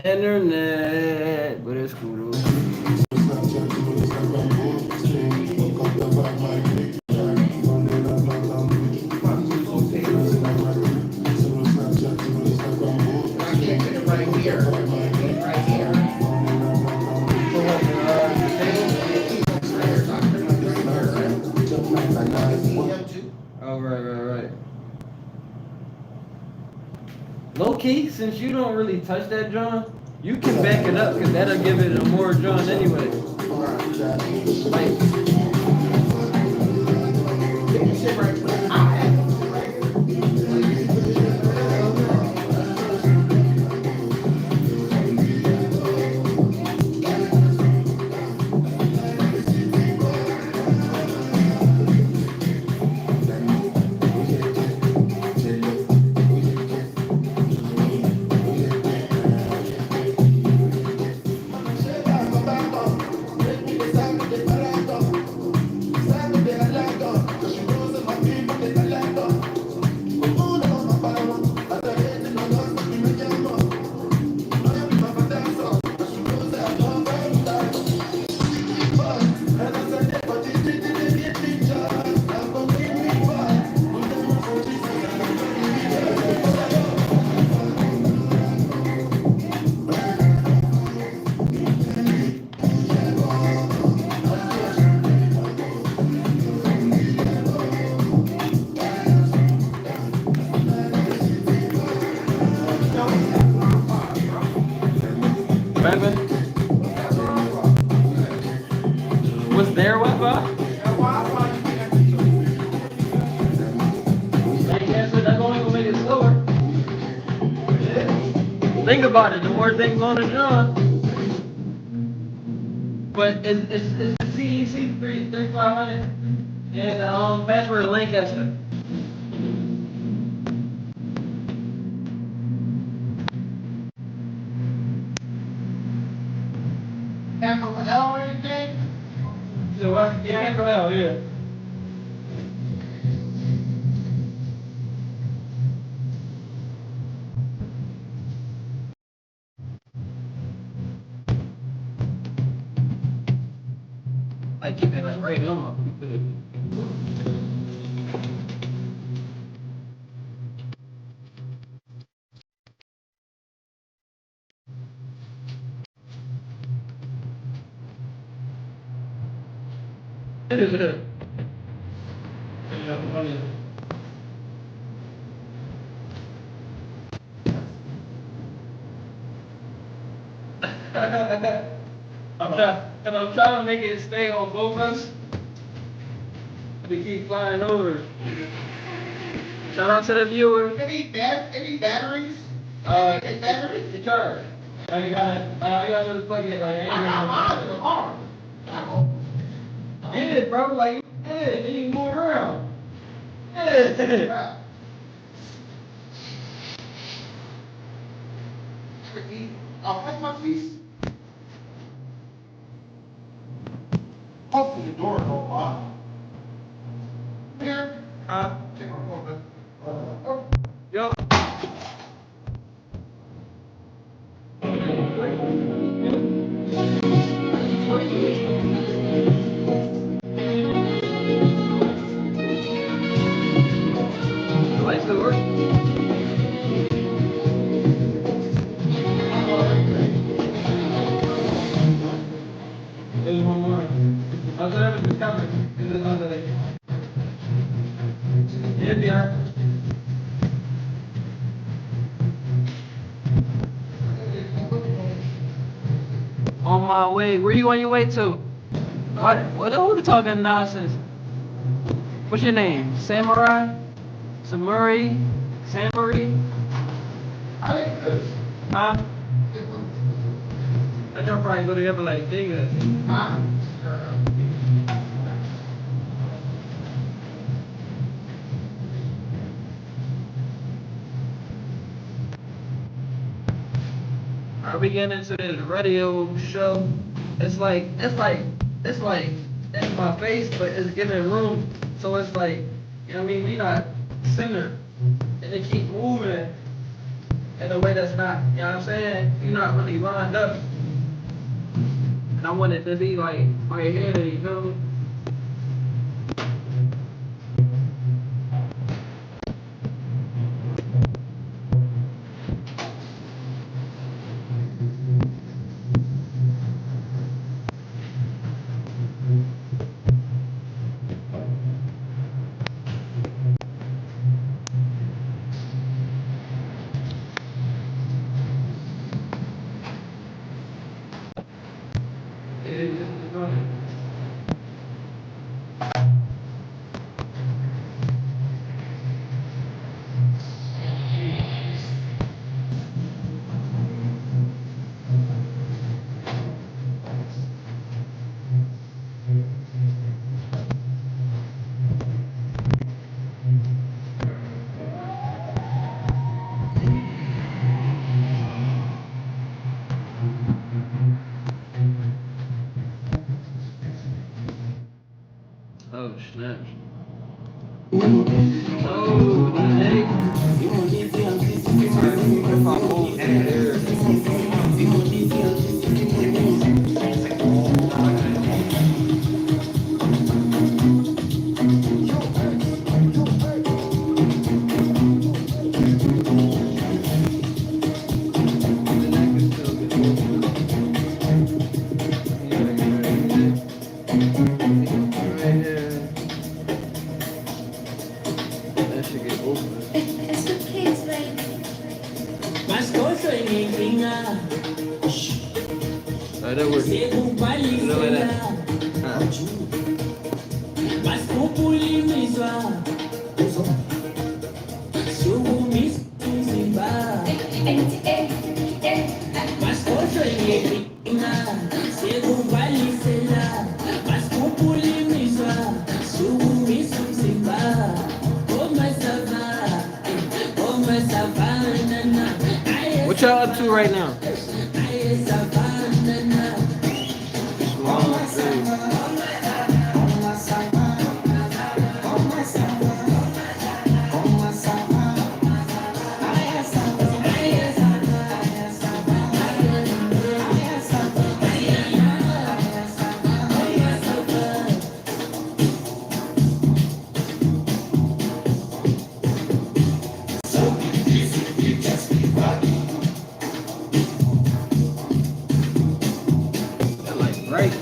internet, but it's cool. Oh, right. Low key, since you don't really touch that John, you can back it up because that'll give it a more John anyway. Like, Batman, what's their Wi-Fi? Like, that's only gonna make it slower. Think about it, the more things on the John. But it's the CEC 3500 and password Lancaster. Capital L or anything? So what? Yeah, capital L, yeah. I keep it like right on. I'm trying to make it stay on both of us. We keep flying over. Shout out to the viewer. Any batteries? Batteries? The charge. I gotta just plug it. Like, get it, bro. Like, yeah, you need more around. Yeah. I'll cut my piece. Hopefully the door don't lock. Here. Take a little bit. Yo. The lights still work? There's one more. I was gonna have covered. Is it under there? Yeah, behind. On my way. Where you on your way to? What are we talking nonsense? What's your name? Samurai? Samuri? Samuri? I like this. Huh? That y'all probably go together like niggas. Huh? Are we getting into this radio show? It's like in my face, but it's giving room. So it's like, you know what I mean? We not center, and they keep moving. in a way that's not, you know what I'm saying? You're not really lined up. And I want it to be like right here, you feel me? Oh, snap. Oh, hey. If I move in there, The neck is still good. Right here. That should get open. It's the kids, baby. Oh, that works. You know like that. What y'all up to right now? Long day. That like bright.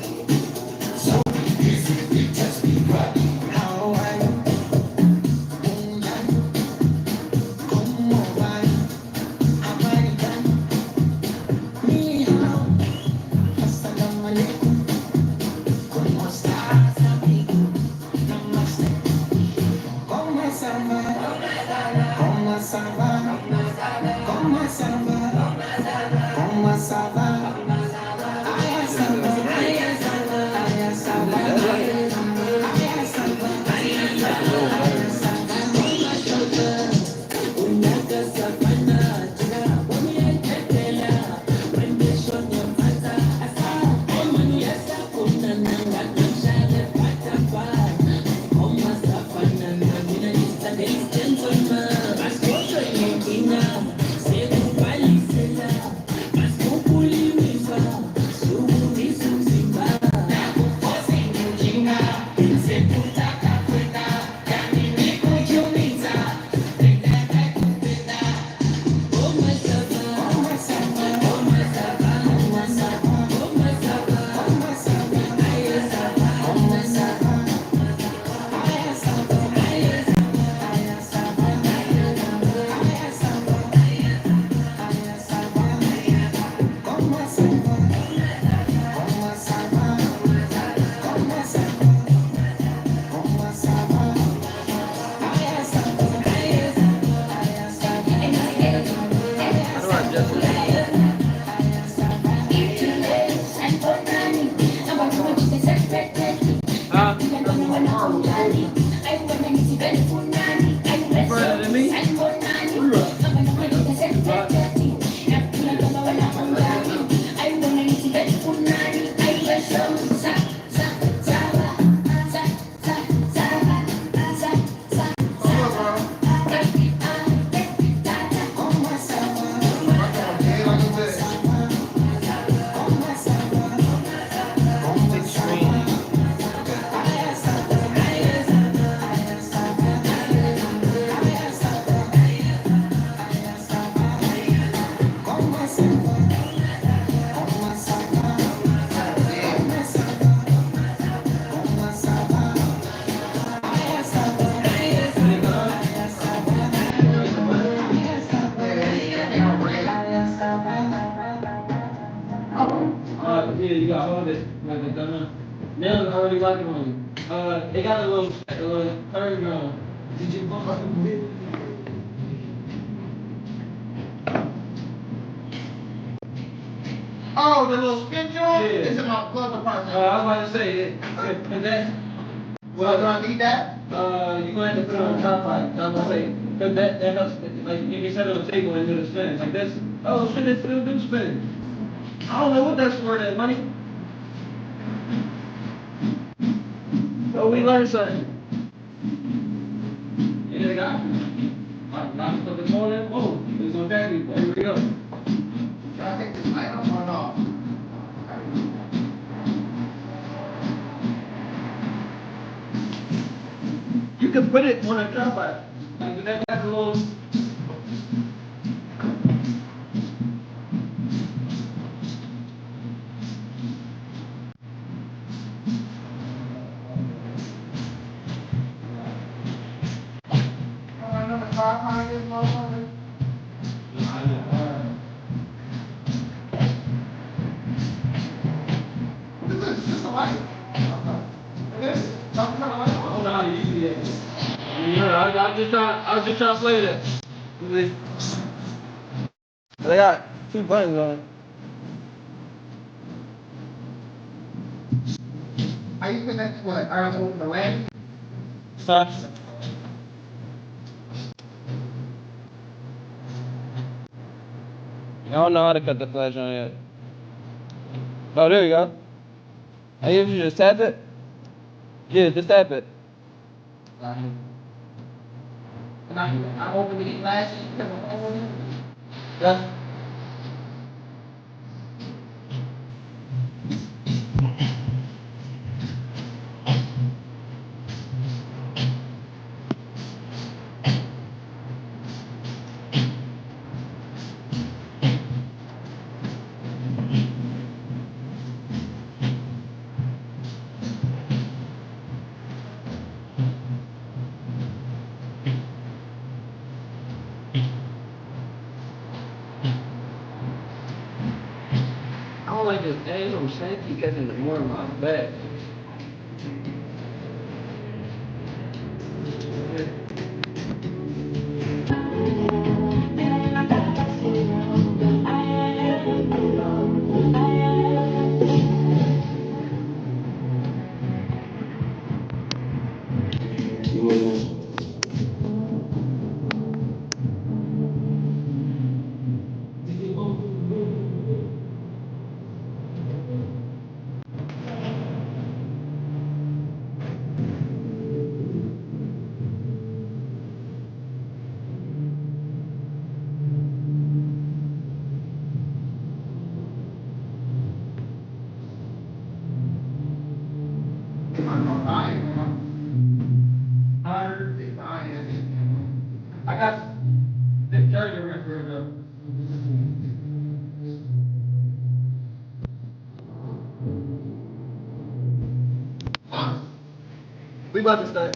Yeah, you got to hold it like a gun. Nails are already locking on you. They got a little third gun. Did you bump up? Oh, the little spin joint? Yeah. It's in my glove department. I was about to say, is that, Well, do I need that? you're going to have to put it on the top part. I was going to say, because that helps, like, you can set it on the table and do the spin. Like this, oh, spin it, still do spin. I don't know what that's for, that money. So we learned something. Yeah, they got lock up the corner, oh, it's on battery, there we go. Should I take this light off or not? You can put it on a tripod. Like that's a little. I know the car behind this motherfucker. What is this? Is this a light? It is? Some kind of light? I don't know how to use it yet. Yeah, I was just trying to play that. They got 2 buttons on it. How you connect what? I don't know, the land? Huh? I don't know how to cut the flash on yet. Oh, there you go. I guess you just tap it? Yeah, just tap it. I'm open to get flashes. Yeah. I don't like this ass on sand keep catching the more of my back. I got the charger right for it though. We about to start.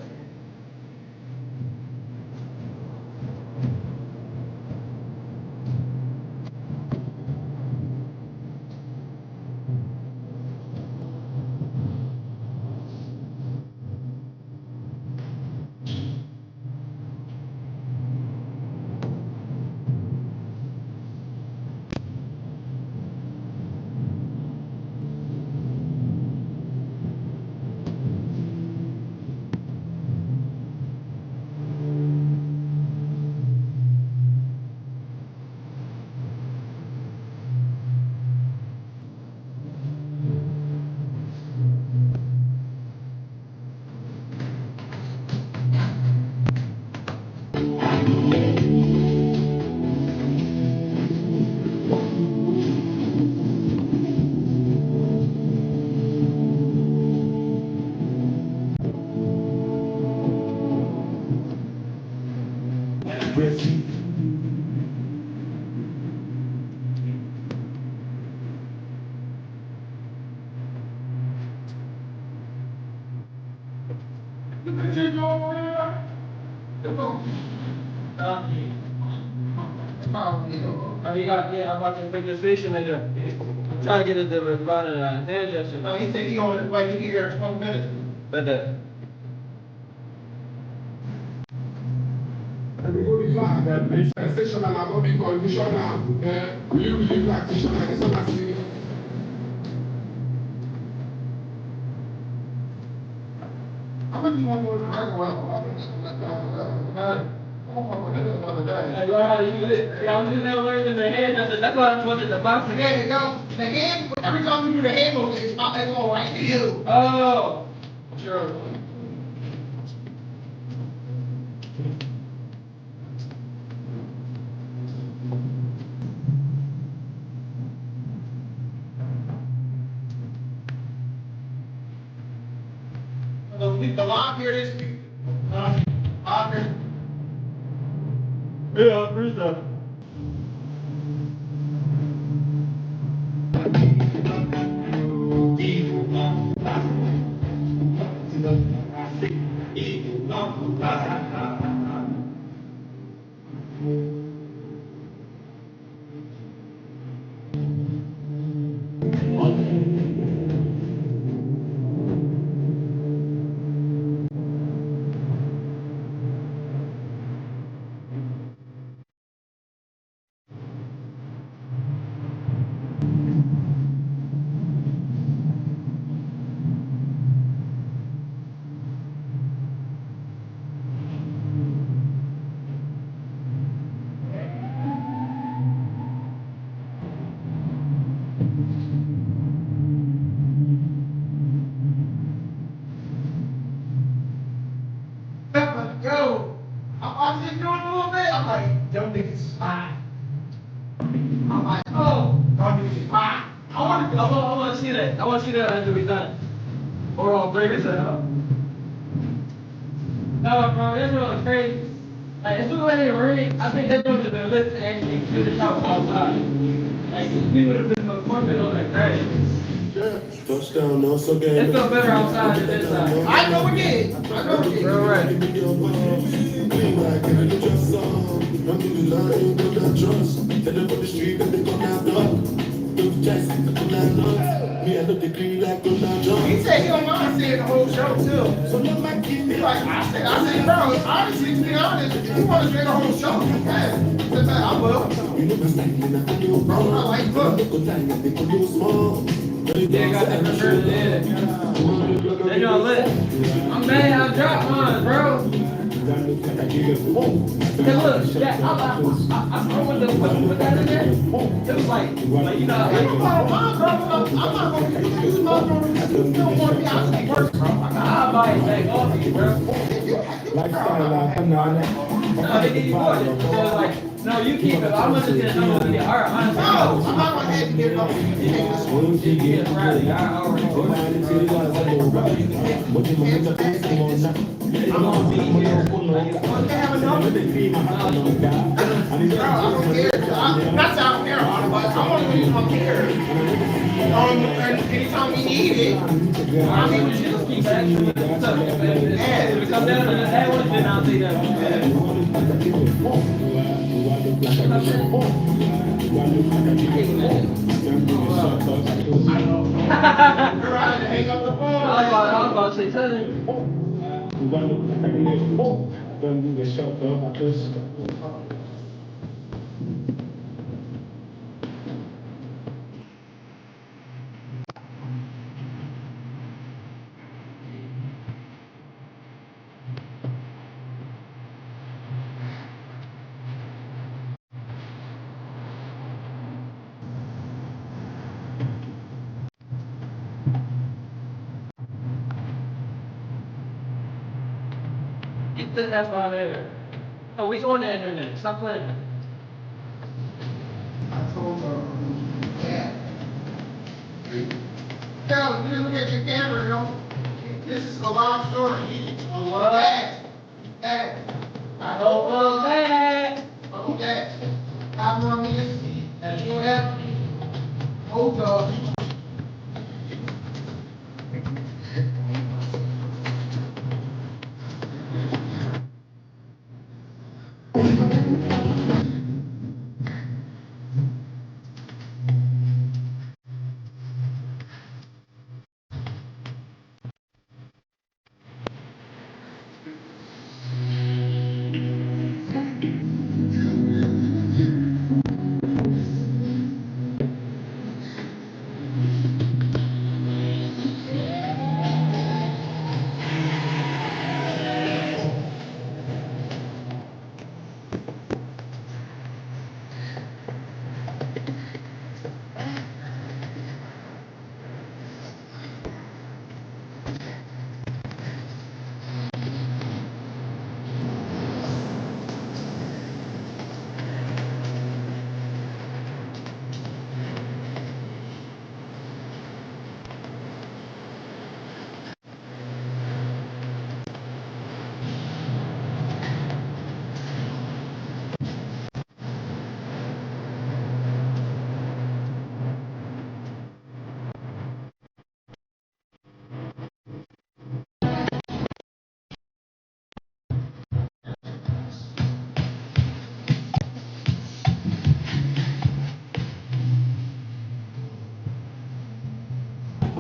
Oh, you got, yeah, I'm about to make this station later. Try to get it to about a hairdresser. No, he said he only like to be here 20 minutes. But Station and about the condition now. Really like to show that it's not serious. How much you want to go to the record? I learned how to use it. Yeah, I'm just now learning the hairdresser. That's why I wanted the boxing. There you go. The hand, every time you do the hand motion, it's all right to you. Oh, sure. The lock here is, lock here. Yeah, first off. Yo, I'm sitting doing a little bit. I'm like, them niggas is fine. I'm like, oh, them niggas is fine. I want to see that. I want to see that after we done. Or I'll break it out. No, bro, it's really crazy. Like, as soon as it rained, I think that's going to the lift and actually do the shop outside. Like, we would have been performing on that crash. Touchdown, also game. It felt better outside than inside. I know it did. I know it did. Real right. He said he don't mind seeing the whole show too. So look like he like I said, bro, honestly, to be honest, if you want to see the whole show, you can. He said, I will. Bro, I like look. Yeah, got that reverse there. They don't lit. I'm mad I dropped mine, bro. Hey, look, yeah, I put that in there. It was like you know, I'm not gonna use my phone. You don't want me out to work, bro. I'll buy it back off of you, bro. No, they give you more. They're like, no, you keep it. I'm just gonna know what you get. All right, honestly. No, I'm not gonna have to get it off. Yeah, Riley, I already told you. I'm gonna be here. I'm gonna have another. Bro, I don't care. That's out there, but I want to use my care. Anytime we need it, I mean, we just keep that. If it comes down to that one, then I'll take hang up the phone. I was about to say something. Get the F out of there. Oh, we on the internet. Stop playing. I told her, yeah. Carol, you look at your camera, you know. This is a long story. What? Dad. I don't know that. Oh, Dad. I'm on this. And you have. Oh, God.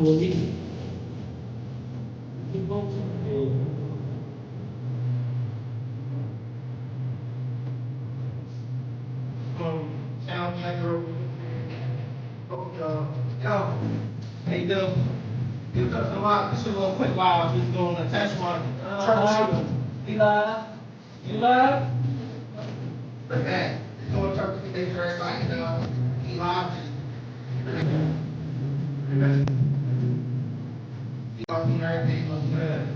will leave. Keep going to the field. Sound like yo, hey, Bill. You cut the live. This is a little quick live. Just doing a test run. Troubleshooting. You live? You live? Look at that. It's doing troubleshooting. They very like he live. You know, everything looks good.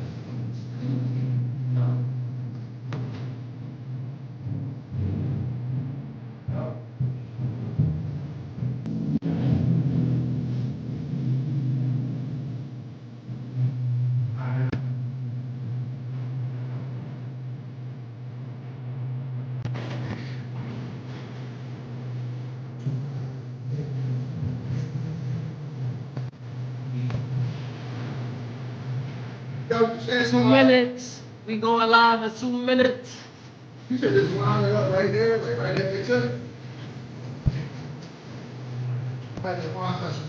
Yo, you said 2 minutes. We going live in 2 minutes. You should just line it up right there, like right there, picture. Right there, one second.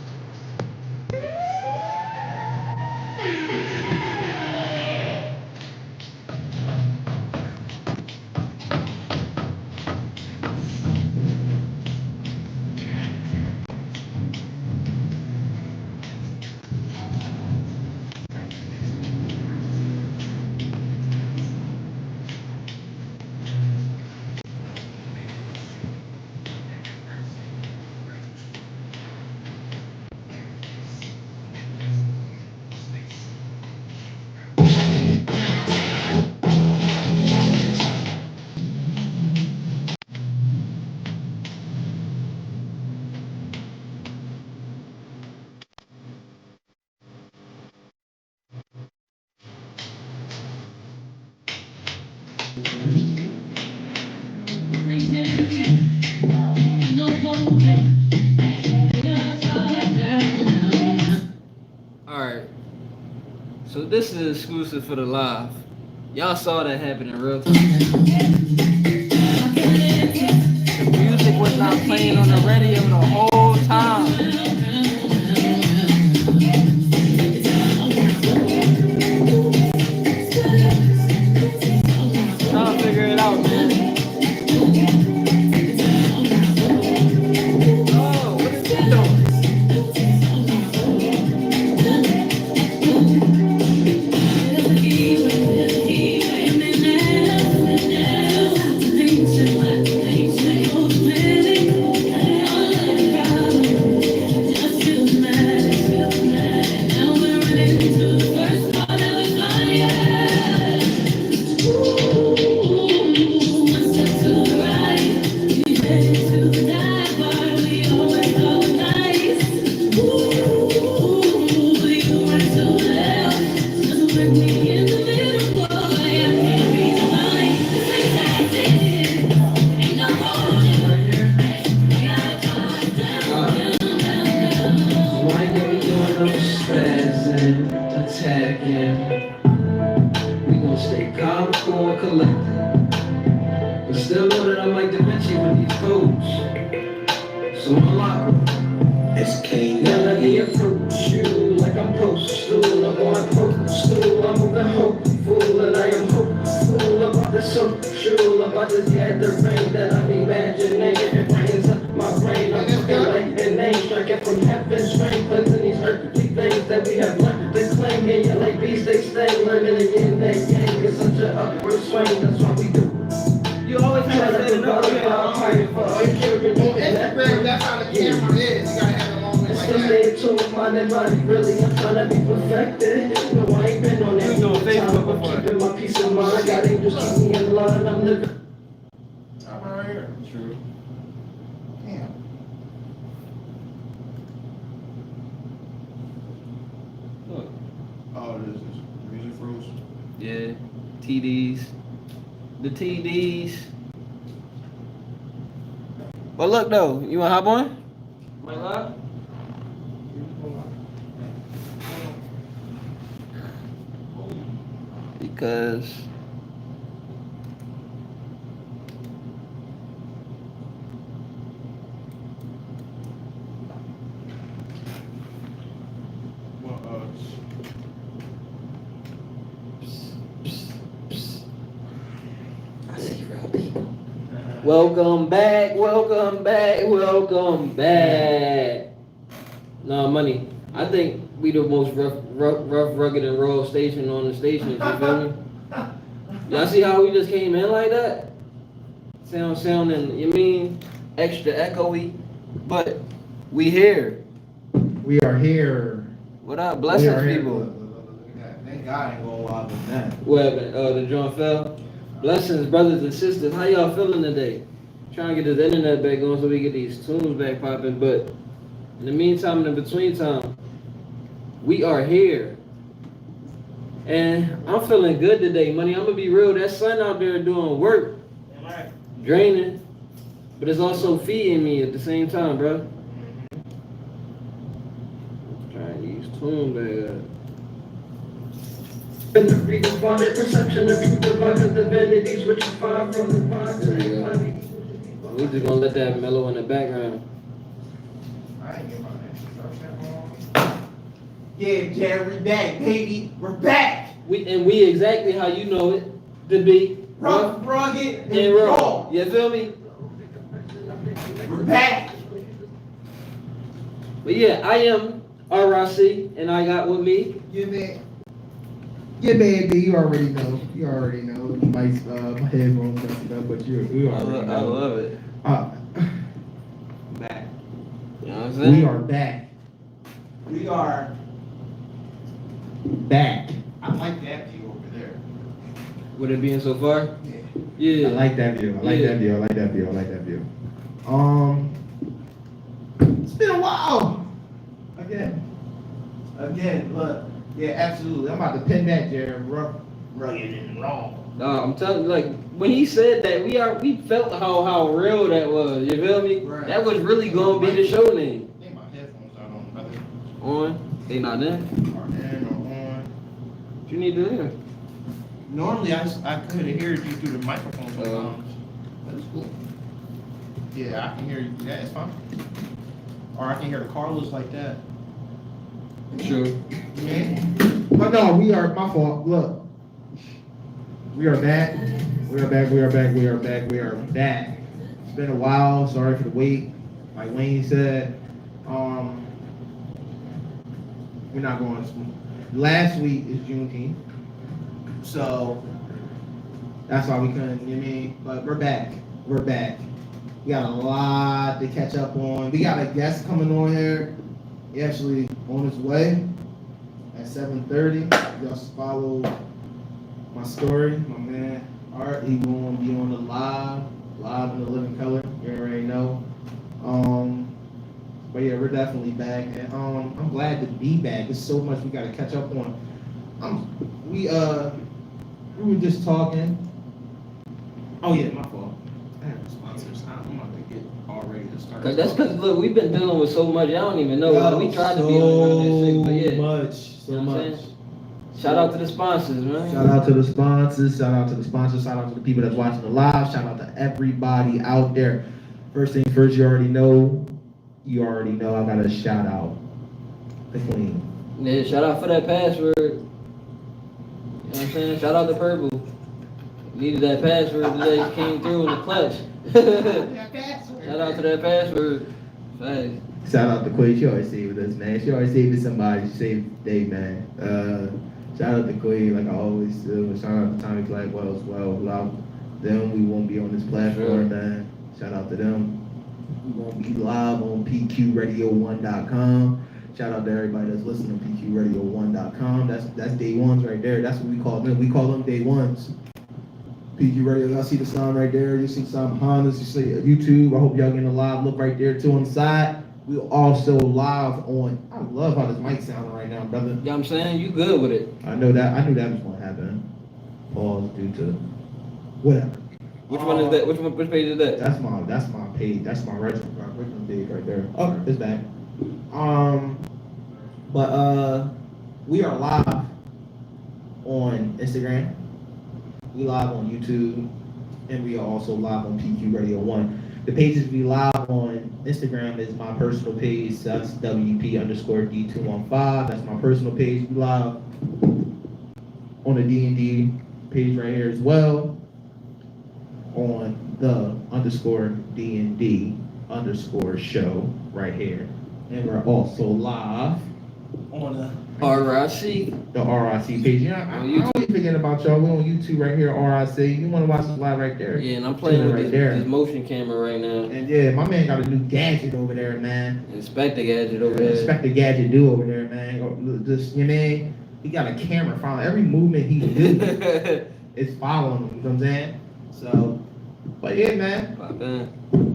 Alright. So this is exclusive for the live. Y'all saw that happen in real time. The music was not playing on the radio the whole time. Trying to figure it out, man. Oh, what is he doing? Yeah, TDs. The TDs. But look though, you wanna hop on? My live? Because Welcome back, welcome back, welcome back. Nah, money. I think we the most rough, rugged, and raw station on the station. You feel me? Y'all see how we just came in like that? Sounding, you mean, extra echoey, but we here. We are here. What up, blessings, people? Look at that. Thank God I ain't going wild with that. What happened? The joint fell. Blessings, brothers and sisters. How y'all feeling today? Trying to get this internet back on so we get these tunes back popping. But in the meantime, in the between time, we are here. And I'm feeling good today, money. I'm gonna be real. That sun out there doing work, draining, but it's also feeding me at the same time, bro. Trying to use tune back. Redefine perception of you divided the vanities which you find from the body. We just gonna let that mellow in the background. I ain't get my name. Yeah, Jerry, we back, baby. We're back. We exactly how you know it to be. Rough, rugged, And raw. You feel me? We're back. But yeah, I am RIC, and I got with me. Yeah, man, you already know. You already know. My headphones messed up, but you already know. I love it. Back. You know what I'm saying? We are back. We are back. I like that view over there. With it being so far? Yeah. Yeah. I like that view. I like Yeah. that view. I like that view. I like that view. It's been a while. Again, look. Yeah, absolutely. I'm about to pin that, Jared. Rough, rugged, and raw. I'm telling you, like when he said that, we felt how real that was. You feel me? Right. That was really gonna be the show name. I think my headphones are on, brother. On? They not in? Are in or on? What you need to hear? Normally, I could have heard you through the microphone sometimes. That's cool. Yeah, I can hear you. Yeah, it's fine. Or I can hear Carlos like that. Sure. Yeah. But no, we are, my fault. Look. We are back. We are back. We are back. We are back. We are back. It's been a while. Sorry for the wait. Like Wayne said, we're not going to school. Last week is Juneteenth. So that's why we couldn't, you know what I mean? But we're back. We're back. We got a lot to catch up on. We got a guest coming on here. He actually on his way at 7:30. Y'all follow my story. My man Art, he gonna be on the live in the living color. You already know. But yeah, we're definitely back, and I'm glad to be back. There's so much we gotta catch up on. We were just talking. Oh yeah, my fault. I have sponsors. I'm about to get all ready to start. Cause that's cause look, we've been dealing with so much. I don't even know. We tried to be on this shit, but yeah. So You know what I'm much. saying? Shout out to the sponsors, man. Shout out to the sponsors. Shout out to the sponsors. Shout out to the people that's watching the live. Shout out to everybody out there. First thing first, you already know. I gotta shout out the queen. Yeah, shout out for that password. You know what I'm saying? Shout out to Purple. Needed that password today. Came through in the clutch. Shout out to that password. Thanks. Shout out to Queen. She always saved us, man. She always saved somebody. She saved Dave, man. Shout out to Queen, like I always do. Shout out to Tommy Blackwell as well. Without them, we won't be on this platform, man. Shout out to them. We won't be live on PQRadio1.com. Shout out to everybody that's listening to PQRadio1.com. That's day ones right there. That's what we call them. We call them day ones. PQ Radio, y'all see the sign right there. You see some Hondas. You see YouTube. I hope y'all getting a live look right there too on the side. We also live on. I love how this mic sounding right now, brother. You know what I'm saying? You good with it. I know that. I knew that was gonna happen. Pause due to whatever. Which one is that? Which page is that? That's my page. That's my original page right there. Oh, it's back. But we are live on Instagram. We live on YouTube, and we are also live on PQ Radio 1. The pages we live on Instagram is my personal page. That's WP_D215. That's my personal page. We live on the DnD page right here as well. On the underscore DnD underscore show right here. And we're also live on the RIC. the RIC page. Yeah, I always forget about y'all. We're on YouTube right here, RIC. You want to watch us live right there? Yeah, and I'm playing with right this motion camera right now. And yeah, my man got a new gadget over there, man. Inspector gadget over there. Inspector gadget do over there, man. Just, you know, he got a camera following every movement he do. It's following him, you know what I'm saying? So, but yeah, man.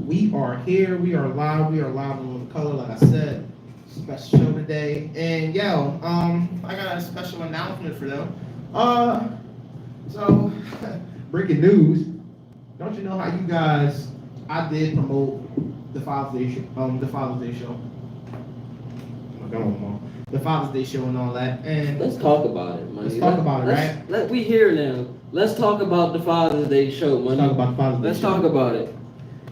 We are here. We are live. We are live on the color, like I said. Special show today. And yo, I got a special announcement for them. So breaking news. Don't you know how you guys? I did promote the Father's Day show. The Father's Day show. Come on, Mom. The Father's Day show and all that. And let's talk about it, man. Let's talk about it, right? We here now. Let's talk about the Father's Day show, man. Let's talk about the Father's Day Let's show. talk about it.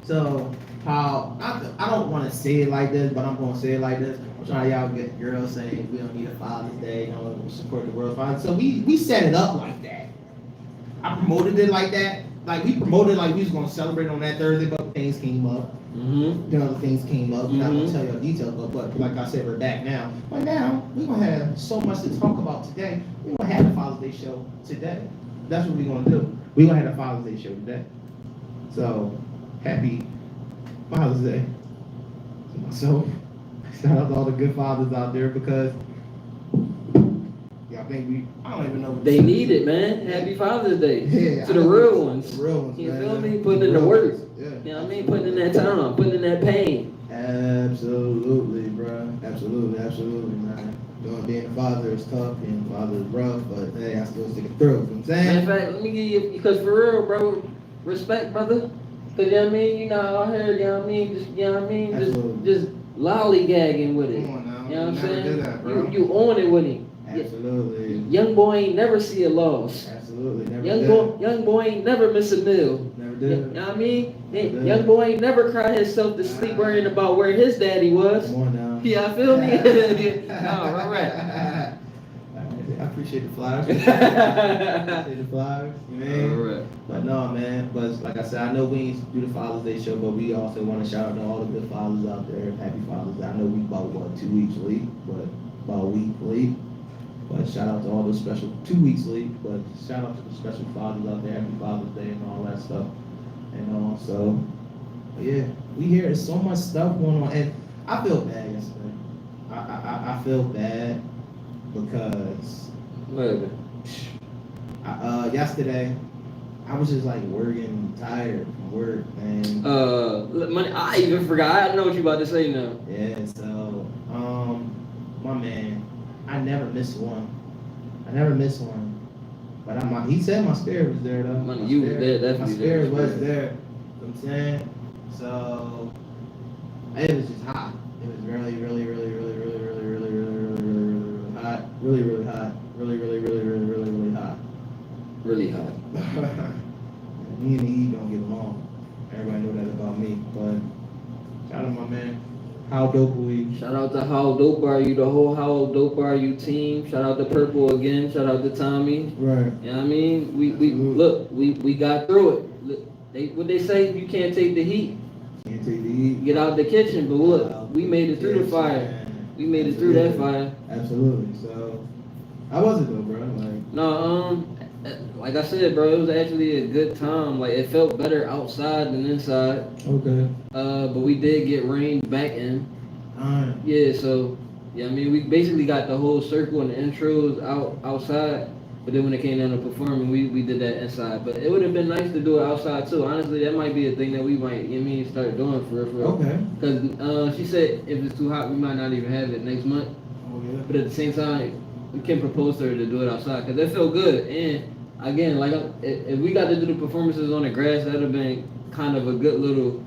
So, how I don't want to say it like this, but I'm going to say it like this. I'm trying y'all get girls saying we don't need a Father's Day, you know, support the world Father. So we set it up like that. I promoted it like that. Like we promoted like we was going to celebrate on that Thursday, but things came up. Mm-hmm. You know, things came up. I'm not going to tell you the details, but like I said, we're back now. But now we're going to have so much to talk about today. We're going to have a Father's Day show today. That's what we're going to do. We're going to have a Father's Day show today. So, happy Father's Day to myself. Shout out to all the good fathers out there because I don't even know. They need it, man. Happy Father's Day. Yeah, to the real ones. The real ones, you man. feel me? Putting in the work. Yeah. You know what I mean? Putting in that time, putting in that pain. Absolutely, bro. Absolutely, man. Being a father is tough, being a father is rough, but hey, I still stick it through. You know what I'm saying? In fact, let me give you, because for real, bro, respect, brother. Cause you know what I mean, you know, I heard, you know what I mean, just, you know what I mean, just lollygagging with it. Come on now. You know what I'm Never saying? did that, bro. You own it with him. Absolutely. Young boy ain't never see a loss. Absolutely. Never Young boy ain't never miss a meal. Never You did. know what I mean? Never Young did. boy ain't never cried himself to sleep worrying about where his daddy was. Come on now. Yeah, feel me? No, right. I appreciate the flowers. I appreciate the flowers. You know? Alright. But no, man. But like I said, I know we ain't do the Father's Day show, but we also want to shout out to all the good fathers out there. Happy Father's Day. I know we about 2 weeks late, but about a week late. But shout out to all the special 2 weeks late. But shout out to the special fathers out there. Happy Father's Day and all that stuff. And so yeah, we hear there's so much stuff going on, and I feel bad yesterday. I feel bad because yesterday I was just like working, tired from work, man. Money, I even forgot. I know what you about to say now. Yeah, so my man, I never miss one. But he said my spirit was there though. Money, you was there, definitely. My spirit was there. You know what I'm saying? So it was just hot. It was really hot. Really hot. Really hot. Really hot. Me and E don't get along. Everybody know that about me. But shout out to my man. How dope are we? Shout out to How Dope Are You, the whole How Dope Are You team. Shout out to Purple again. Shout out to Tommy. Right. You know what I mean? We got through it. Look, what they say, you can't take the heat. Can't take the heat. Get out the kitchen, but look, we made it through the fire. Man. We made it through that fire. Absolutely. So, how was it though, bro? No, like I said, bro, it was actually a good time. Like, it felt better outside than inside. Okay. But we did get rained back in. Alright. Yeah, so, yeah, I mean, we basically got the whole circle and the intros outside. But then when it came down to performing, we did that inside. But it would have been nice to do it outside too. Honestly, that might be a thing that we might, you know what I mean, start doing for real. Okay. Because she said if it's too hot, we might not even have it next month. Oh yeah. But at the same time, we can propose to her to do it outside because it felt good. And again, like if we got to do the performances on the grass, that'd have been kind of a good little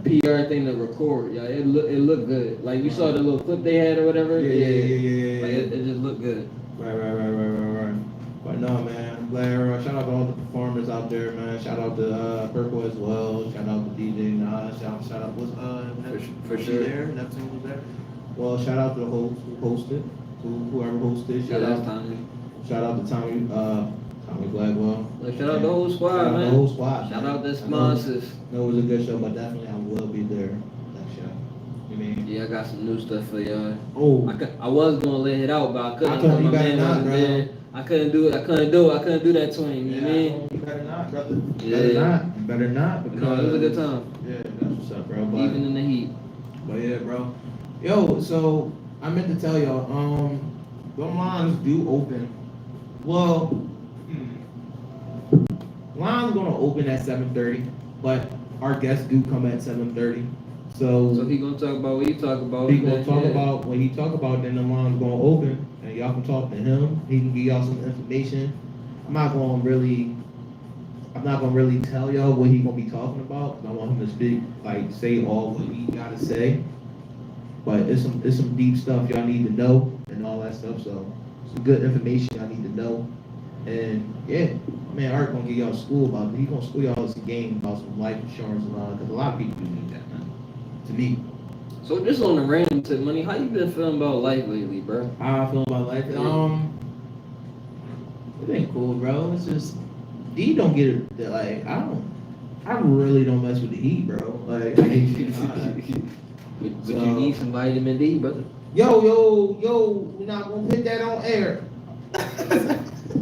PR thing to record. Yeah, it looked good. Like you saw the little clip they had or whatever. Yeah. Like it just looked good. Right. But no, man, I'm glad. Shout out to all the performers out there, man. Shout out to Purple as well. Shout out to DJ Nas. Shout out was for sure. There, Neptune was there. Well, shout out to the host who hosted, whoever hosted. Shout out to Tommy. Shout out to Tommy. Tommy Blackwell. Like, shout out the whole squad, Shout out man. the whole squad. Shout man. out the I sponsors. know it was a good show, but definitely I will be there next show. You mean? Yeah, I got some new stuff for y'all. Oh, I was gonna lay it out, but I couldn't. I told you My better man not, wasn't bro. there. I couldn't do it. I couldn't do that to him. You know what I mean? You better not, brother. You Yeah. better not. You better not. Because, No, it was a good time, Yeah, that's what's up, bro. But, even in the heat. but yeah, bro. Yo, so I meant to tell y'all, the lines do open. Well, lines gonna open at 7:30, but our guests do come at 7:30. So he gonna talk about what he talk about. He gonna then, talk yeah. about what he talk about, then the line's gonna open, and y'all can talk to him. He can give y'all some information. I'm not gonna really tell y'all what he gonna be talking about. 'Cause I want him to speak, like say all what he gotta say. But it's some deep stuff y'all need to know and all that stuff. So some good information y'all need to know. And yeah, man, Art gonna give y'all school about it. He gonna school y'all some game about some life insurance and all that, because a lot of people do need that, man. To me. So just on the random tip, money, how you been feeling about life lately, bro? How I feel about life? It ain't cool, bro. It's just D don't get it. Like I really don't mess with the heat, bro. Like, But you need some vitamin D, brother. yo, we're not gonna put that on air.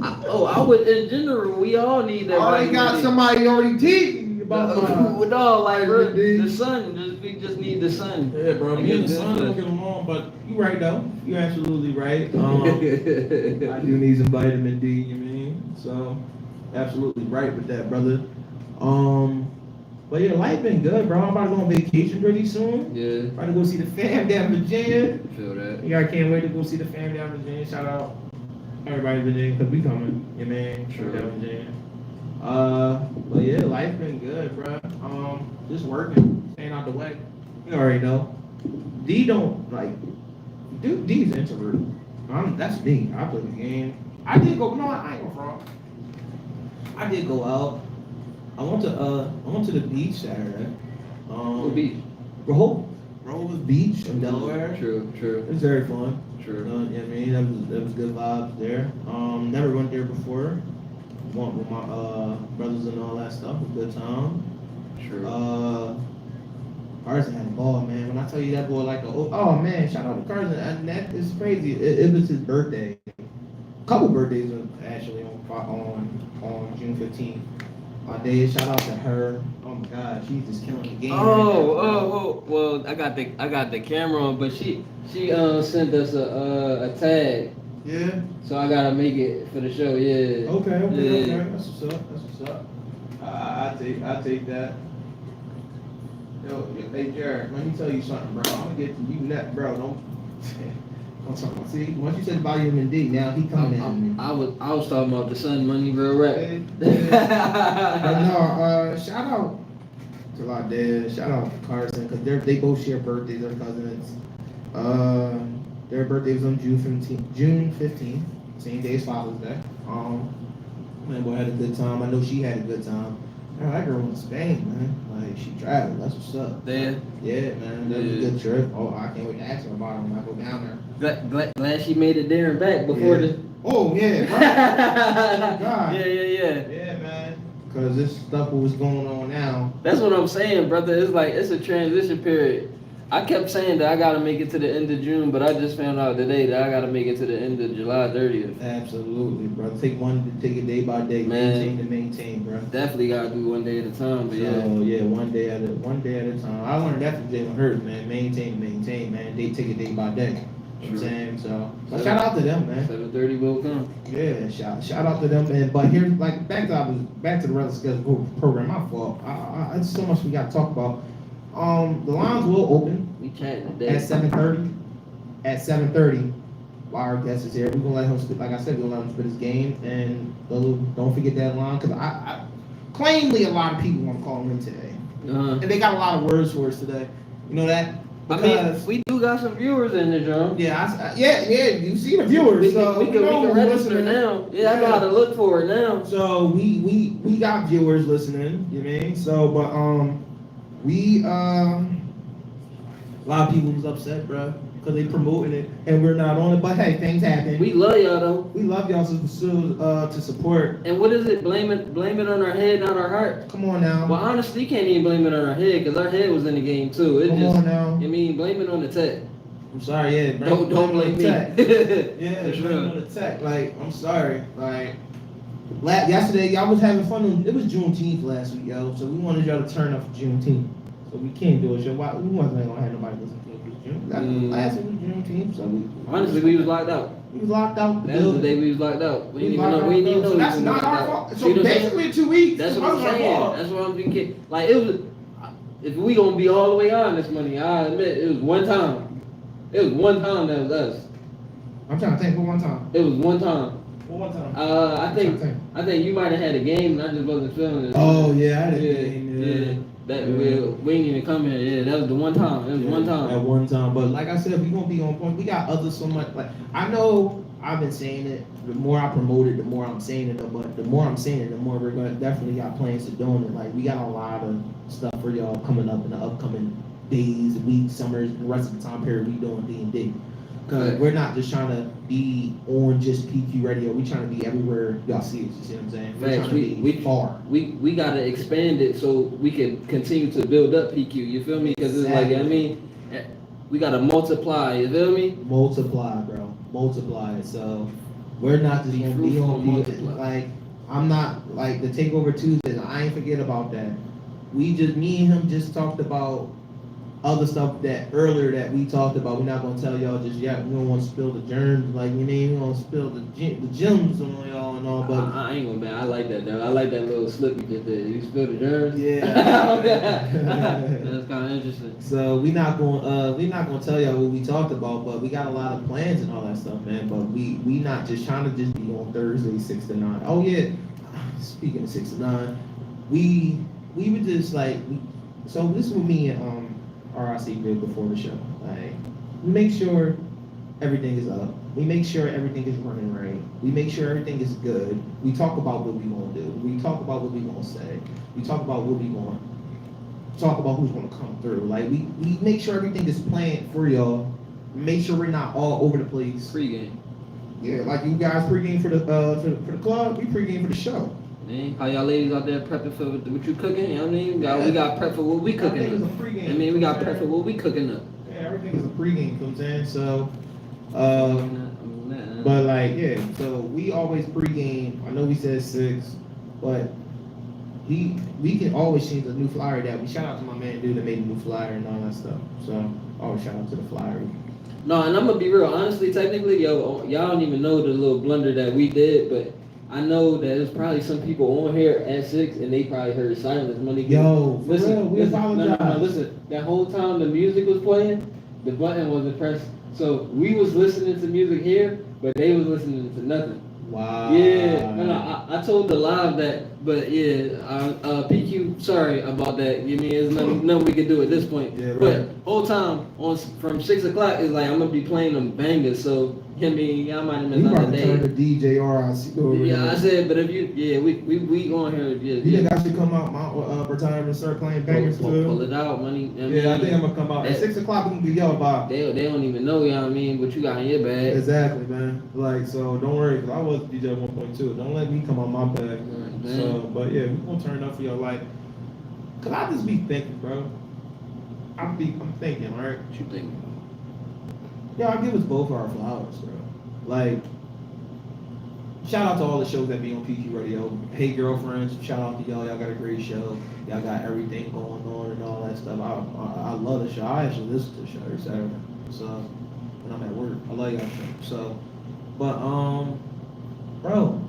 I would, in general, we all need that. Already got D. somebody already teaching about With all, like, bro, vitamin D. the sun, we just need the sun. Yeah, bro. To Me get and the good sun stuff. don't get along, but you right though. You absolutely right. I do need some vitamin D. You mean? So, absolutely right with that, brother. But yeah, life been good, bro. I'm about to go on vacation pretty soon. Yeah, About to go see the fam down in Virginia. feel that. Yeah, I can't wait to go see the fam down in Virginia. Shout out everybody in Virginia, because we coming. Yeah, man. Sure. Down in Virginia. But yeah, life been good, bro. Just working, staying out the way. You already know. D don't like. Dude, D's introverted. That's me. I play the game. I did go. No, I ain't gonna fraud. I did go out. I went to the beach Saturday. What beach? Rehoboth Beach in Delaware. True. It was very fun. True. Yeah, I mean, that was good vibes there. Never went there before. Went with my brothers and all that stuff. It was a good time. True. Carson had a ball, man. When I tell you that boy like oh man, shout out to Carson. And that is crazy. It was his birthday. A couple birthdays actually on June 15th. My day, shout out to her. Oh my God, she's just killing the game. Oh, well, I got the camera on, but she sent us a tag, Yeah. so I gotta make it for the show. Yeah. Okay. Yeah. That's what's up. I take that. Yo, hey Jared, let me tell you something, bro. I'm gonna get to you next, bro. Don't talk about. See, once you said vitamin D, now he coming in. I was talking about the sun money, real rap. But no, shout out to my dad. Shout out to Carson, because they both share birthdays. They're cousins. Their birthday was on June 15th, same day as Father's Day. Man, boy had a good time. I know she had a good time. Man, that girl went to Spain, man. Like, she traveled. That's what's up. There. Yeah, man. That was a good trip. Oh, I can't wait to ask her about it when I go down there. Glad she made it there and back before Yeah. the. Oh, yeah, right. God. Yeah. Yeah, man. Because this stuff was going on now. That's what I'm saying, brother. It's like it's a transition period. I kept saying that I gotta make it to the end of June, but I just found out today that I gotta make it to the end of July 30th. Absolutely, bro. Take it day by day. Man. Maintain, bro. Definitely gotta do one day at a time, but yeah. So yeah, one day at a time. I learned that from Jalen Hurts, man. Maintain, man. They take it day by day. You know what I'm saying? So but shout out to them, man. 7:30 will come. Yeah, shout out to them, man. But here's like back to the rest schedule program. My fault. It's so much we got to talk about. The lines will open We chatting today. at 7:30. At 7:30, while our guest is here, we're gonna let him spit. Like I said, we're gonna let him spit his game, and don't forget that line, because I claimly a lot of people want to call him in today, and they got a lot of words for us today. You know that? Because, we do got some viewers in the drum. yeah, you see the viewers. We so can register listening. now. Yeah, I know how to look for it now. So we got viewers listening. You know what I mean? So, but a lot of people was upset, bro. You because they promoting it and we're not on it. But hey, things happen. We love y'all though. We love y'all to support. And what is it? Blame it on our head, not our heart. Come on now. Well, honestly, you can't even blame it on our head because our head was in the game too. Come on now. I mean, blame it on the tech. I'm sorry, yeah. Don't blame me. Yeah, That's blame real. on the tech. Like, I'm sorry. Like, yesterday y'all was having fun. It was Juneteenth last week, yo. So we wanted y'all to turn up for Juneteenth. So we can't do a show. Why? We wasn't gonna have nobody listen to it. Last week was Juneteenth, so Honestly, we was locked out. We was locked out. That was the day we was locked out. We didn't even know. We didn't even know. So we that's was not locked our out. fault. You So know what I'm saying? basically 2 weeks. That's it what I'm wasn't our saying. fault. That's what I'm thinking. Like, it was. If we gonna be all the way on this money, I admit it was one time. It was one time that was us. I'm trying to think. What one time? It was one time. What one time? I think you might have had a game and I just wasn't feeling it. Oh yeah, I had a Yeah, game. yeah. That we didn't even come here. Yeah, that was the one time. It was one time. At one time, but like I said, we gonna be on point. We got other so much. Like I know I've been saying it. The more I promote it, the more I'm saying it. But the more I'm saying it, the more we're gonna definitely got plans to doing it. Like we got a lot of stuff for y'all coming up in the upcoming days, weeks, summers, and the rest of the time period we doing D&D. Because we're not just trying to be on just PQ radio. We trying to be everywhere y'all see us. You see what I'm saying? We're trying to be far. We gotta expand it so we can continue to build up PQ. You feel me? Because it's like, I mean, we gotta multiply. You feel me? Multiply, bro. Multiply it. So we're not just gonna be on PQ. Like I'm not like the Takeover Tuesdays. I ain't forget about that. Me and him just talked about other stuff that earlier that we talked about. We're not gonna tell y'all just yet. We don't want to spill the germs, like we ain't gonna spill the gems on y'all and all. But I ain't gonna, man. I like that though. I like that little slip you just did. You spill the germs. Yeah. That's kind of interesting. So we not gonna tell y'all what we talked about, but we got a lot of plans and all that stuff, man. But we not just trying to just be on Thursday 6 to 9. Oh yeah. Speaking of 6 to 9, we were just like so this is what me and RIC did before the show. Like, we make sure everything is up. We make sure everything is running right. We make sure everything is good. We talk about what we gonna do. We talk about what we gonna say. We talk about what we gonna talk about who's gonna come through. Like we make sure everything is planned for y'all. Make sure we're not all over the place. Pre-game. Yeah, like you guys pregame for the club. We pregame for the show. Man, how y'all ladies out there prepping for what you cooking? You know what I mean? We got prep for what we cooking Everything up. is a pregame. I mean, we got prep for what we cooking up. Yeah, everything is a pregame. You know what I'm saying? So, but like, yeah. So we always pregame. I know we said 6, but we can always change the new flyer that we shout out to my man dude that made a new flyer and all that stuff. So always shout out to the flyer. No, and I'm gonna be real. Honestly, technically, y'all don't even know the little blunder that we did, but I know that there's probably some people on here at 6 and they probably heard silence money. Yo, for listen, real, we apologize. No, listen. That whole time the music was playing, the button wasn't pressed. So we was listening to music here, but they was listening to nothing. Wow. Yeah, no, I told the live that, but yeah, PQ, sorry about that. You mean there's nothing we can do at this point. Yeah, right. But whole time from 6 o'clock is like I'm gonna be playing them bangers. So I mean, y'all might have missed You out about the to turn the day. DJ RIC over Yeah, there. I said, but if you, we on here. Yeah, You think I should come out my retirement and start playing bangers too? pull it out, money. Yeah, I think I'm gonna come out at 6 o'clock. We can be y'all about. They don't even know, you know what I mean, what you got in your bag. Exactly, man. Like, so don't worry, cause I was DJ 1.2. Don't let me come on my bag. Right, So, but yeah, we gonna turn up for y'all. Like, cause I just be thinking, bro. I'm thinking, right? What you think? Yeah, I'll give us both our flowers, bro. Like, shout out to all the shows that be on PQ Radio. Hey, girlfriends, shout out to y'all. Y'all got a great show. Y'all got everything going on and all that stuff. I love the show. I actually listen to the show every Saturday. So, when I'm at work, I love y'all show. So, but bro,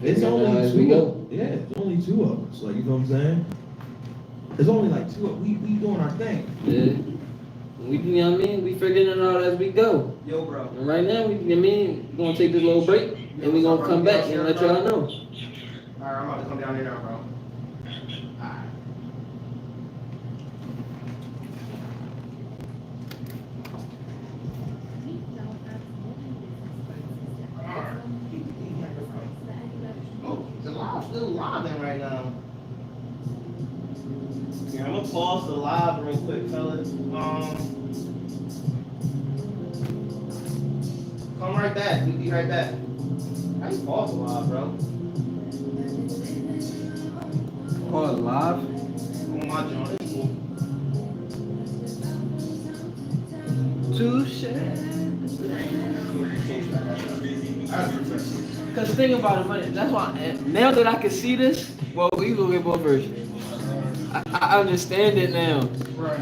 it's only two. Yeah, it's only 2 of us. Like, you know what I'm saying? There's only like 2 of us. We doing our thing. Yeah. We, you know what I mean? We figuring it out as we go. Yo, bro. And right now, we're gonna take this little break, and we're gonna come back and let y'all know. Alright, I'm about to come down here now, bro. Alright. Oh, it's still live in right now. Yeah, I'm gonna pause the live real quick, fellas. Come right back. We be right back. That's false alive, bro. Oh, live? On my joint. It's cool. Touche. Cause think about it, man. That's why now that I can see this, well, we gonna get both versions. I understand it now. Right.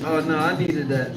Oh no, I needed that.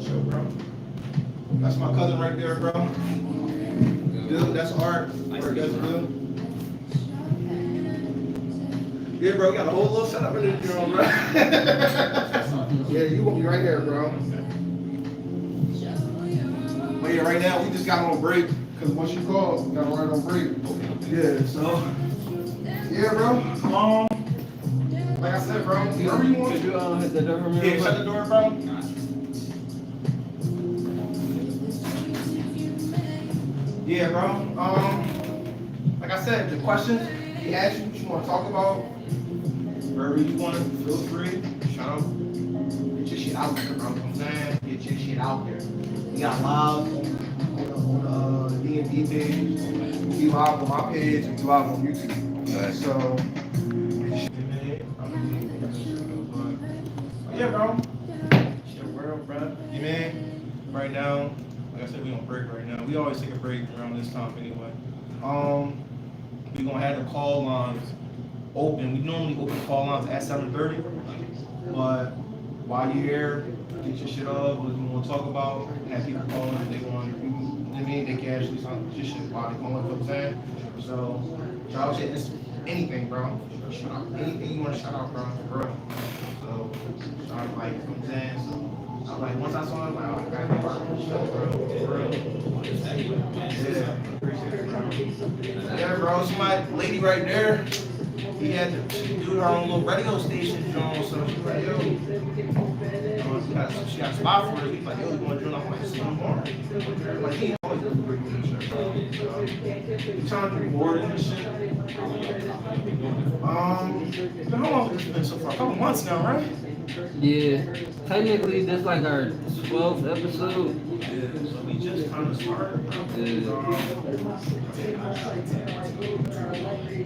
Show, bro. That's my cousin right there, bro. Dude, that's art. Art does good. Yeah, bro, we got a whole little setup in this joint, bro. Yeah, you gonna be right here, bro. But yeah, right now we just got on break because once you call, we got right on break. Yeah, so yeah, bro. Like I said, bro, wherever you want. Could you hit the door for me? Yeah, shut the door, bro. Yeah, bro. Like I said, the questions he asked you, what you want to talk about, wherever you want to, feel free. Shout out. Get your shit out there, bro. You know what I'm saying? Get your shit out there. We got live on the DnD page. We live on my page and we live on YouTube. So, yeah, bro. Shit, world, bro. You man? Right now, like I said, we on break right now. We always take a break around this time anyway. We gonna have the call lines open. We normally open call lines at 7:30, but while you're here, get your shit up. What you want to talk about? Have people calling if they want. You know what I mean? They can actually talk your shit while they calling. You know what I'm saying? So, shout out to this anything, bro. Shout out anything you want to shout out, bro. For real. So, shout out like you know what I'm saying. So, I'm like, once I saw him, like, oh, I gotta be part of the show, bro. For real. Yeah, appreciate it, bro. Yeah, bro, somebody, lady right there, he had to do her own little radio station, John, so she's like, yo, she got a spot for it. He's like, yo, you want to join? I'm like, see you tomorrow. Like, he always does a pretty good shit, bro. He's trying to reward it and shit. How long has this been so far? A couple months now, right? Yeah. Technically, this like our 12th episode. Yeah, so we just kind of started.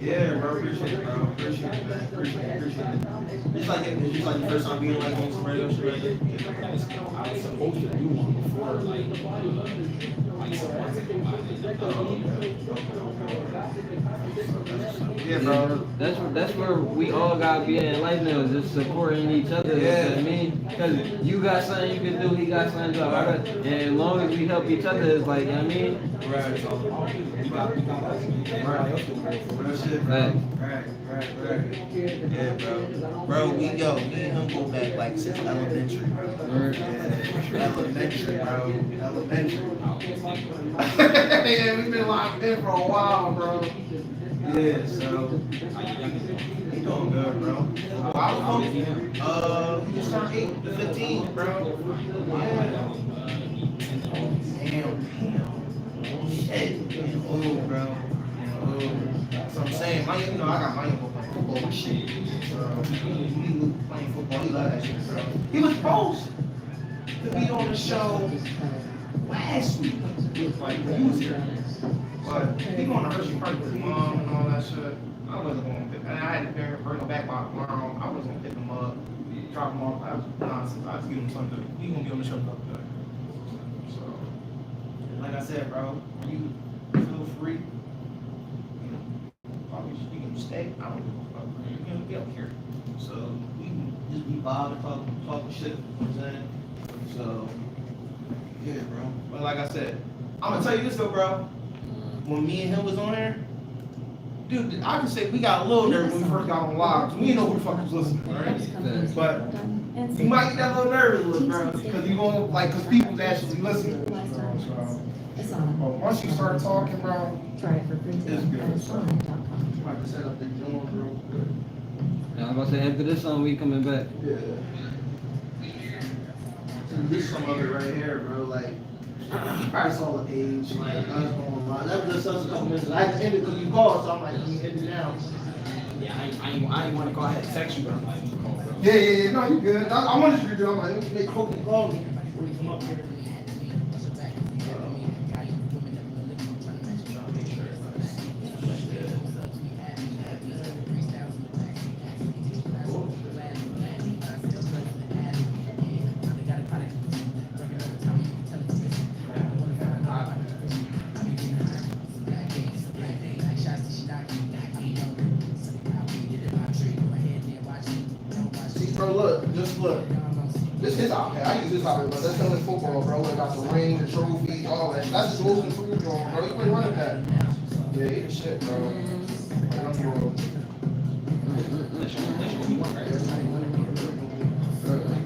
Yeah, bro, appreciate it, bro. Appreciate it, man. Appreciate it. It's like the first time being like on some radio shit, right? I was supposed to do one before, like some months ago. Yeah, bro. That's where we all gotta be in life now, just supporting each other. You know what I mean? Because you got something you can do, he got something to do. And as long as we help each other, it's like, you know what I mean? Right. Right. Yeah, bro. Bro, me and him go back like since elementary, bro. Yeah, elementary, bro. Elementary. Yeah, we've been locked in for a while, bro. Yeah, so he doing good, bro. I was he just turned 15, bro. Yeah. Damn. Shit. Old, bro. So I'm saying, I got my football and shit. So he was playing football. He loved that shit, bro. He was supposed to be on the show last week. Like, he was here. But he going to Hershey Park with his mom and all that shit. I wasn't going to pick him. And I had to bring him back by tomorrow. I wasn't going to pick him up. drop him off. I was nonsense. I just give him something. He gonna be on the show though. So, like I said, bro, you feel free. You know, probably you can stay. I don't give a fuck. You know, we don't care. So we can just be bothered talking shit. You know what I'm saying? So, yeah, bro. But like I said, I'm gonna tell you this though, bro. When me and him was on there, dude, I can say we got a little nervous when we first got on live. 'Cause we didn't know who the fuck was listening, right? But you might get that little nervous, bro, because you gonna like, because people's actually listening. So, but once you start talking, bro, Try it for free. it's good. So, you might set up the joint real good. Yeah, I'm about to say, after this song, we coming back. Yeah. This some of it right here, bro. Like, I saw the page. Like, I was going live. That was just us a couple minutes. I had to end it because you called, so I'm like, let me end it now. Yeah, I ain't want to go ahead and text you, but I'm like, call, bro. Yeah. No, you good. I wanted you to do it. I'm like, let me make Coke and call me before you come up here. Look. This is out there. I use this out there, but that's only football, bro. It got the ring, the trophies, all that. That's just losing food, bro. You can run it that. Yeah, eat the shit, bro.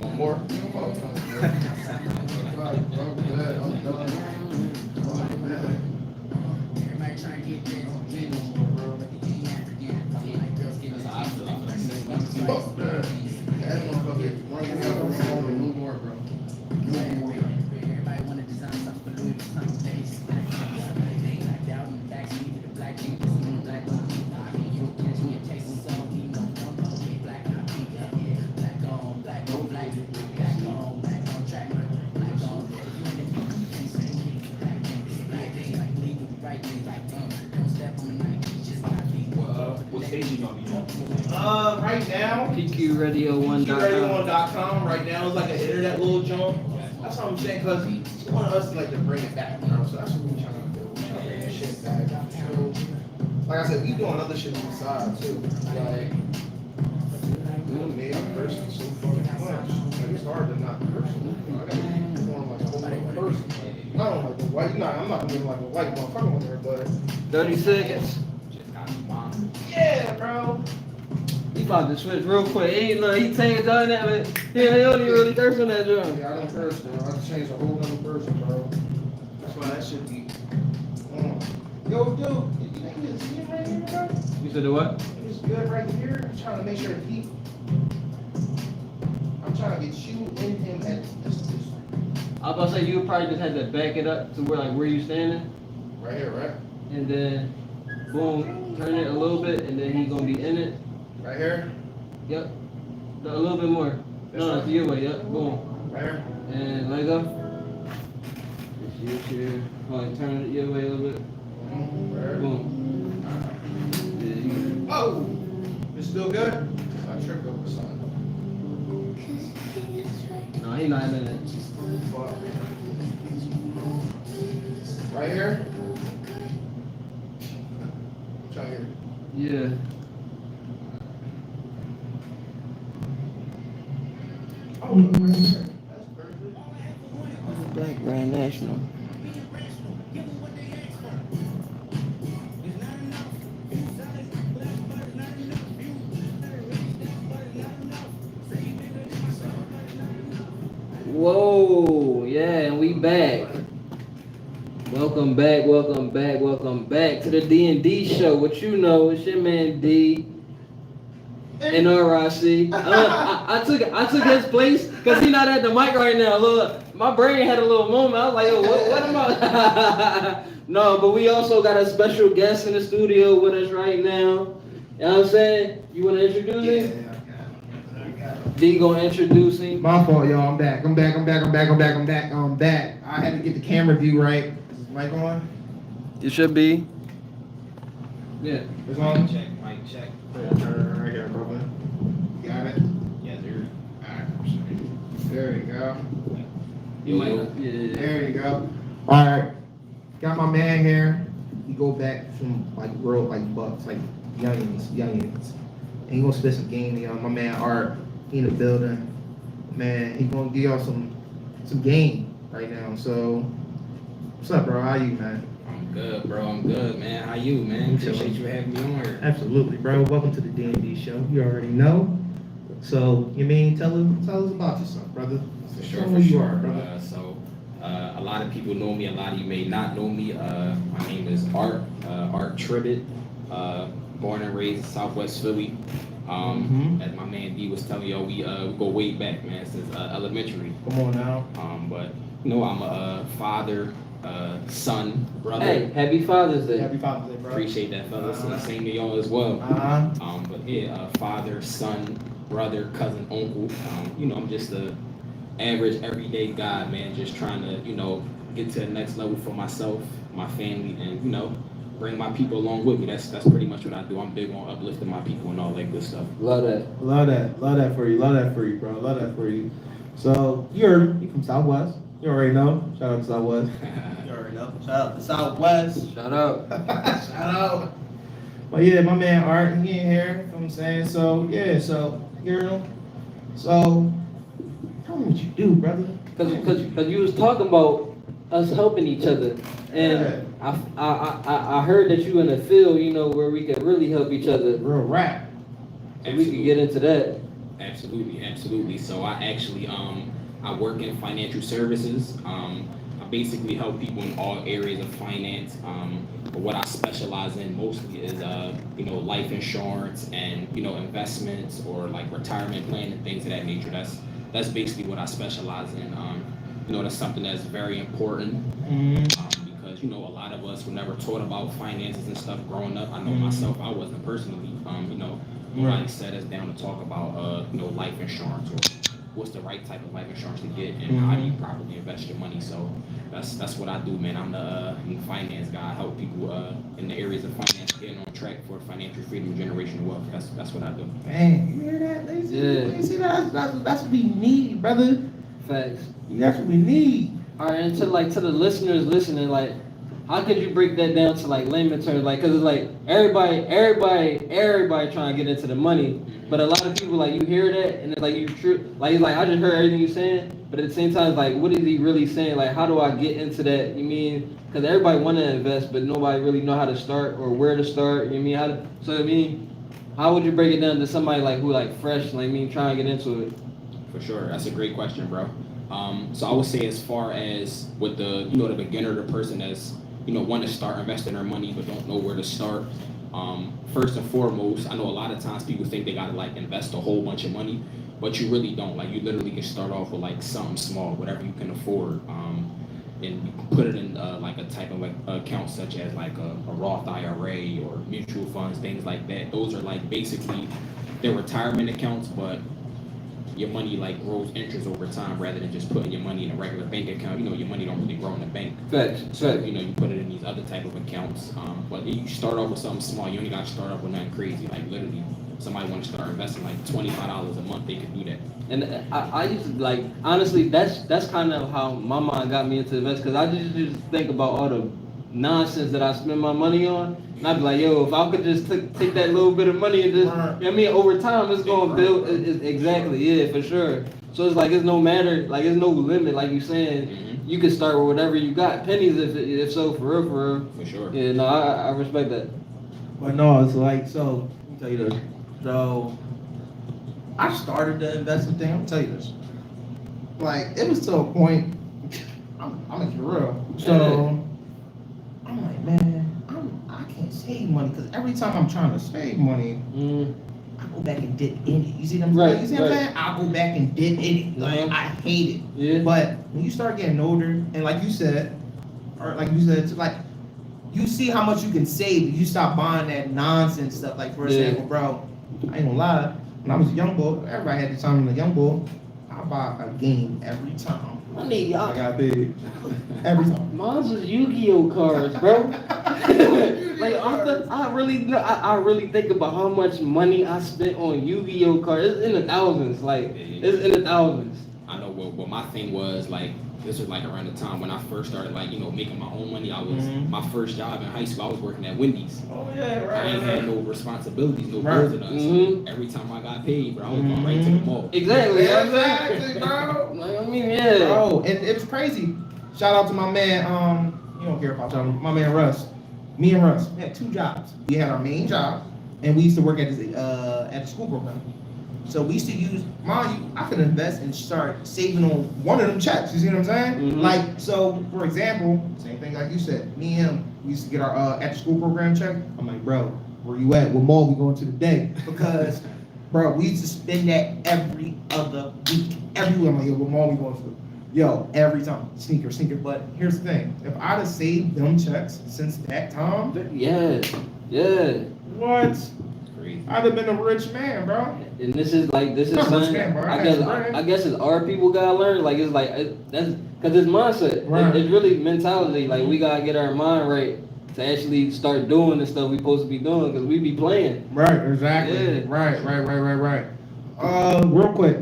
One more? Right now, PQRadio1.com. PQRadio1.com. Right now, it's like an internet little jump. That's what I'm saying, because he wanted us like to bring it back, you know? So that's what we're trying to do. We're trying to bring that shit back. Like I said, we doing other shit on the side too. Like, me, I'm cursing so fucking much. Like, it's hard to not curse. I gotta be more like a whole other person. Not on like a white. I'm not gonna be like a white motherfucker on there, but 30 seconds. yeah, bro. He about to switch real quick. He ain't he changed on that, but he don't even really curse on that drum. Yeah, I don't curse, bro. I just changed a whole other person, bro. That's why that should be. Yo, dude, you think you can see him right here, bro? You said the what? It's good right here. I'm trying to make sure he. I'm trying to get you and him at this. I was about to say you probably just had to back it up to where you standing, Right here, right? and then boom, turn it a little bit, and then he gonna be in it. Right here. Yep. A little bit more. No, it's your way. Yep. Boom. Right here. And let go. Just use your. Probably turn it your way a little bit. Right here. Boom. Yeah, you. Oh, it's still good. I tripped over something. No, he not in it. Fuck. Right here. Try here. Yeah. Oh, look, right here. That's perfect. Black Grand National. Whoa, yeah, and we back. Welcome back to the DnD show. What you know, it's your man D. NRIC. I took his place because he's not at the mic right now. Look, my brain had a little moment. I was like, yo, what am I? No, but we also got a special guest in the studio with us right now. You know what I'm saying? You want to introduce him? D gonna introduce him. My fault, y'all. I'm back. I'm back. I had to get the camera view right. Is this mic on? It should be. Yeah. It's on? Check, mic check. Right here, brother. Got it? Yeah, dude. Alright. There you go. You might not. Yeah. There you go. All right. Got my man here. He go back from like real like bucks, like youngins. And he gonna spit some game, y'all. My man Art, he in the building. Man, he gonna give y'all some game right now. So, what's up, bro? How you, man? I'm good, bro. I'm good, man. How you, man? Appreciate you having me on here. Absolutely, bro. Welcome to the DnD show. You already know. So, you mean tell us about yourself, brother. For Show sure, who for you sure. are, brother. A lot of people know me. A lot of you may not know me. My name is Art Tribbett. Born and raised in Southwest Philly. As my man D was telling y'all, we go way back, man, since elementary. Come on now. But you know, I'm a father, son, brother. Hey, happy Father's Day. Happy Father's Day, bro. Appreciate that, fellas. And same to y'all as well. But yeah, father, son, brother, cousin, uncle. You know, I'm just a average, everyday guy, man. Just trying to, you know, get to the next level for myself, my family, and you know, bring my people along with me. That's pretty much what I do. I'm big on uplifting my people and all that good stuff. Love that. Love that for you, bro. Love that for you. So you from Southwest. You already know. Shout out to Southwest. You already know. Shout out to Southwest. Shout out. Shout out. But yeah, my man Art, he in here. You know what I'm saying? So yeah, you know. So tell me what you do, brother. Cause you was talking about us helping each other, and I heard that you in a field, you know, where we can really help each other. Real rap. So we can get into that. Absolutely. So I actually I work in financial services. I basically help people in all areas of finance. But what I specialize in mostly is you know, life insurance and, you know, investments or like retirement plan and things of that nature. That's basically what I specialize in. You know, that's something that's very important. Because, you know, a lot of us were never taught about finances and stuff growing up. I know myself, I wasn't personally. You know, nobody sat us down to talk about, you know, life insurance or what's the right type of life insurance to get and how do you properly invest your money. So that's what I do, man. I'm the finance guy. I help people in the areas of finance getting on track for financial freedom and generational wealth. That's what I do. Man, you hear that? Yeah. You see that? That's what we need, brother. Facts. That's what we need. All right, and to the listeners listening, like, how could you break that down to like layman terms? Like, cause it's like everybody trying to get into the money, but a lot of people like you hear that and it's like it's like I just heard everything you're saying, but at the same time, it's like, what is he really saying? Like, how do I get into that? You mean, cause everybody want to invest, but nobody really know how to start or where to start. You mean how would you break it down to somebody like who like fresh, like me trying to get into it? For sure, that's a great question, bro. So I would say as far as with the, you know, the beginner, the person that's, you know, want to start investing their money but don't know where to start. First and foremost, I know a lot of times people think they gotta like invest a whole bunch of money, but you really don't. Like, you literally can start off with like something small, whatever you can afford, and you can put it in like a type of like account such as like a Roth IRA or mutual funds, things like that. Those are like basically they're retirement accounts, but your money like grows interest over time rather than just putting your money in a regular bank account. You know, your money don't really grow in the bank. So, you know, you put it in these other type of accounts. But you start off with something small. You only got to start off with nothing crazy. Like, literally, somebody want to start investing like $25 a month, they could do that. And I used to, like, honestly, that's kind of how my mind got me into invest, because I just think about all the nonsense that I spend my money on. And I'd be like, yo, if I could just take that little bit of money and just, you know what I mean, over time, it's going to build, exactly, yeah, for sure. So it's like, it's no matter, like, it's no limit, like you saying, you can start with whatever you got, pennies if so, for real. For sure. Yeah, no, I respect that. But no, it's like, so, let me tell you this. So, I started the investing thing, I'm gonna tell you this. Like, it was to a point, I'm gonna be real. So, I'm like, man, I can't save money, because every time I'm trying to save money, I go back and dip in it. You see what I'm saying? You see what I'm saying? I go back and dip in it. Like, I hate it. Yeah. But when you start getting older, and like you said, like, you see how much you can save if you stop buying that nonsense stuff. Like, for example, bro, I ain't gonna lie, when I was a young boy, everybody had the time when a young boy, I buy a game every time. I need y'all. I got big. Every time. Mine's was Yu-Gi-Oh cards, bro. Like, I really think about how much money I spent on Yu-Gi-Oh cards. It's in the thousands. Like, it's in the thousands. I know So, but my thing was like, this was like around the time when I first started like, making my own money. I was my first job in high school. I was working at Wendy's. Oh yeah, right. I ain't had no responsibilities, no Right. bills or nothing. So every time I got paid, bro, I was going right to the mall. Exactly. Exactly, bro. Like, I mean, yeah. Bro, and it was crazy. Shout out to my man, you don't care about my man Russ. Me and Russ, we had 2 jobs. We had our main job, and we used to work at the school program. So we used to use, mind you, I could invest and start saving on one of them checks. You see what I'm saying? Like, so for example, same thing like you said, me and him, we used to get our after school program check. I'm like, bro, where you at? What mall we going to today? Because, bro, we used to spend that every other week. Everywhere. I'm like, yo, what mall we going to? Yo, every time. Sneaker. But here's the thing. If I'd have saved them checks since that time. Yeah. What? Crazy. I'd have been a rich man, bro. And this is Not something, rich man, bro. I That's guess, right. I guess it's our people gotta learn. Like, it's like, that's, cause it's mindset. Right. It's really mentality. Like, we gotta get our mind right to actually start doing the stuff we supposed to be doing, cause we be playing. Right, exactly. Yeah. Right. Real quick.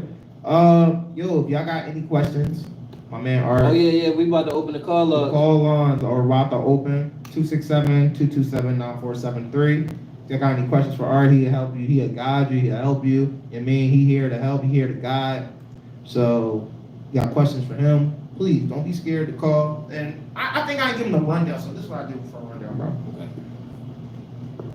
Yo, if y'all got any questions, my man Art. Oh yeah, we about to open the call up. Call lines are about to open 267-227-9473. If you got any questions for Art, he'll help you. He'll guide you. He'll help you. I mean, he here to help. He here to guide. So, you got questions for him? Please don't be scared to call. And I think I ain't give him the rundown. So this is what I do for a rundown, bro. Okay.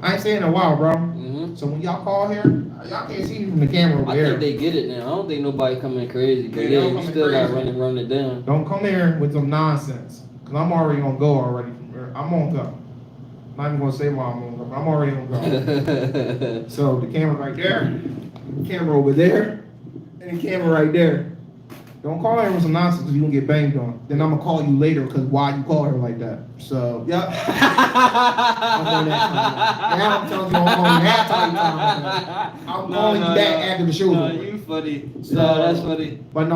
I ain't saying in a while, bro. Mm-hmm. So when y'all call here, y'all can't see me from the camera over I here. think they get it now. I don't think nobody coming crazy, but Yeah, they yeah, don't you coming still gotta crazy. run it down. Don't come here with some nonsense. Cause I'm already gonna go already from here. I'm gonna go. I'm not even gonna say why I'm gonna go, but I'm already gonna go. So the camera right there, the camera over there, and the camera right there. Don't call her with some nonsense because you gonna get banged on. Then I'm gonna call you later because why you call her like that. So, yep. I'm on that time. Now I'm telling you don't call me that time. I'm calling you back after the show. No, you funny. So, No, that's funny. But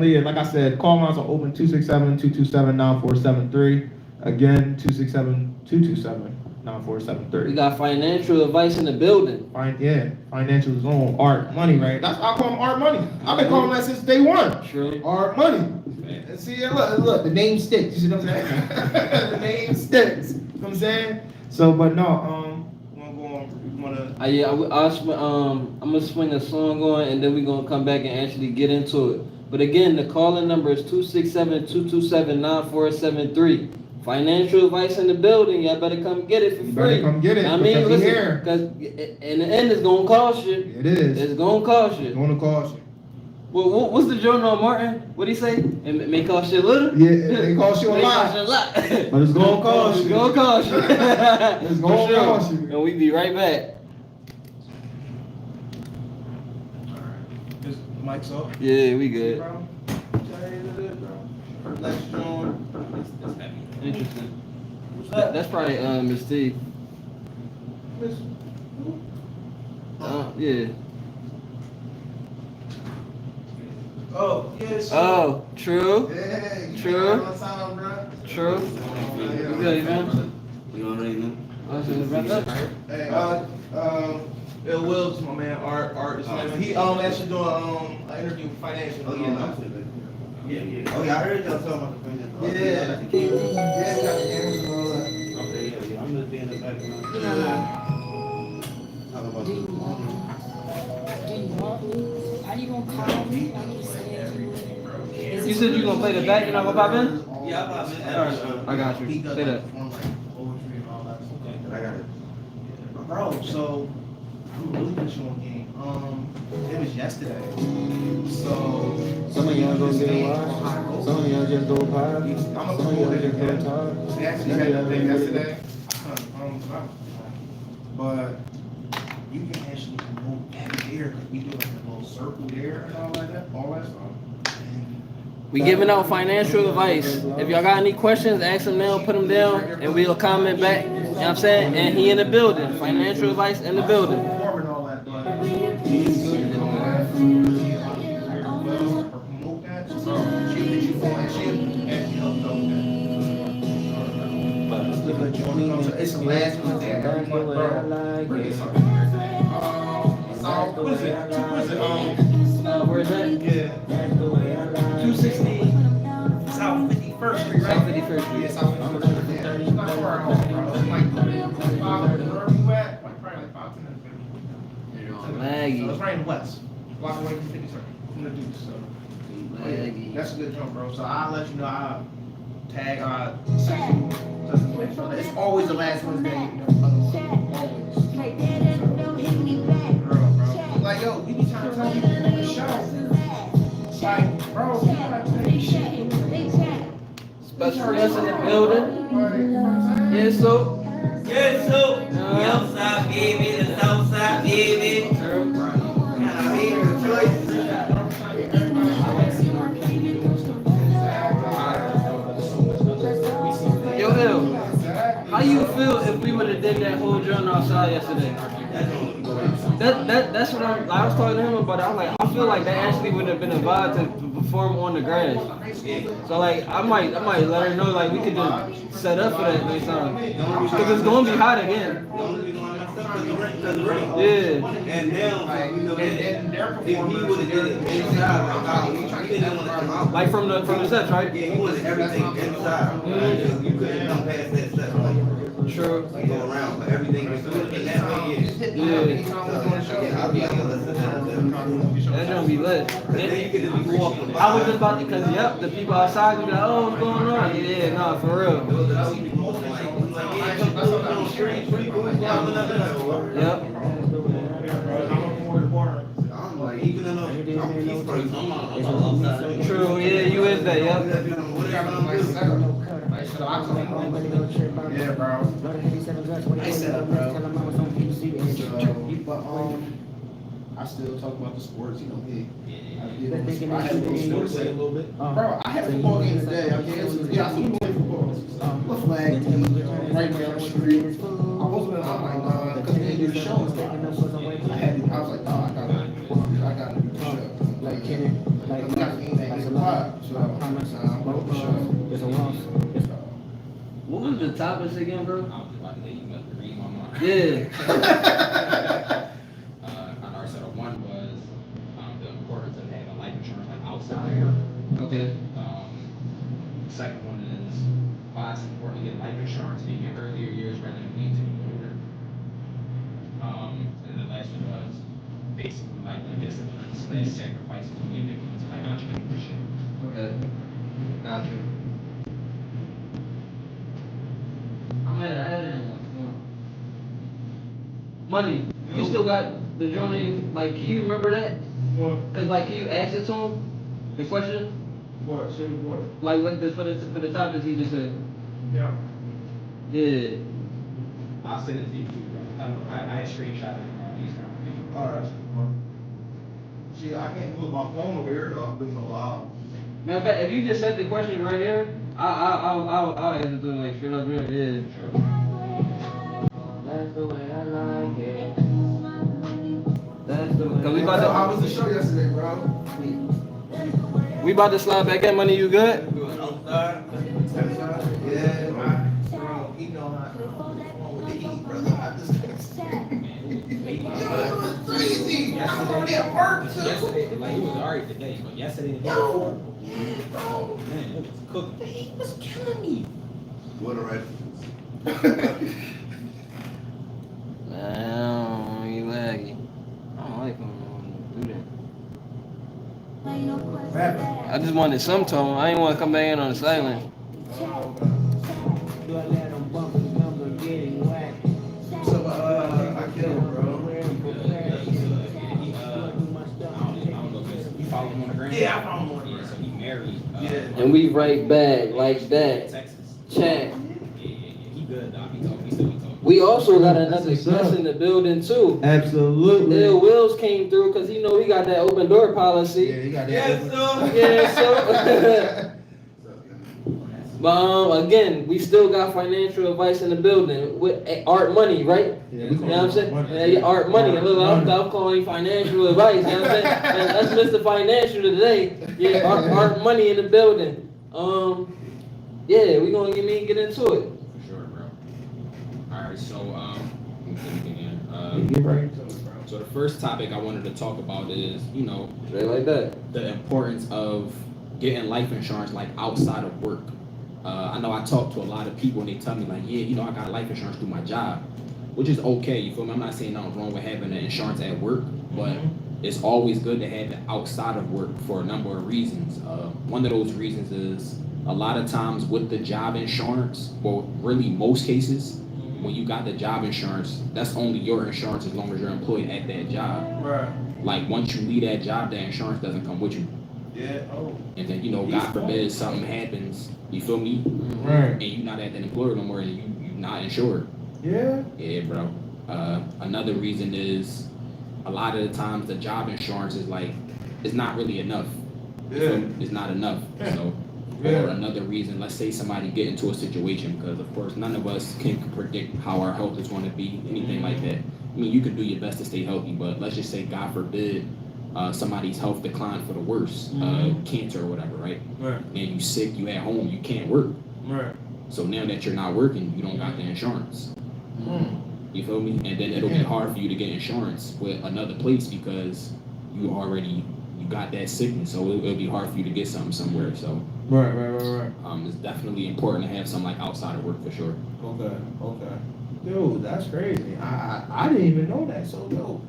yeah, like I said, call lines are open 267-227-9473. Again, 267-227-9473. We got financial advice in the building. Financial zone, Art Money, right? That's I call him Art Money. I've been calling that since day one. True. Art Money. And see, look, the name sticks. You see what I'm saying? The name sticks. You know what I'm saying? So, but no, I'm gonna swing a song on, and then we're gonna come back and actually get into it. But again, the calling number is 267-227-9473. Financial advice in the building. Y'all better come get it for free. better come get it, I mean, because listen, we here. because in the end, it's gonna cost you. It is. It's gonna cost you. Going to cost you. Well, what's the joke on Martin? What'd he say? It may cost you a little. Yeah, it may cost you a May lot. cost you a lot. But it's gonna cost It's you. gonna cost you. It's gonna For sure. cost you. And we be right back. Is the mic's off? Yeah, we good. Interesting. That's probably Miss T. Yeah. Oh, yes. Oh, true. Yeah, you True. got my time, bro. True. You good, man? You already know. Hey, Bill Wills, my man, Art is he actually doing an interview with Financial. Oh, yeah, no. Yeah. Oh, yeah, I heard y'all talking about the financial. Yeah, we got the cameras and all that. Okay, yeah. I'm gonna be in the background. Talk about the Are you gonna call me like you said you would? You said you gonna play the back and I'm gonna pop in? Yeah, I'm about I got you. He does Say that. poetry and all that. I got it. Bro, so I'm really with you on game. It was yesterday. So Some of y'all go get live. Some of y'all just go live. I'm Some gonna of go y'all there. just go talk. We actually had that thing yesterday. But you can actually promote that there. We do like a little circle there and all like that, all that stuff. We giving out financial advice. If y'all got any questions, ask them now, put them down, and we'll comment back. You know what I'm saying? And he in the building. Financial advice in the building. Perform and all that, but promote that. So she that you want and she actually help know that. It's the last one there every month, bro. Bring something. What is it? Where's that? Yeah. 260 South 51st Street, right? South 51st Street. Yeah, South 51st Street. Yeah, it's not far at all, bro. It's like 5, wherever you at, like probably like 5 minutes. So Maggie. it's right in the west. Block away from 50 Circle, from the Deuce. So Maggie. that's a good jump, bro. So I'll let you know. I'll tag. It's always the last Wednesday. Always. Bro. Like yo, we be trying to tell you on the show. Like, bro, you gotta take shit. Special guest in the building. Yeah, so. Yeah, so. The outside, baby. The south side, baby. Yo, Hill, how you feel if we would have did that whole journal outside yesterday? That's what I was talking to him about. I was like, I feel like that actually would have been a vibe to perform on the grass. So like, I might let her know like we could just set up for that next time because it's gonna be hot again. Yeah. And now, you know, if he would have did it inside, Like from the steps, right? yeah, he wanted everything inside. You couldn't come past that step. True. Like go around, but everything was good. And that Yeah. I'll be like, yo, let's sit down. That's gonna be lit. Then you could just be walking by. I was just about to, cause yep, the people outside be like, oh, what's going on? Yeah, no, for real. Yep. I'm like, even though I'm peace person, I'm outside. True, yeah, you is that, yep. Yeah, bro. Nice setup, bro. But I still talk about the sports, you know me. I had a little sports a little bit. Bro, I had a football game today. I still play football. What flag? Right down the street. I wasn't. I'm like, nah, because they didn't do the show. I was like, nah, I gotta do the show. Like, we got to aim at 8 o'clock. So I'm going to the show. What was the topics again, bro? I was about to say you must read my mind. Yeah. On our set of one was the importance of having life insurance like outside. Okay. Second one is why it's important to get life insurance in your earlier years rather than waiting till you're older. And the last one was basically like the discipline / sacrifices we make into like entrepreneurship. Okay. Gotcha. I'm at Money. You still got the journey, like, can you remember that? What? Cause like, can you ask it to him? The question? What? Say what? Like this for the topics he just said. Yeah. Yeah. I'll send it to you, bro. I screenshot it. Alright. See, I can't move my phone over here, though. I'm doing a lot. Matter of fact, if you just said the question right here, I'll answer to it like straight up here. Yeah. That's the way I like it. That's the way. Cause we about to. How was the show yesterday, bro? We about to slide back in. Money, you good? Outside. Yeah, bro, you know how with the heat, brother. I just Crazy. I'm already at work, too. Yesterday, like it was alright today, but yesterday and the day before, man, it was cooking. He was killing me. what already? Man, you laggy. I don't like when do that. I just wanted some tone. I didn't want to come back in on the silent. So, I killed him, bro. You follow him on the gram? Yeah, I follow him on the Yeah, gram. so he married. Yeah. And we right back like that. Texas. Chat. Yeah, he good, dog. He talk. He still be talking. We also got another guest in the building too. Absolutely. Lil Wills came through because he know he got that open door policy. Yeah, you got that. Yes, sir. Yeah, so. But again, we still got financial advice in the building with Art Money, right? Yeah, You know what I'm saying? Yeah, Art Money. Look, I'm calling financial advice. You know what I'm saying? That's Mr. Financial today. Yeah, Art Money in the building. Yeah, we gonna get into it. For sure, bro. Alright, so Get right into it, bro. so the first topic I wanted to talk about is, Straight like that. the importance of getting life insurance like outside of work. I know I talk to a lot of people and they tell me like, yeah, you know, I got life insurance through my job, which is okay. You feel me? I'm not saying nothing's wrong with having the insurance at work, but it's always good to have it outside of work for a number of reasons. One of those reasons is a lot of times with the job insurance, well, really most cases, when you got the job insurance, that's only your insurance as long as you're employed at that job. Right. Like once you leave that job, that insurance doesn't come with you. Yeah. Oh. And then, you know, God forbid something happens, you feel me? Right. And you're not at that employer no more and you're not insured. Yeah. Yeah, bro. Another reason is a lot of the times the job insurance is like, it's not really enough. Yeah. It's not enough. So, Yeah. or another reason, let's say somebody get into a situation, because of course none of us can predict how our health is going to be, anything like that. I mean, you can do your best to stay healthy, but let's just say, God forbid, somebody's health declined for the worse, cancer or whatever, right? Right. And you sick, you at home, you can't work. Right. So now that you're not working, you don't got the insurance. You feel me? And then it'll be hard for you to get insurance with another place because you got that sickness, so it'll be hard for you to get something somewhere. So Right. it's definitely important to have something like outside of work for sure. Okay. Dude, that's crazy. I didn't even know that. So, yo,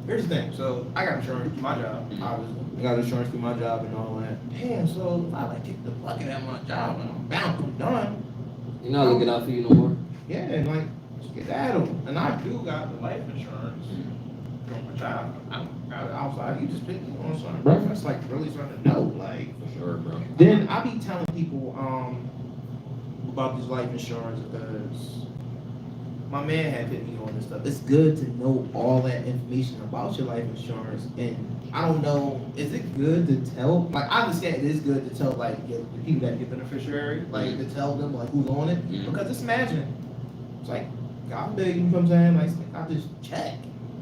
here's the thing. So, I got insurance through my job. Obviously, I got insurance through my job and all that. Damn. So, if I like kick the bucket at my job and I'm bound, I'm done. You're not looking out for you no more. Yeah, and like skedaddle. And I do got the life insurance from my job. I was outside. You just picked me on something, bro. That's like really something to know. Like, For sure, bro. then I be telling people about this life insurance because my man had hit me on this stuff. It's good to know all that information about your life insurance, and I don't know, is it good to tell? Like, I understand it is good to tell like the people that get beneficiary, like to tell them like who's on it, because just imagine, it's like God big, you know what I'm saying? Like, I just check.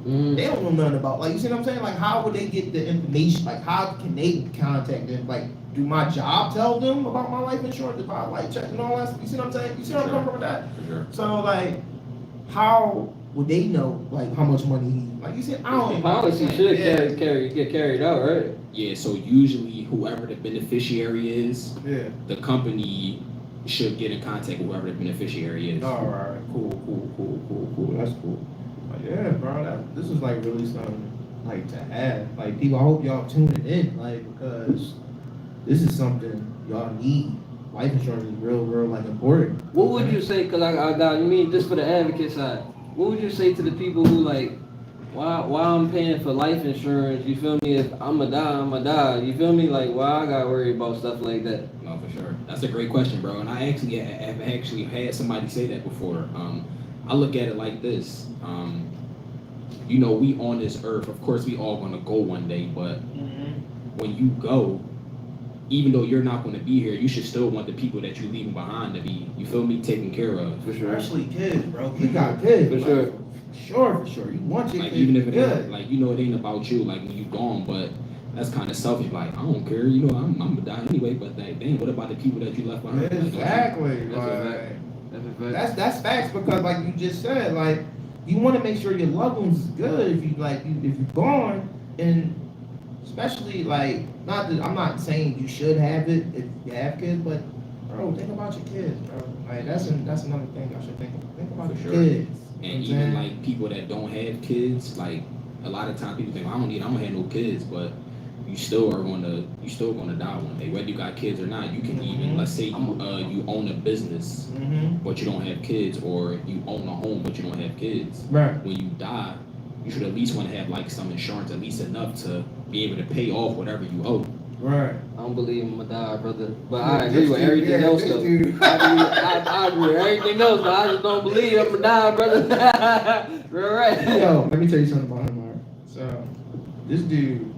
They don't know nothing about, like, you see what I'm saying? Like, how would they get the information? Like, how can they contact them? Like, do my job tell them about my life insurance, about like check and all that? You see what I'm saying? You see what I'm coming from with that? For sure. So, like, how would they know, like, how much money he, like, you said, I don't even Policy should get carried out, right? Yeah, so usually whoever the beneficiary is, Yeah. the company should get in contact with whoever the beneficiary is. All right. Cool. That's cool. Like, yeah, bro. This is like really something like to have. Like, people, I hope y'all tuning in, like, because this is something y'all need. Life insurance is real, like important. What would you say? Cause I got you mean just for the advocate side. What would you say to the people who like, why I'm paying for life insurance? You feel me? If I'ma die. You feel me? Like, why I gotta worry about stuff like that? No, for sure. That's a great question, bro. And I actually have had somebody say that before. I look at it like this. You know, we on this earth, of course we all gonna go one day, but when you go, even though you're not gonna be here, you should still want the people that you're leaving behind to be, you feel me, taken care of. For sure. Especially kids, bro. You got kids. For sure. For sure. You want your Like, kids even if to it be good. ain't, like, you know, it ain't about you, like, when you gone, but that's kind of selfish. Like, I don't care, you know, I'm gonna die anyway, but like, dang, what about the people that you left behind? Exactly. That's a fact. That's facts, because like you just said, like, you want to make sure your loved ones is good if you're gone, and especially like, I'm not saying you should have it if you have kids, but bro, think about your kids, bro. Like, that's another thing I should think about For your sure. kids. And You know what even I'm saying? like people that don't have kids, like a lot of times people think, I don't have no kids, but you still gonna die one day, whether you got kids or not. You can even, let's say you own a business, but you don't have kids, or you own a home but you don't have kids. Right. When you die, you should at least want to have like some insurance, at least enough to be able to pay off whatever you owe. Right. I don't believe I'm gonna die, brother. But I agree with everything else, though. I agree with everything else, but I just don't believe I'm gonna die, brother. Right. Yo, let me tell you something about him, Mark. So, this dude,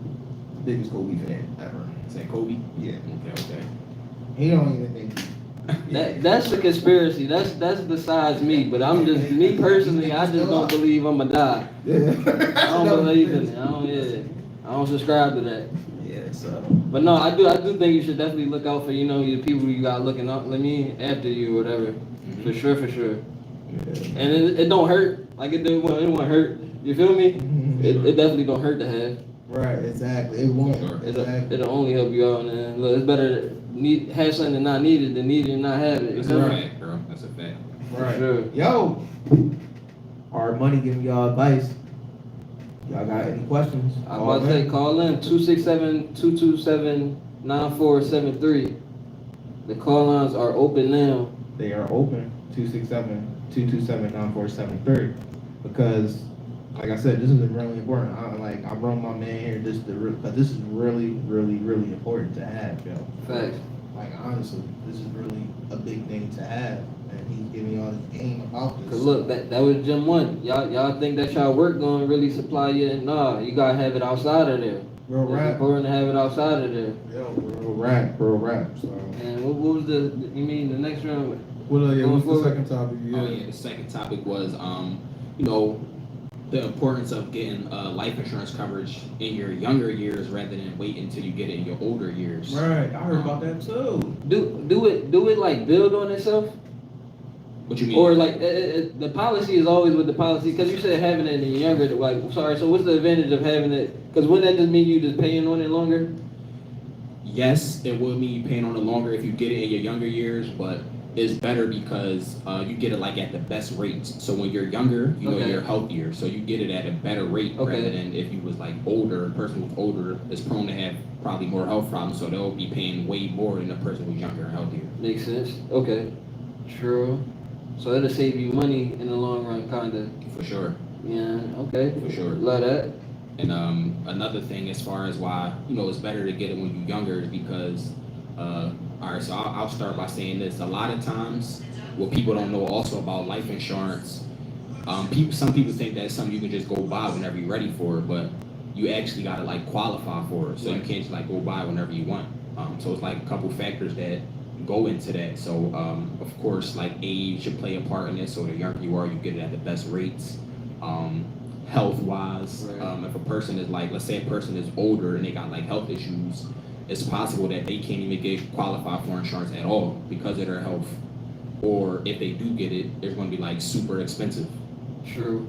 biggest Kobe fan ever. Is that Kobe? Yeah. Okay. He don't even think. That's the conspiracy. That's besides me. But I'm just me personally. I just don't believe I'm gonna die. Yeah. I don't believe in it. I don't subscribe to that. Yeah. So. But no, I do think you should definitely look out for, you know, your people you got looking up. After you or whatever. For sure. Yeah. And it don't hurt. Like it won't hurt. You feel me? It definitely don't hurt to have. Right, exactly. It won't. Sure. Exactly. It'll only help you out, man. Look, it's better to have something and not need it than need it and not have it. That's You a know? fact, bro. That's a fact. Right. Sure. Yo, Hard Money giving y'all advice. Y'all got any questions? I'm about to say, call in 267-227-9473. The call lines are open now. They are open, 267-227-9473. Because, like I said, this is really important. I brought my man here just to, because this is really, really, really important to have, yo. Facts. Like, honestly, this is really a big thing to have. And he's giving y'all this game about this. Cause look, that was Gym 1. Y'all think that y'all work gonna really supply you? Nah, you gotta have it outside of there. Real It's rap. important to have it outside of there. Yo, real rap. So. And what was the the next round? Well, yeah, Going what's the forward? second topic? Oh yeah, the second topic was you know, the importance of getting life insurance coverage in your younger years rather than wait until you get it in your older years. Right, I heard about that too. Do it like build on itself? What you mean? Or like the policy is always with the policy, because you said having it in the younger, like, sorry, so what's the advantage of having it? Because wouldn't that just mean you just paying on it longer? Yes, it will mean you paying on it longer if you get it in your younger years, but it's better because you get it like at the best rates. So when you're younger, you know, Okay. you're healthier, so you get it at a better rate Okay. rather than if you was like older. A person who's older is prone to have probably more health problems, so they'll be paying way more than a person who's younger and healthier. Makes sense. Okay. True. So it'll save you money in the long run, kinda. For sure. Yeah, okay. For sure. Love that. And another thing as far as why, you know, it's better to get it when you're younger is because, all right, so I'll start by saying this. A lot of times, what people don't know also about life insurance, some people think that's something you can just go buy whenever you're ready for it, but you actually got to like qualify for it. So you can't just like go buy whenever you want. So it's like a couple factors that go into that. So of course, like age should play a part in this. So the younger you are, you get it at the best rates. Health wise, Right. if a person is like, let's say a person is older and they got like health issues, it's possible that they can't even get qualified for insurance at all because of their health. Or if they do get it, it's going to be like super expensive. True.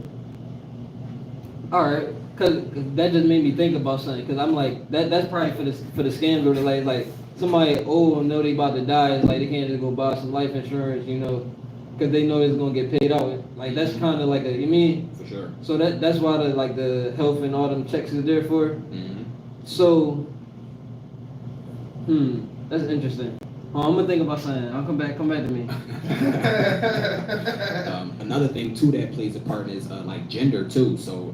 All right, cause that just made me think about something. Cause I'm like, that's probably for the scammer to like somebody old know they about to die. It's like they can't just go buy some life insurance, you know, cause they know it's gonna get paid out. Like that's kind of like you mean? For sure. So that's why the health and all them checks is there for. Mm-hmm. So, that's interesting. Oh, I'm gonna think about something. I'll come back to me. Another thing too that plays a part is like gender too. So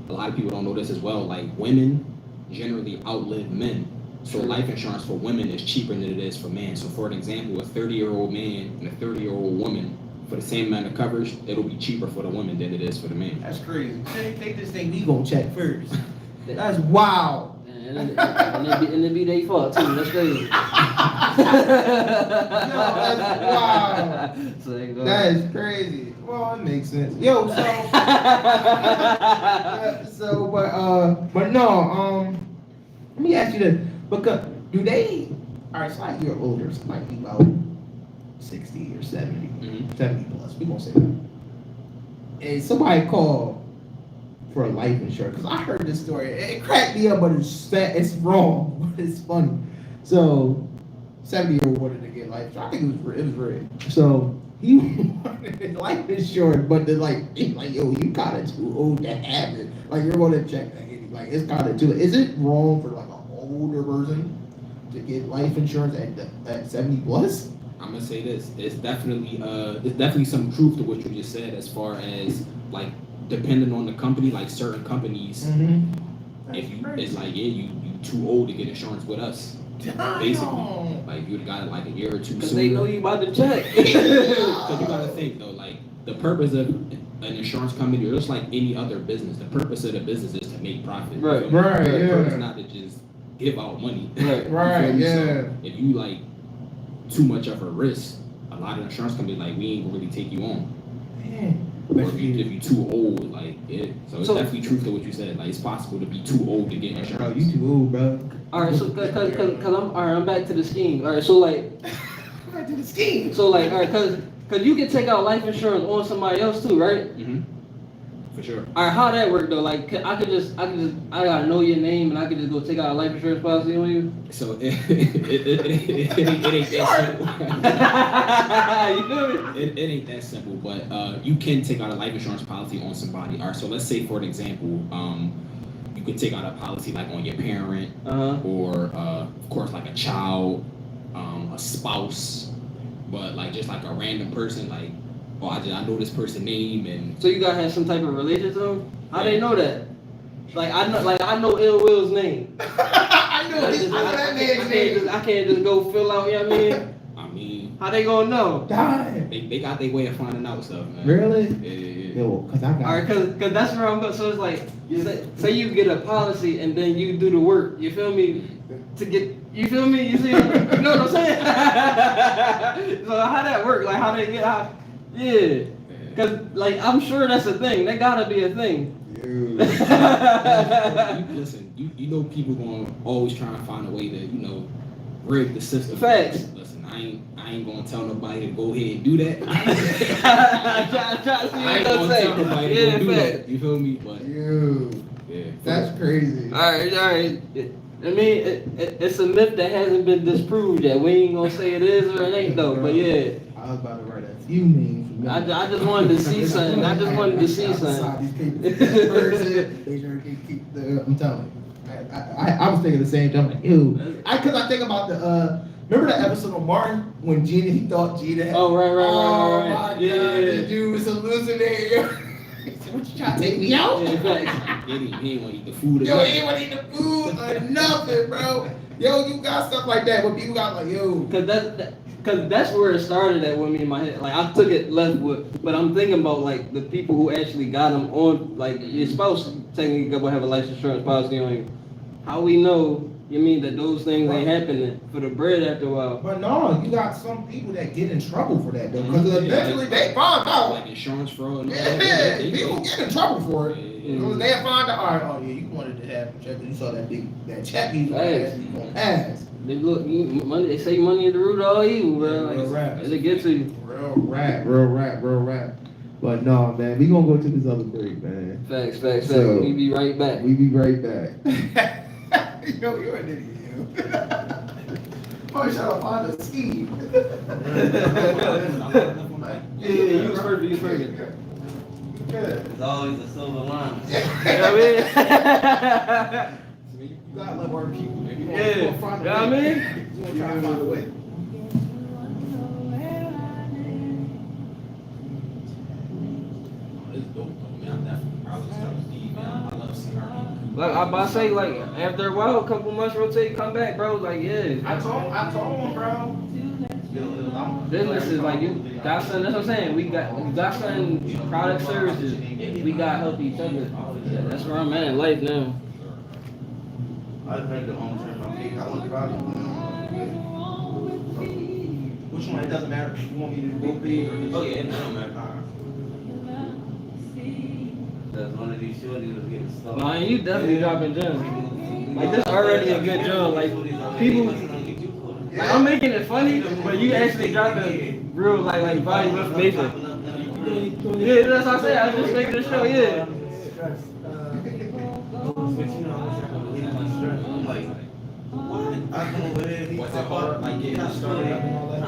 a lot of people don't know this as well. Like women generally outlive men. So life insurance for women is cheaper than it is for men. So for an example, a 30-year-old man and a 30-year-old woman, for the same amount of coverage, it'll be cheaper for the woman than it is for the man. That's crazy. Take this thing, we gonna check first. That's wild. And it be their fault too. That's crazy. that's wild. So there you go. That is crazy. Well, it makes sense. Yo, but no, let me ask you this. Because do they, all right, so like you're older, so like be about 60 or 70, 70 plus, we gonna say that. And somebody called for a life insurance, because I heard this story, it cracked me up, but it's wrong, but it's funny. So, 70-year-old wanted to get life insurance, I think it was real. So, he wanted life insurance, but they're like, yo, you kinda too old to have it. Like, you're gonna check that, like, it's kinda too, is it wrong for like an older person to get life insurance at 70 plus? I'm gonna say this. It's definitely some truth to what you just said as far as like depending on the company, like certain companies, if you it's like you too old to get insurance with us. Basically. Like you'd got it like a year or two Cause sooner. they know you about to check. So you gotta think though, like the purpose of an insurance company, or just like any other business, the purpose of the business is to make profit. Right. The Right, yeah. purpose is not to just give out money. Right. Right, yeah. So if you like too much of a risk, a lot of insurance companies like we ain't gonna really take you on. Man. Or if you too old, like it. So it's So- definitely truth to what you said. Like it's possible to be too old to get Bro, insurance. you too old, bro. Alright, so cause I'm back to the scheme. Alright, so like Back to the scheme. alright, cause you can take out life insurance on somebody else too, right? Mm-hmm. For For sure. All right, how that work though? Like, I gotta know your name and I could just go take out a life insurance policy on you. So it ain't that simple. You feel me? It ain't that simple, but you can take out a life insurance policy on somebody. All right, so let's say for an example, you could take out a policy like on your parent, or of course like a child, a spouse, but like just like a random person, like, oh, I know this person's name, and So you gotta have some type of relation to them? How they know that? I know Ill Will's name. I know I can't just go fill out, you know what I mean? I mean, How they gonna know? Damn. they got their way of finding out stuff, man. Really? Yeah. Yo, cause I got. Alright, cause that's where I'm going. So it's like, say you get a policy and then you do the work, you feel me? To get, you feel me? You see, you know what I'm saying? So how that work? Like how they get out? Yeah. Cause like I'm sure that's a thing. That gotta be a thing. Listen, you know people gonna always try and find a way to, rig the system. Facts. Listen, I ain't gonna tell nobody to go ahead and do that. I ain't gonna tell nobody to go do that. You feel me? But yeah, That's crazy. Alright. I mean, it's a myth that hasn't been disproved yet. We ain't gonna say it is or it ain't though. But yeah. I was about to write a few names. I just wanted to see something. I just wanted to see something. They sure keep the. I'm telling you. I was thinking the same thing. I'm like, ew. Cause I think about the. Remember that episode of Martin when he thought Gina had. Oh, right. Oh my God, this dude was hallucinating. What, you trying to take me out? he ain't want to eat the food. Yo, he ain't want to eat the food or nothing, bro. Yo, you got stuff like that when people got like, yo. Cause that's where it started at with me in my head. Like I took it left with, but I'm thinking about like the people who actually got them on. Like your spouse technically will have a life insurance policy on you. How we know? You mean that those things ain't happening for the bread after a while? But no, you got some people that get in trouble for that though, because eventually they find out. Like insurance fraud. Yeah, people get in trouble for it. Yeah. Because they find out, all right, oh yeah, you wanted to have a check, you saw that check you gonna pass. They look, money. They say money is the root of all evil, bro. Like, it'll get to you. Real rap. But no, man, we gonna go to this other break, man. Facts. So, We be right back. We be right back. Yo, you're an idiot, yo. Oh, you trying to find a scheme. Yeah, you was perfect. Good. It's always a silver line. You know what I mean? You gotta let work people. Yeah, you know what I mean? You wanna try to find a way. It's dope though, man. I'm definitely proud of Steve, man. I love seeing her. Like I about to say, like after a while, a couple months rotate, come back, bro. Like yeah, I told him, bro. business is like you got something. That's what I'm saying. We got something, product services. We got to help each other. Yeah, that's where I'm at in life now. I think the home term from me, I want to probably. Which one? It doesn't matter. You want me to go big or just. Oh, yeah, it don't matter. That's one of these shorties was getting stuck. Man, you definitely dropping gems. Like this already a good job. Like people, like, I'm making it funny, but you actually dropping real like valuable information. Yeah, that's what I said. I was just making the show. Yeah. I'm like, what? I come over there. What's it hard? Like getting started up and all that.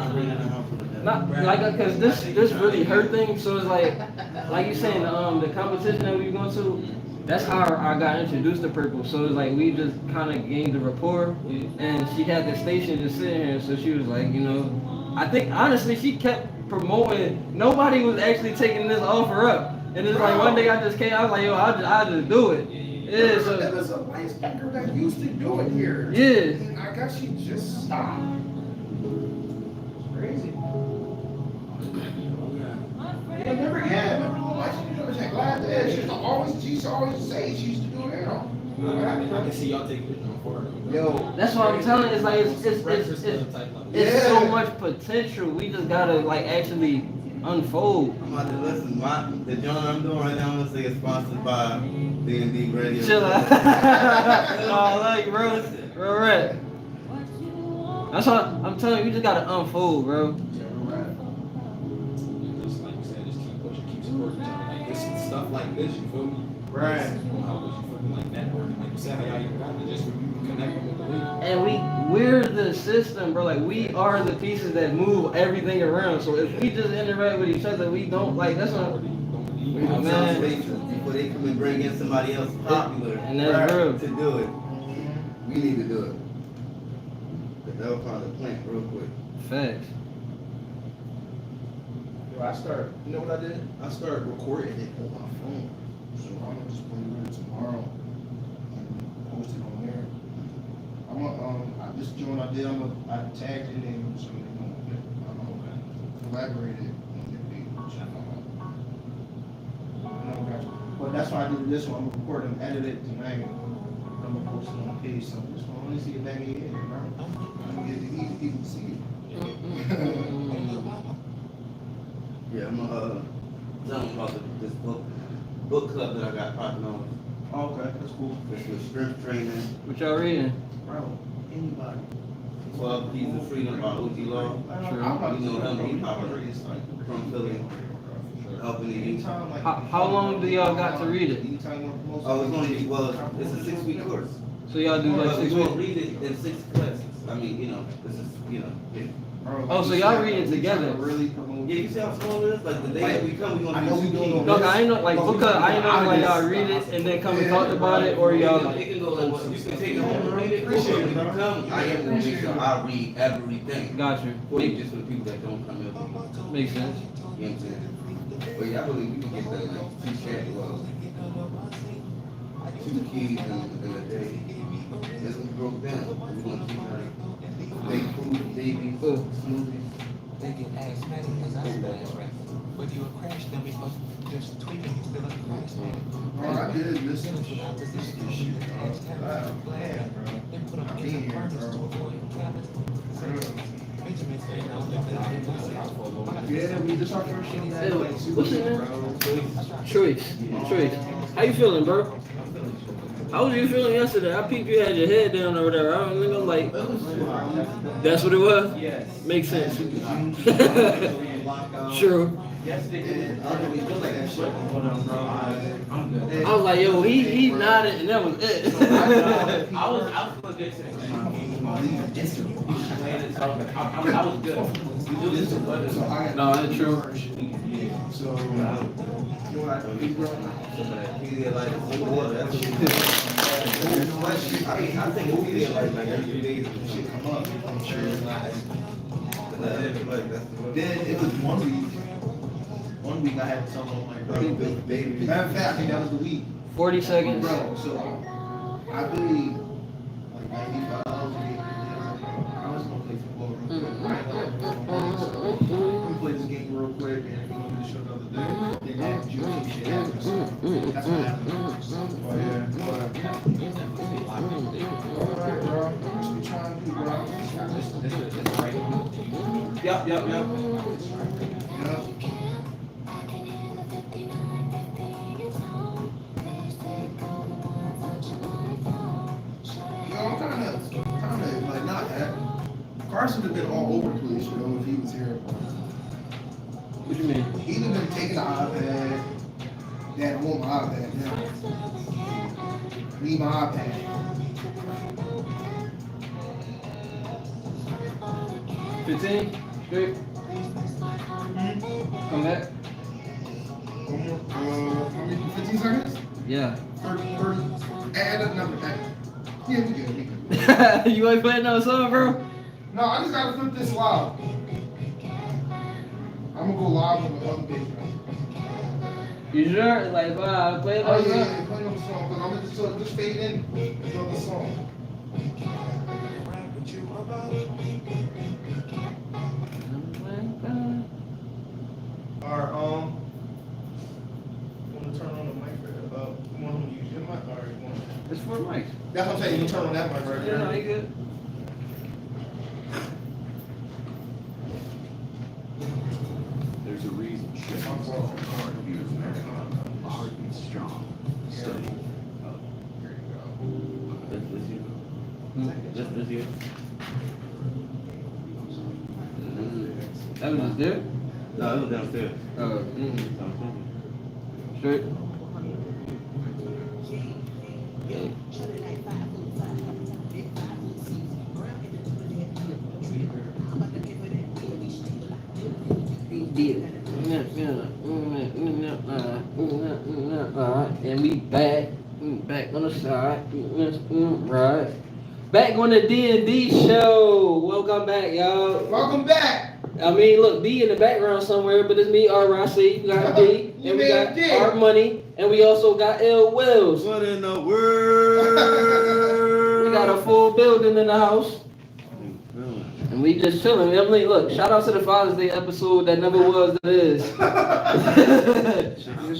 Not like cause this really her thing. So it's like you saying the competition that we going to. That's how I got introduced to Purple. So it's like we just kind of gained the rapport, and she had the station just sitting here. So she was like, I think honestly she kept promoting. Nobody was actually taking this offer up, and it's like one day I just came. I was like, yo, I'll just do it. Yeah. So There was a light speaker that used to do it here. yeah. And I guess she just stopped. Crazy. Yeah, remember the little light speaker that glass there? She used to always say she used to do it. I can see y'all taking it on forward. Yo, That's what I'm telling you. It's like it's so much potential. We just gotta like actually unfold. I'm about to listen. The joint I'm doing right now, I'm gonna say it's sponsored by DnD Radio. Chill out. Oh, like bro, right. That's what I'm telling you. We just gotta unfold, bro. Just like you said, just keep pushing, keep supporting each other. Like, this stuff stuff like this, you feel me? Right. It's gonna help us, you feel me? Like networking, like you said, how y'all even got to just connect with the league. And we're the system, bro. Like we are the pieces that move everything around. So if we just interact with each other, we don't like that's not. Man. Before they come and bring in somebody else popular And that's real. to do it, we need to do it. But that was part of the plan, real quick. Facts. You know what I did? I started recording it on my phone. So I'm gonna just play with it tomorrow and post it on there. This joint I did, I tagged it in so they collaborated on the page. But that's why I did this one. I'm gonna record and edit it tonight. I'm gonna post it on the page. So just want to see it back in, bro. I'm gonna get the easy people to see it. Yeah, I'm tell them about this book club that I got popping on. Oh, okay, that's cool. It's with strength training. What y'all reading? Bro, anybody. 12 Keys of Freedom by O.G. Law. Sure. You know him, he popular from Philly. Helping the youth. How long do y'all got to read it? Oh, it's only, well, it's a 6-week course. So y'all do like But 6 we won't weeks? read it in 6 classes. I mean, this is, it. Oh, so y'all reading together? Really promote. Yeah, you see how small it is? Like the day that we come, we I gonna know be we 2 doing keys. No, I ain't know like because I ain't know like y'all read it and then come and talk about it or y'all It like can go like, you can take it home and read it. When you come, I am gonna make sure I read everything. got you. For you, just for the people that don't come in. Makes sense. You know what I'm saying? But yeah, I believe we can get that like 2 chat, 2 keys in a day. This one broke down. We're gonna keep like baked food, babies, smoothies. They get ass mad because I smash rap. Whether you a crash dummy or just tweaking, you still a crash man. Bro, I did listen to With opposition, this shit. they put them in the furnace to avoid cavity. Benjamin said, "Now live that Yeah, we just our first shit. What's your name? Choice. How you feeling, bro? How was you feeling yesterday? I peeped you had your head down or whatever. I don't think I'm like, that's what it was? Yes. Makes sense. True. True. Yesterday, I don't really feel like that shit. I'm good. I was like, yo, he nodded and that was it. I was feeling good today. I was good. We do this to others. No, that's true. So, you know what I think, bro? Pedialyte is in water. That's what I mean, I think Pedialyte like every 2 days and shit come up. I'm sure it's not. Then it was 1 week. 1 week I had someone like, bro, baby. Matter of fact, I think that was the week. 40 seconds. Bro, so I believe like 95 hours a week. I was gonna play football real quick. I'm gonna play this game real quick and we're gonna do the show another day. Then that juicy shit happens. That's what happens. Oh yeah. Alright, bro. That's what we trying to do, bro. This right. Yep. Yeah. Yo, I'm kind of like not that. Carson would have been all over the place, you know, if he was here. What you mean? He'd have been taking the iPad. Dad, I want my iPad now. I need my iPad. Mm. 15? Straight? Come back? One more, how many, 15 seconds? Yeah. 30, add another back. Yeah, we good. You ain't playing no song, bro? No, I just gotta flip this live. I'm gonna go live on the other page, man. You sure? Like, wow, play Oh no yeah, song? yeah, play another song, but I'm gonna just fade in another song. Alright, you wanna turn on the mic for you want to use your mic or you want? It's for Mike. That's what I'm saying, you can turn on that mic right Yeah, no, there. you good. There's a reason shit. I'm sorry. Heartbeat strong. Steady. Here you go. This year. That was just there? No, it was downstairs. Oh, Straight. And we back on the side, right? Back on the DnD show. Welcome back, y'all. Welcome back. I mean, look, D in the background somewhere, but it's me, R.I.C. We got D, and we got R Money, and we also got L Wills. What in the world? We got a full building in the house. And we just chilling. I mean, look, shout out to the Father's Day episode that never was, that is.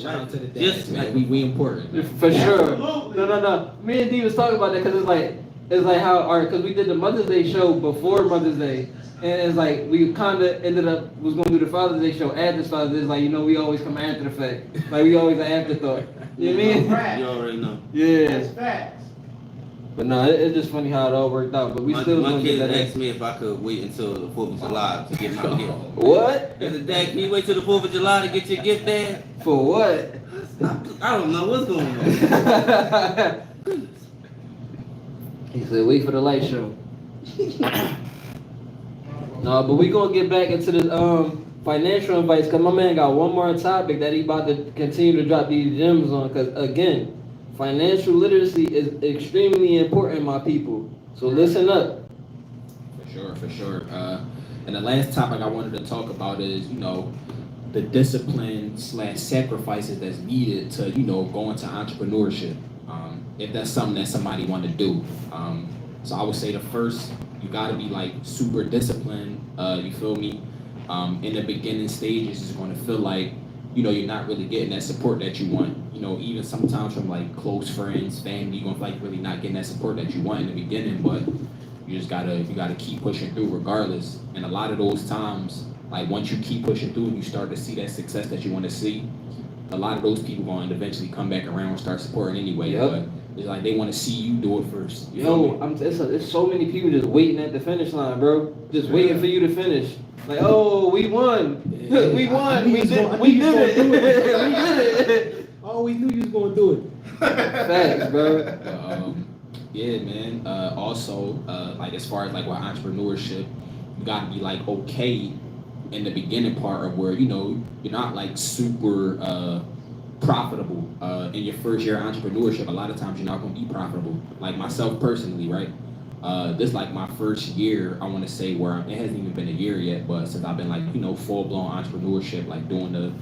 Shout out to the dads, man. We important. For sure. No. Me and D was talking about that because it's like how, because we did the Mother's Day show before Mother's Day. And it's like, we kind of ended up, was going to do the Father's Day show after Father's Day. It's like, you know, we always come after the fact. Like, we always an afterthought. You know what I mean? You already know. Yeah. That's facts. But no, it's just funny how it all worked out. But we still My gonna get kids that. asked me if I could wait until the 4th of July to get my gift. What? They said, Dad, can you wait till the 4th of July to get your gift, Dad? For what? I don't know what's going on. He said, wait for the light show. No, but we gonna get back into the financial advice, because my man got one more topic that he about to continue to drop these gems on. Because again, financial literacy is extremely important, my people. So listen up. For sure. And the last topic I wanted to talk about is, you know, the discipline / sacrifices that's needed to, you know, go into entrepreneurship. If that's something that somebody want to do. So I would say the first, you got to be like super disciplined. You feel me? In the beginning stages, it's going to feel like, you know, you're not really getting that support that you want. You know, even sometimes from like close friends, family, you're going to feel like really not getting that support that you want in the beginning, but you just gotta keep pushing through regardless. And a lot of those times, like once you keep pushing through and you start to see that success that you want to see, a lot of those people going to eventually come back around and start supporting anyway. Yep. But it's like they want to see you do it first. You feel me? It's so many people just waiting at the finish line, bro. Just waiting for you to finish. Like, oh, we won. We won. We did it. We did it. I always knew you was gonna do it. Facts, bro. Yeah, man. Also, like as far as like with entrepreneurship, you gotta be like okay in the beginning part of where, you know, you're not like super profitable in your first year of entrepreneurship. A lot of times you're not gonna be profitable. Like myself personally, right? This like my first year, I want to say, where it hasn't even been a year yet, but since I've been like, you know, full-blown entrepreneurship, like doing the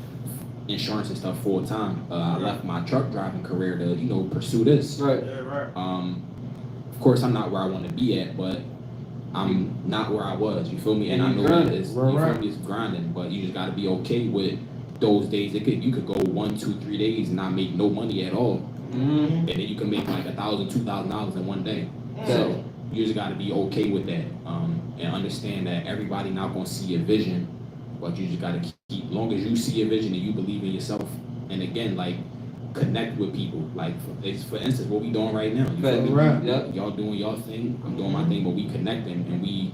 insurance and stuff full time, I left my truck driving career to, you know, pursue this. Right. Yeah, right. Of course, I'm not where I want to be at, but I'm not where I was. You feel me? And I know that it's, you feel me, it's grinding, but you just got to be okay with those days. You could go 1, 2, 3 days and not make no money at all, and then you can make like $1,000, $2,000 in one day. So you just got to be okay with that, and understand that everybody not gonna see your vision, but you just got to keep. Long as you see your vision and you believe in yourself, and again, like connect with people. Like for instance, what we doing right now. You feel me? Right. Yep. Y'all doing y'all thing, I'm doing my thing, but we connecting and we,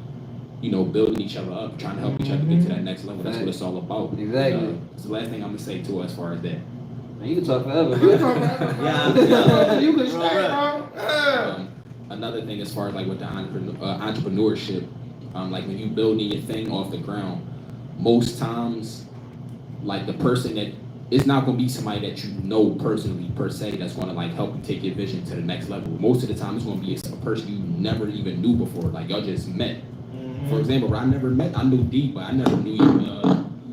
you know, building each other up, trying to help each other get to that next level. That's what it's all about. Exactly. It's the last thing I'm gonna say to as far as that. Man, you can talk forever, bro. Yeah. You can stay, bro. Another thing as far as like with the entrepreneurship, like when you building your thing off the ground, most times, like the person that, it's not gonna be somebody that you know personally per se that's gonna like help you take your vision to the next level. Most of the time, it's gonna be a person you never even knew before. Like y'all just met. For example, I knew D, but I never knew you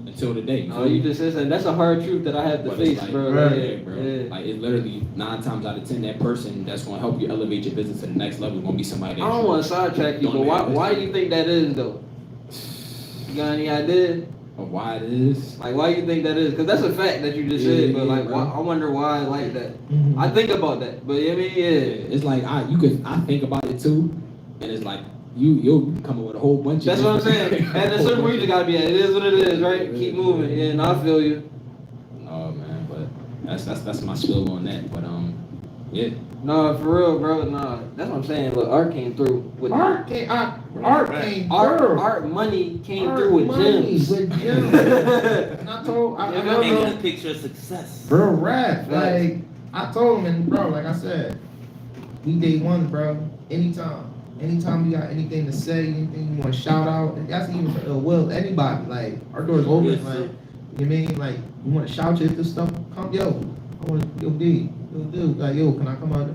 until today. Oh, you just said that's a hard truth that I have to But face, it's like, bro. yeah, bro. Yeah. Like it's literally 9 times out of 10, that person that's gonna help you elevate your business to the next level is gonna be somebody that I don't want to sidetrack you, but why do you think that is though? You got any idea? Of why it is. Like, why you think that is? Because that's a fact that you just said, but like, why, I wonder why I like that. I think about that, but I mean, yeah. It's like I think about it too, and it's like you'll come up with a whole bunch That's of. what I'm saying. And a certain point you just gotta be at. It is what it is, right? Keep moving, yeah, and I feel you. Oh man, but that's my spill on that. But yeah. No, for real, bro. No, that's what I'm saying. Look, art came through with Art came through. art money came Art through with money gems. with gems. And I told, I Yeah, told Making a him, picture of success. bro, rap. Like, I told him, and bro, like I said, we day one, bro. Anytime you got anything to say, anything you want to shout out, and that's even for Will, anybody. Like, our door's open. Yes, Like, sir. you know what I mean? Like, you want to shout your this stuff? Come, yo, I want to, yo, D, yo, dude, like, yo, can I come out?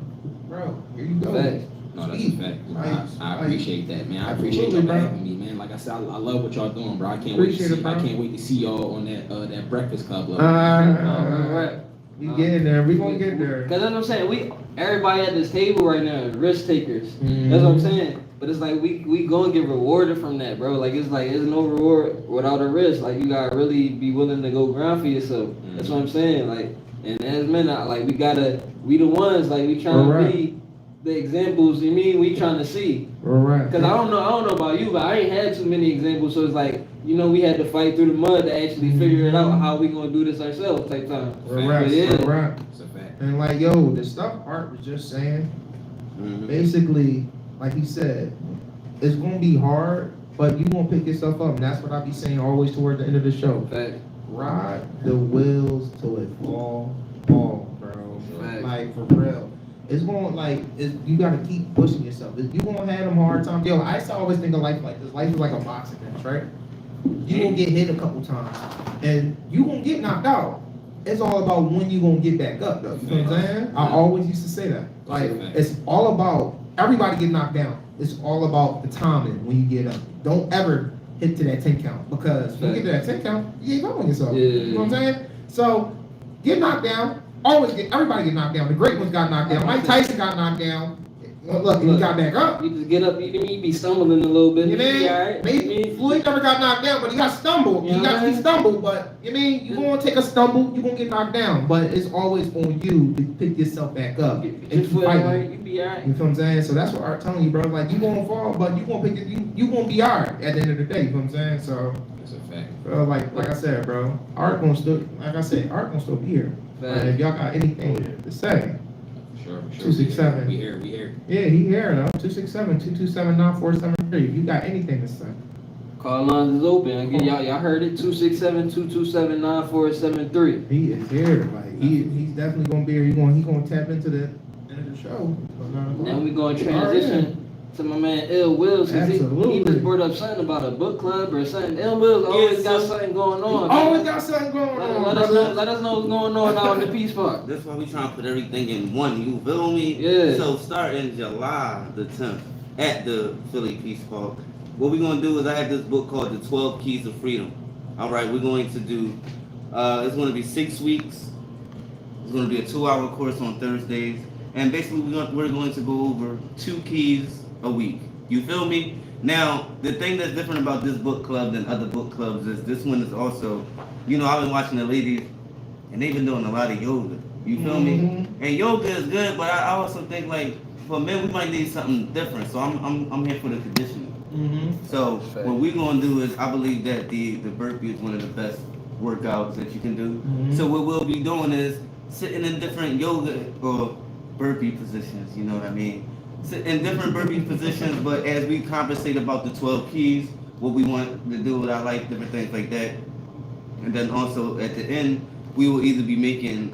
Bro, here you go. Facts. No, that's a Speak. fact. Like, I appreciate that, man. I appreciate Absolutely, y'all bro. having me, man. Like I said, I love what y'all doing, bro. I can't Appreciate wait to it, see. bro. I can't wait to see y'all on that Breakfast Club level. Right. We getting there. We gonna get there. Cause that's what I'm saying. Everybody at this table right now is risk takers. Mhm. That's what I'm saying. But it's like we gonna get rewarded from that, bro. Like it's no reward without a risk. Like you gotta really be willing to go grind for yourself. That's what I'm saying. Like and as men, we the ones like we trying to Correct. be the examples. You mean we trying to see? All right. Cause I don't know about you, but I ain't had too many examples. So it's like we had to fight through the mud to actually figure it out how we gonna do this ourselves type time. Right. But yeah. Right. It's a fact. And like, yo, the stuff Art was just saying, basically, like he said, it's gonna be hard, but you gonna pick yourself up, and that's what I be saying always toward the end of the show. Fact. Ride the wheels till it fall, bro. Fact. Like for real. It's going you gotta keep pushing yourself. If you gonna have them hard times, yo, I used to always think of life like this. Life is like a boxing match, right? You gonna get hit a couple times, and you gonna get knocked out. It's all about when you gonna get back up, though. You know what I'm saying? I always used to say that. Like, it's all about everybody get knocked down. It's all about the timing when you get up. Don't ever hit to that 10 count, because when you get to that 10 count, you ain't going yourself. Yeah. You know what I'm saying? So get knocked down. Everybody get knocked down. The great ones got knocked down. Mike Tyson got knocked down. Look, he got back up. You just get up, you be stumbling a little bit. You be mean? alright. Maybe Floyd never got knocked down, but he got stumbled. He stumbled, but you mean you gonna take a stumble, you gonna get knocked down. But it's always on you to pick yourself back up and Get your keep foot fighting. right, you be alright. You know what I'm saying? So that's what Art telling you, bro. Like you gonna fall, but you gonna pick it. You gonna be alright at the end of the day. You know what I'm saying? So, That's a fact. bro, like I said, bro, Art gonna still, like I said, Art gonna still be here. But if y'all got anything to say, Sure. 267. We here. yeah, he here though. 267-227-9473. If you got anything to say. Call lines is open. Again, y'all heard it. 267-227-9473. He is here. Like he's definitely gonna be here. He gonna tap into the end of the show. Now we gonna transition to my man Ill Wills, because he Absolutely. just brought up something about a book club or something. Ill Wills always got something going on. man. Always got something going on. Let us know what's going on out in the Peace Park. That's why we trying to put everything in one. You feel me? Yeah. So starting July the 10th at the Philly Peace Park, what we're gonna do is I have this book called The 12 Keys of Freedom. All right, we're going to do. It's going to be 6 weeks. It's going to be a 2-hour course on Thursdays, and basically we're going to go over 2 keys a week. You feel me? Now, the thing that's different about this book club than other book clubs is this one is also, I've been watching the ladies, and they've been doing a lot of yoga. You feel me? And yoga is good, but I also think like for men we might need something different. So I'm here for the conditioning. So what we're gonna do is I believe that the burpee is one of the best workouts that you can do. So what we'll be doing is sitting in different yoga or burpee positions. You know what I mean? Sit in different burpee positions, but as we conversate about the 12 keys, what we want to do with our life, different things like that. And then also at the end, we will either be making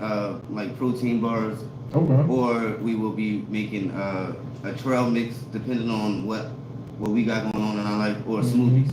like protein bars, or we will be making a trail mix, depending on what we got going on in our life, or smoothies.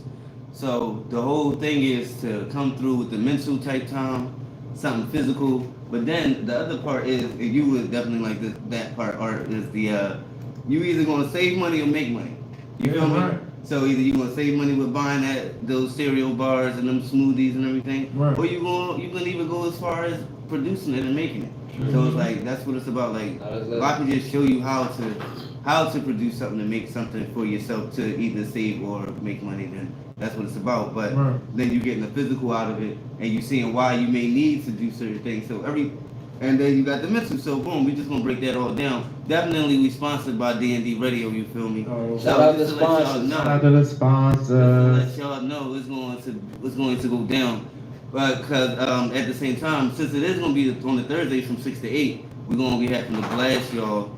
So the whole thing is to come through with the mental type time, something physical. But then the other part is, if you would definitely like that part, Art, is the you either gonna save money or make money. You feel me? Right. So either you gonna save money with buying those cereal bars and them smoothies and everything, or you gonna even go as far as producing it and making it. So it's like that's what it's about. Like if I can just show you how to produce something and make something for yourself to either save or make money, then that's what it's about. But then you're getting the physical out of it, and you're seeing why you may need to do certain things. So and then you got the mental. So boom, we just gonna break that all down. Definitely we sponsored by DnD Radio. You feel me? Shout out to sponsors. Shout out to the sponsors. Let y'all know it's going to go down. But because at the same time, since it is going to be on the Thursdays from 6 to 8, we're going to be having to blast y'all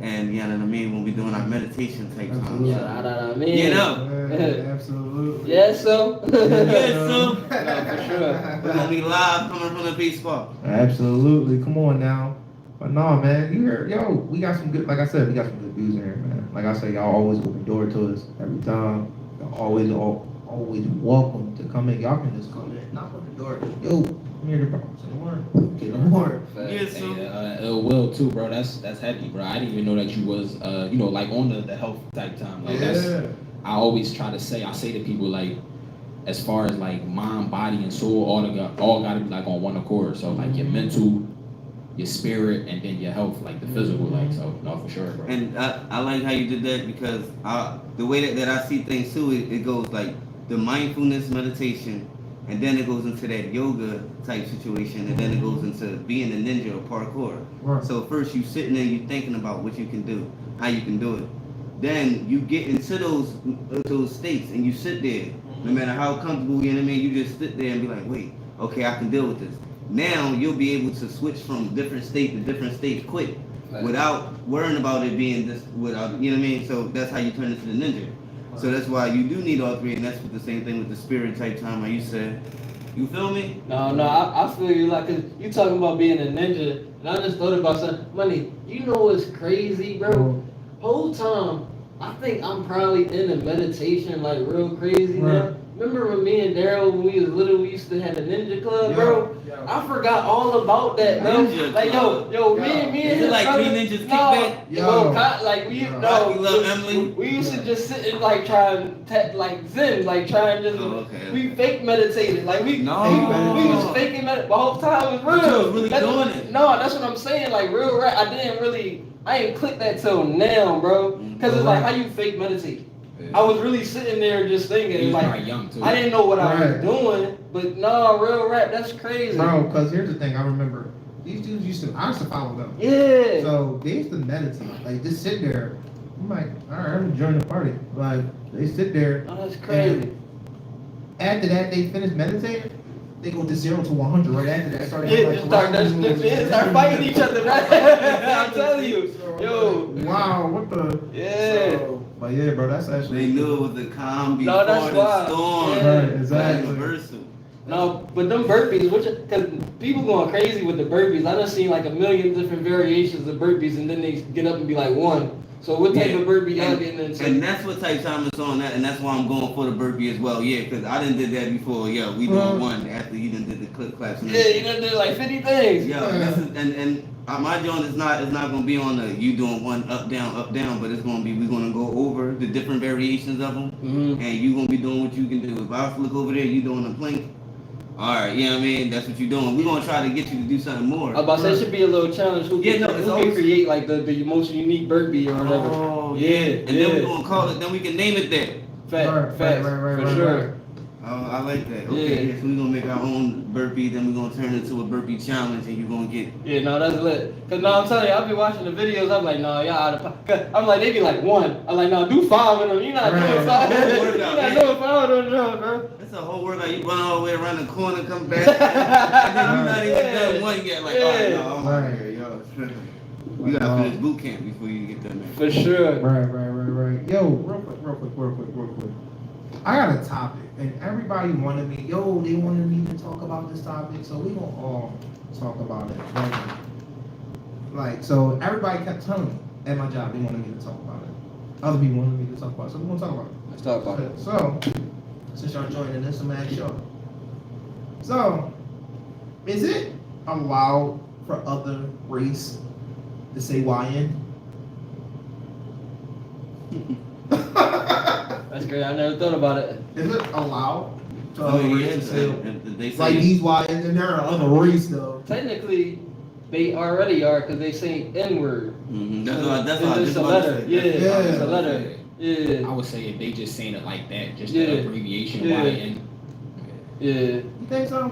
And you know what I mean, when we doing our meditation type time. Absolutely. I mean. You know. Yeah, absolutely. Yes, so. Yes, so. No, for sure. We're gonna be live coming from the Peace Park. Absolutely. Come on now. But no, man, you heard, yo, we got some good, like I said, we got some good views in here, man. Like I said, y'all always open door to us every time. Y'all always welcome to come in. Y'all can just come in, knock on the door. Yo, I'm here to say the word. Get the word. Yes, so. Ill will too, bro. That's heavy, bro. I didn't even know that you was, like on the health type time. Like that's. I always try to say. I say to people like, as far as like mind, body, and soul, all got to be like on one accord. So like your mental, your spirit, and then your health, like the physical, like so. No, for sure, bro. And I like how you did that because the way that I see things too, it goes like the mindfulness meditation, and then it goes into that yoga type situation, and then it goes into being a ninja or parkour. Right. So first you sitting there, you thinking about what you can do, how you can do it. Then you get into those states, and you sit there. No matter how comfortable, you know what I mean, you just sit there and be like, wait, okay, I can deal with this. Now you'll be able to switch from different state to different state quick, without worrying about it being this, without, you know what I mean? So that's how you turn into the ninja. So that's why you do need all three, and that's the same thing with the spirit type time, like you said. You feel me? No, I feel you, like, cause you talking about being a ninja, and I just thought about something. Money, you know what's crazy, bro? Whole time, I think I'm probably in a meditation, like, real crazy now. Remember when me and Daryl, when we was little, we used to have a ninja club, bro? I forgot all about that, bro. Ninja Like, yo, me and Is his it like brother, Three Ninjas no, Kickback? yo, like we, Rocky Love Emily? we used to just sit and like try and like zen, like try and just, we fake meditated, like we was faking the whole time it was real. But you was really doing it. No, that's what I'm saying, like real rap. I ain't click that till now, bro. Cause it's like how you fake meditate. I was really sitting there just thinking, You was like, probably young too. I didn't know what I was doing, but no, real rap, that's crazy. Bro, because here's the thing, I remember, these dudes I used to follow them. Yeah. So they used to meditate, like just sit there. I'm like, all right, I'm enjoying the party. Like, they sit there. Oh, that's crazy. And after that, they finish meditating. They go to 0 to 100 right after that. Start fighting each other, right? I'm telling you, yo. Wow, what the? Yeah. So, but yeah, bro, that's actually. They knew it was the calm before No, that's the wild. storm. Yeah. Right, exactly. Universal. No, but them burpees, cause people going crazy with the burpees. I done seen like a million different variations of burpees, and then they get up and be like one. So what type of burpee y'all getting into? And that's what type time it's on that, and that's why I'm going for the burpee as well. Yeah, because I done did that before. Yeah, we doing one after you done did the clip claps. Yeah, you done did like 50 things. Yeah, and my joint is not gonna be on the you doing one up down, but it's gonna be we're gonna go over the different variations of them, and you gonna be doing what you can do. If I look over there, you doing a plank. All right, you know what I mean? That's what you're doing. We're gonna try to get you to do something more. I was about to say it should be a little challenge. Who can create like the most unique burpee or whatever? Oh, yeah. And then we're gonna call it. Then we can name it that. Fact, for sure. I like that. Okay, yeah. So we're gonna make our own burpee, then we're gonna turn it into a burpee challenge, and you're gonna get. Yeah, no, that's lit. Cause no, I'm telling you, I'll be watching the videos. I'm like, no, y'all out of. Cause I'm like, they be like one. I'm like, no, do 5 of them. You're not doing 5. You're not doing 5 of them, bro. That's a whole workout. You run all the way around the corner, come back, and then you're not even done one yet. Like, oh no, I'm out here, yo. You gotta finish boot camp before you get done there. For sure. Right. Yo, real quick. I got a topic, and everybody wanted me. They wanted me to talk about this topic, so we gonna all talk about it. Like, so everybody kept telling me at my job they wanted me to talk about it. Other people wanted me to talk about it, so we're gonna talk about it. Let's talk about it. So, since y'all joining this, I'm gonna ask y'all. So, is it allowed for other race to say YN? That's great. I never thought about it. Is it allowed to Oh, other yeah, races to say they say like these YNs and there are other race though? Technically, they already are because they say N-word. That's all. It's a letter. Yeah, it's a letter. Yeah. I would say if they just saying it like that, just Yeah. the abbreviation Yeah. YN. Yeah. You think so?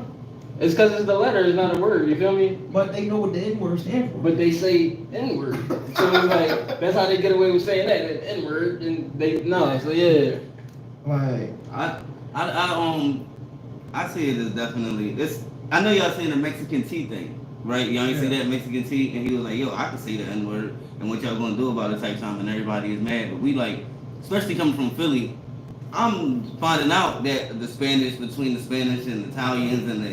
It's because it's the letter, it's not a word, you feel me? But they know what the N-word stands for. But they say N-word. So it's like, that's how they get away with saying that, N-word, and so yeah. Like, I see it as definitely, I know y'all saying the Mexican tea thing, right? Y'all ain't see that Mexican tea, and he was like, yo, I can say the N-word, and what y'all gonna do about it type time, and everybody is mad. But we like, especially coming from Philly, I'm finding out that the Spanish, between the Spanish and the Italians and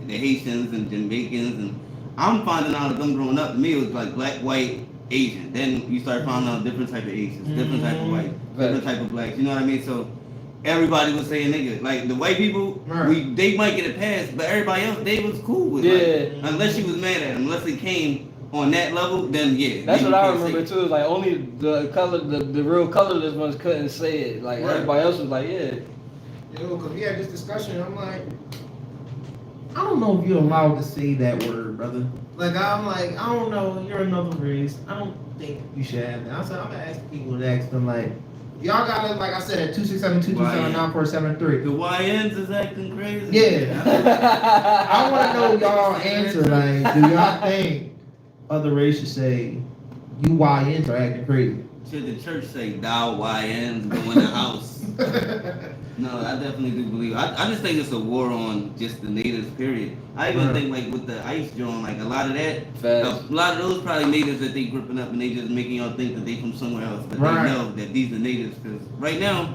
the Haitians and Jamaicans, and I'm finding out that them growing up, to me, it was like black, white, Asian. Then you start finding out different type of Asians, different type of white, different type of blacks, you know what I mean? So everybody was saying nigga. Like the white people, they might get a pass, but everybody else, they was cool with it. Like, unless you was mad at them, unless it came on that level, then yeah. That's what I remember too. Like only the color, the real colorless ones couldn't say it. Like everybody else was like, yeah. Yo, cause we had this discussion. I'm like, I don't know if you're allowed to say that word, brother. Like I'm like, I don't know. You're another race. I don't think you should have that. I said I'm gonna ask people to ask them like, y'all got it. Like I said at 267-227-9473. The YNs is acting crazy. Yeah. I want to know y'all answer. Like, do y'all think other races say you YNs are acting crazy? Should the church say thou YNs go in the house? No, I definitely do believe. I just think it's a war on just the natives, period. I even think like with the ice drawing, like a lot of that, a lot of those probably natives that they gripping up and they just making y'all think that they from somewhere else, but they know that these are natives. Because right now,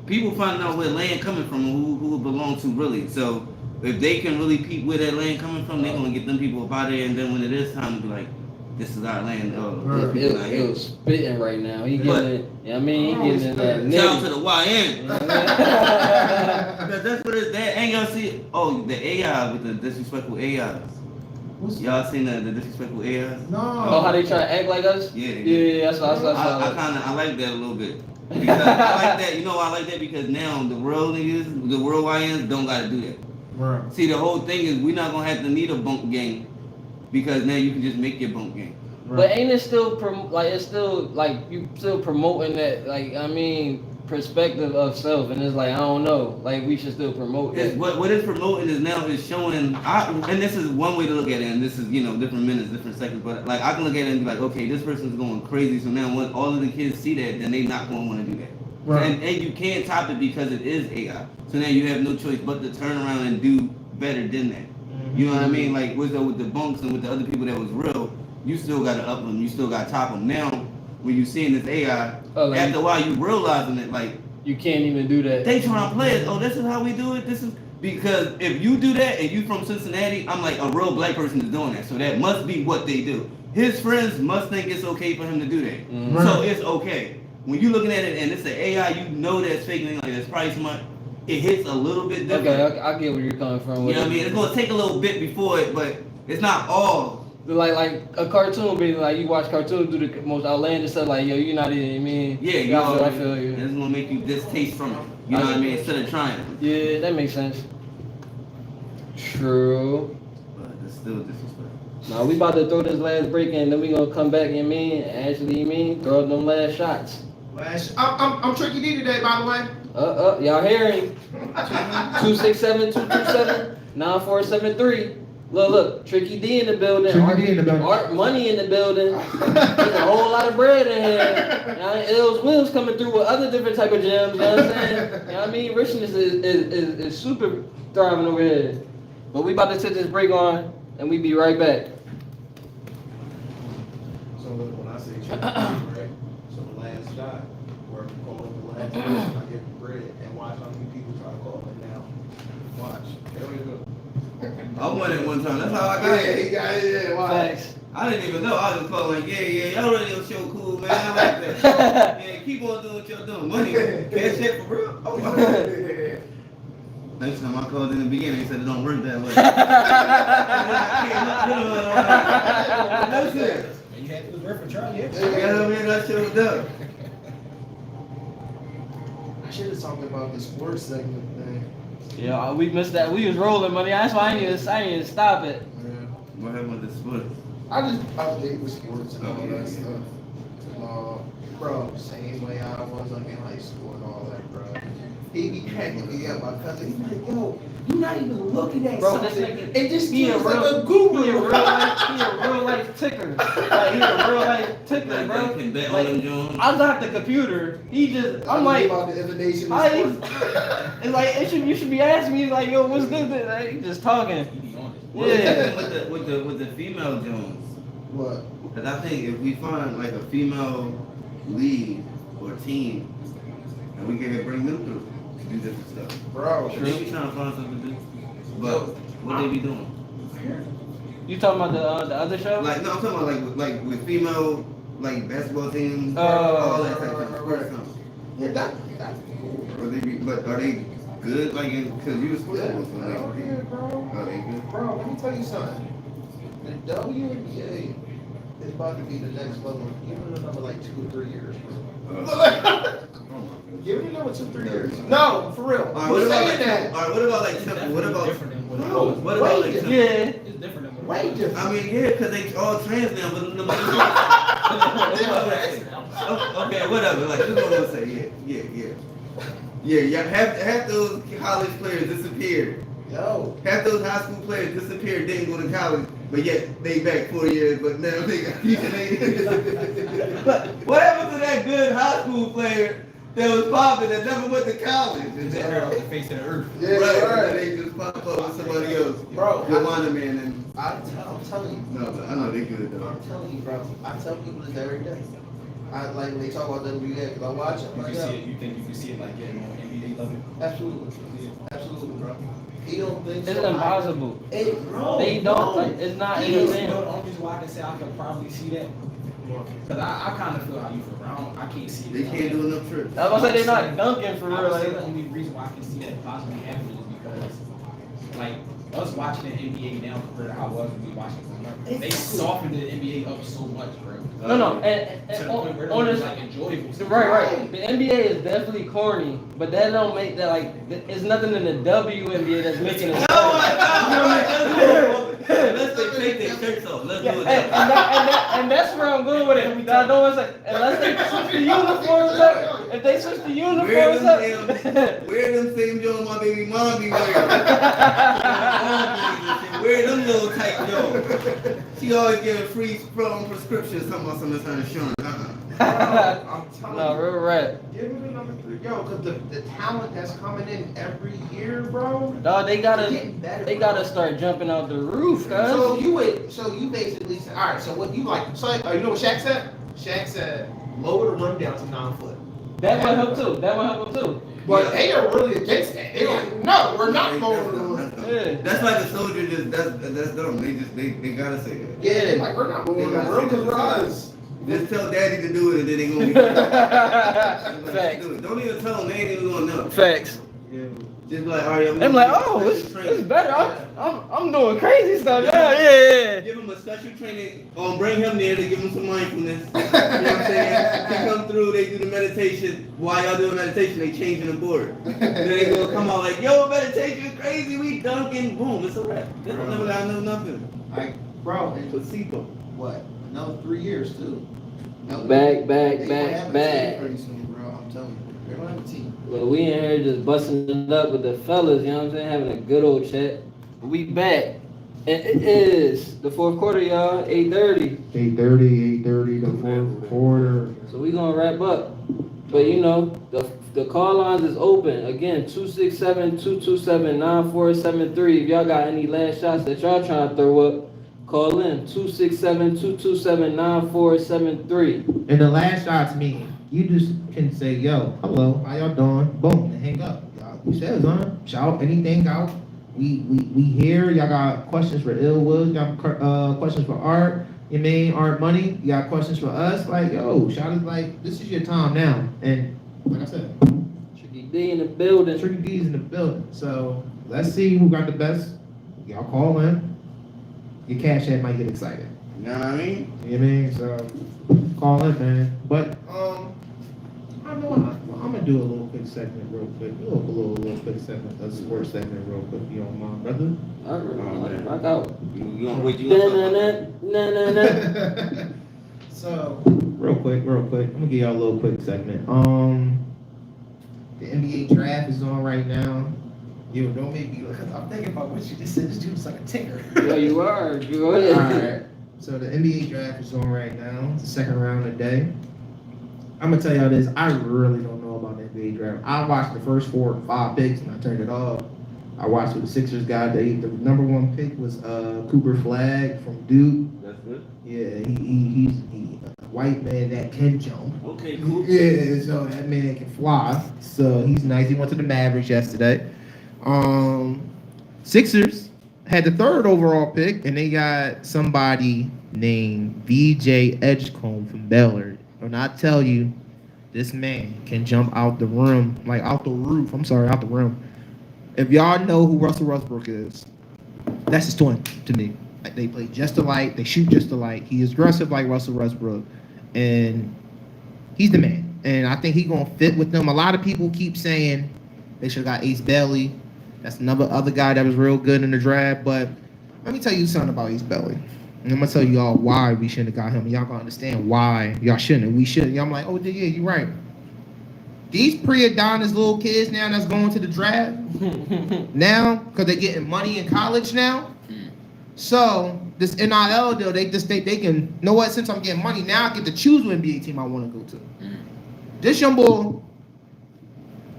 people finding out where land coming from and who it belong to really. So if they can really peep where that land coming from, they're gonna get them people up out of there. And then when it is time to be like, this is our land. It was spitting right now. He getting it. I mean, he getting in that. Shout out to the YN. That's what it's that. And y'all see, the AI with the disrespectful AIs. Y'all seen the disrespectful AIs? No. Oh, how they try to act like us? Yeah. That's what I like that a little bit. Because I like that. You know why I like that? Because now the world niggas, the world YNs don't gotta do that. Right. See, the whole thing is we're not gonna have to need a bunk gang. Because now you can just make your bunk game. Right. But ain't it still you still promoting that, like, I mean, perspective of self, and it's like, I don't know, like we should still promote that. What it's promoting is now is showing, and this is one way to look at it, and this is, different minutes, different seconds, but like I can look at it and be like, okay, this person's going crazy, so now when all of the kids see that, then they not going to want to do that. Right. And you can't top it because it is AI. So now you have no choice but to turn around and do better than that. You know what I mean? Like with the bunks and with the other people that was real, you still got to up them. You still got to top them. Now, when you seeing this AI, after a while you realizing it, like you can't even do that. They trying to play it. Oh, this is how we do it. This is because if you do that and you from Cincinnati, I'm like a real black person is doing that. So that must be what they do. His friends must think it's okay for him to do that. Mm-hmm. So it's okay. When you looking at it and it's the AI, you know that's fake. Like that's probably somebody. It hits a little bit different. Okay, I get where you're coming from. You know what I mean? It's gonna take a little bit before it, but it's not all. Like a cartoon, be like you watch cartoons do the most outlandish stuff. Like yo, you're not even. I mean, I feel you. It's gonna make you distaste from it. You know what I mean? Instead of trying. Yeah, that makes sense. True. But it's still disrespectful. Now we about to throw this last break in, then we gonna come back and throw them last shots. I'm Tricky D today, by the way. Y'all hearing? 267-227-9473. Look, Tricky D in the building. Art Money in the building. There's a whole lot of bread in here. Ills Wills coming through with other different type of gems. You know what I'm saying? You know what I mean? Richness is super thriving over here. But we about to set this break on, and we be right back. So when I say Tricky D, right? So the last shot, where we call it the last shot, I get the bread and watch how many people try to call it now. Watch. There we go. I won it one time. That's how I got it. He got it. Yeah, watch. Facts. I didn't even know. I was just calling like, y'all radio show cool, man. I like that. Yeah, keep on doing what y'all doing. Money, cash check for real. Oh, next time I called in the beginning, they said it don't work that way. No shit. You had to work for Charlie. Yeah, that shit was dope. I should have talked about the sports segment thing. Yeah, we missed that. We was rolling money. That's why I didn't even stop it. Yeah. What happened with the sports? I just update with sports and all that stuff. Bro, same way I was like in high school and all that, bro. He be cracking me up, my cousin. He's like, yo, you're not even looking at bro, something. It just be a real guru. He a real life ticker. Like he a real life ticker, bro. Like, I got the computer. He just, I'm like, about the information. it's like you should be asking me like, yo, what's good? Like, he just talking. What Yeah. happened with the female Jones? What? Because I think if we find like a female lead or team, and we can bring them through to do different stuff. Bro. They be trying to find something to do. But what they be doing? You talking about the other show? Like, no, I'm talking about like with female like basketball teams, Oh. all that type of stuff. Right. Yeah, that's cool. Or they be, but are they good? Like, because you was sports Yeah, school, so like, bro, yeah, bro. are they good? Bro, let me tell you something. The WNBA is about to be the next level. Give it another like 2 or 3 years, bro. Give it another 2 or 3 years. No, for real. All right, what about like, that? all right, what about like Temple? What about different than what it No, was. what about like wait, Temple? Yeah. It's different than what it Way was. different. I mean, yeah, because they all trans now, but okay, whatever. Like, this is what I'm gonna say. Yeah. Half those college players disappeared. Yo. Half those high school players disappeared, didn't go to college, but yet they back 4 years. But now they got But what happened to that good high school player that was popping that never went to college? And It's then, off the face of the earth. Yeah, right, right. they just pop up with somebody else. Bro, Joanna man and I'm telling you. no, but I know they good though. I'm telling you, bro. I tell people this every day. I like when they talk about WNBA because I watch it. You Like, can see yeah, it. You think you can see it like getting on NBA level? absolutely, absolutely, bro. He don't think It's so. impossible. Bro, They don't. Like, it's not You know entertaining. the only reason why I can say I can probably see that? Because I kind of feel how you feel, bro. I can't see it. They can't do enough trips. I was gonna say they're not dunking for I real. would say Like, the only reason why I can see that possibly happening is because, like, us watching the NBA now compared to how it was when we watched it growing up, they softened the NBA up so much, bro. no. To And the point where it on was this, like enjoyable. right. The NBA is definitely corny, but that don't make that like. It's nothing in the WNBA that's making it. Let's take their shirts off. Let's do it. And that's where I'm going with it. I don't want to say unless they switch the uniforms up. If they switch the uniforms up. Wear them same Jones my baby mom be wearing. Wear them little tight Jones. She always giving free prescriptions talking about some of her insurance. I'm telling No, you. real rap. Give me number 3. Yo, because the talent that's coming in every year, bro. Dog, they Getting better, gotta bro. start jumping out the roof, So cuz. you basically said, all right. So what you like? So you know what Shaq said? Shaq said lower the run down to 9 foot. That would help too. But they are really against that. They don't. No, we're not lowering the run. Yeah. That's like a soldier. That's dumb. They gotta say that. Yeah, they like we're not lowering the run because we're us. Just tell daddy to do it and then they gonna be Facts. do it. Don't even tell them they ain't even gonna know. Facts. Just like, all right, I'm like, oh, it's better. I'm doing crazy stuff. Yeah. Give him a special training. Bring him there to give him some mindfulness. You know what I'm saying? They come through, they do the meditation. While y'all doing meditation, they changing the board. Then they gonna come out like, yo, meditation crazy, we dunking, boom, it's a wrap. They don't never gotta know nothing. Like, bro, and Placebo. what? Another 3 years too. Back. They gonna have a team pretty soon, bro. I'm telling you, they're gonna have a team. Well, we in here just busting it up with the fellas, you know what I'm saying? Having a good old chat. We back. And it is the fourth quarter, y'all, 8:30. 8:30, the fourth quarter. So we gonna wrap up. But you know, the call lines is open. Again, 267-227-9473. If y'all got any last shots that y'all trying to throw up, call in 267-227-9473. And the last shots mean you just can say, yo, hello, how y'all doing? Boom, and hang up. Y'all, you said it's on. Shout anything out. We here. Y'all got questions for Illwood. Y'all got questions for Art. You mean Art Money? You got questions for us? Like, yo, shout it like this is your time now. And like I said, Tricky D in the building. Tricky D's in the building. So let's see who got the best. Y'all call in. Your cash app might get excited. You know what I mean? You know what I mean? So call in, man. But I know I'm gonna do a little quick segment real quick. A little quick segment, a sports segment real quick. You don't mind, brother? man. Rock out. You gonna wait? You gonna Na-na-na. So Real quick. I'm gonna give y'all a little quick segment. The NBA draft is on right now. yo, don't make me. Cause I'm thinking about what you just said. This dude's like a tinker. Yo, you are. Go ahead. Alright. So the NBA draft is on right now. It's the second round today. I'm gonna tell y'all this. I really don't know about the NBA draft. I watched the first 4 or 5 picks and I turned it off. I watched what the Sixers got. The number 1 pick was Cooper Flag from Duke. That's good. Yeah, he's a white man that can jump. Okay, cool. Yeah, so that man can fly. So he's nice. He went to the Mavericks yesterday. Sixers had the 3rd overall pick, and they got somebody named VJ Edgecombe from Baylor. And I tell you, this man can jump out the rim, out the roof. Out the rim. If y'all know who Russell Westbrook is, that's his twin to me. Like, they play just alike. They shoot just alike. He is aggressive like Russell Westbrook, and he's the man. And I think he's gonna fit with them. A lot of people keep saying they should have got Ace Bailey. That's another other guy that was real good in the draft. But let me tell you something about Ace Bailey. And I'm gonna tell you all why we shouldn't have got him. And y'all gonna understand why y'all shouldn't. We shouldn't. Y'all like, oh yeah, you're right. These pre-Adonis little kids now that's going to the draft now because they're getting money in college now. So this NIL deal, they just think they can. You know what? Since I'm getting money now, I get to choose what NBA team I want to go to. This young boy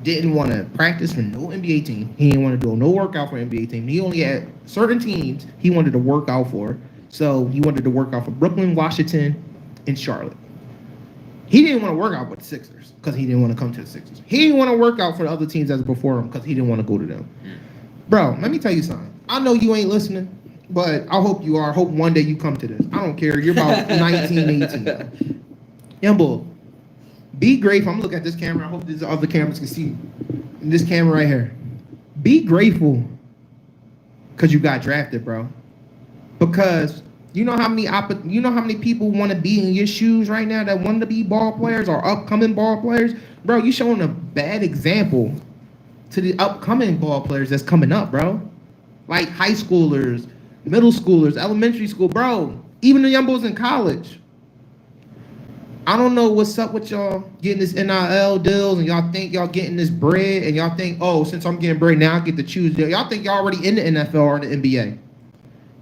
didn't want to practice for no NBA team. He didn't want to do no workout for NBA team. He only had certain teams he wanted to work out for. So he wanted to work out for Brooklyn, Washington, and Charlotte. He didn't want to work out with the Sixers because he didn't want to come to the Sixers. He didn't want to work out for the other teams that's before him because he didn't want to go to them. Bro, let me tell you something. I know you ain't listening, but I hope you are. I hope one day you come to this. I don't care. You're about 19, 18. Young bull, be grateful. I'm going to look at this camera. I hope these other cameras can see this camera right here. Be grateful because you got drafted, bro. Because you know how many people want to be in your shoes right now that want to be ball players or upcoming ball players? Bro, you showing a bad example to the upcoming ball players that's coming up, bro. Like high schoolers, middle schoolers, elementary school, bro. Even the young boys in college. I don't know what's up with y'all getting this NIL deals and y'all think y'all getting this bread and y'all think, oh, since I'm getting bread, now I get to choose. Y'all think y'all already in the NFL or the NBA.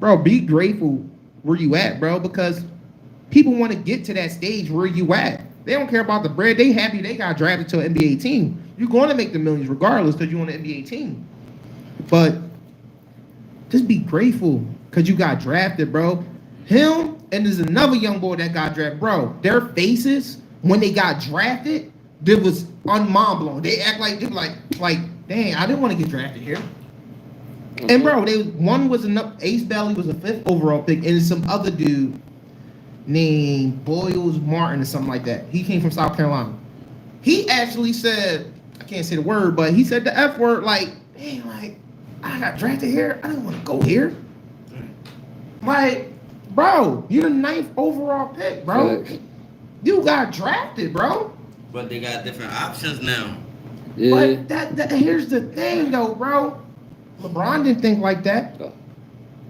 Bro, be grateful where you at, bro, because people want to get to that stage where you at. They don't care about the bread. They happy they got drafted to an NBA team. You're going to make the millions regardless because you're on an NBA team. But just be grateful because you got drafted, bro. Him and there's another young boy that got drafted. Bro, their faces when they got drafted, it was mind blowing. They act like, dang, I didn't want to get drafted here. And bro, one was Ace Bailey was a 5th overall pick, and some other dude named Boyles Martin or something like that. He came from South Carolina. He actually said, I can't say the word, but he said the F word, dang, I got drafted here. I didn't want to go here. Bro, you're the 9th overall pick, bro. You got drafted, bro. But they got different options now. Yeah. But here's the thing, though, bro. LeBron didn't think like that.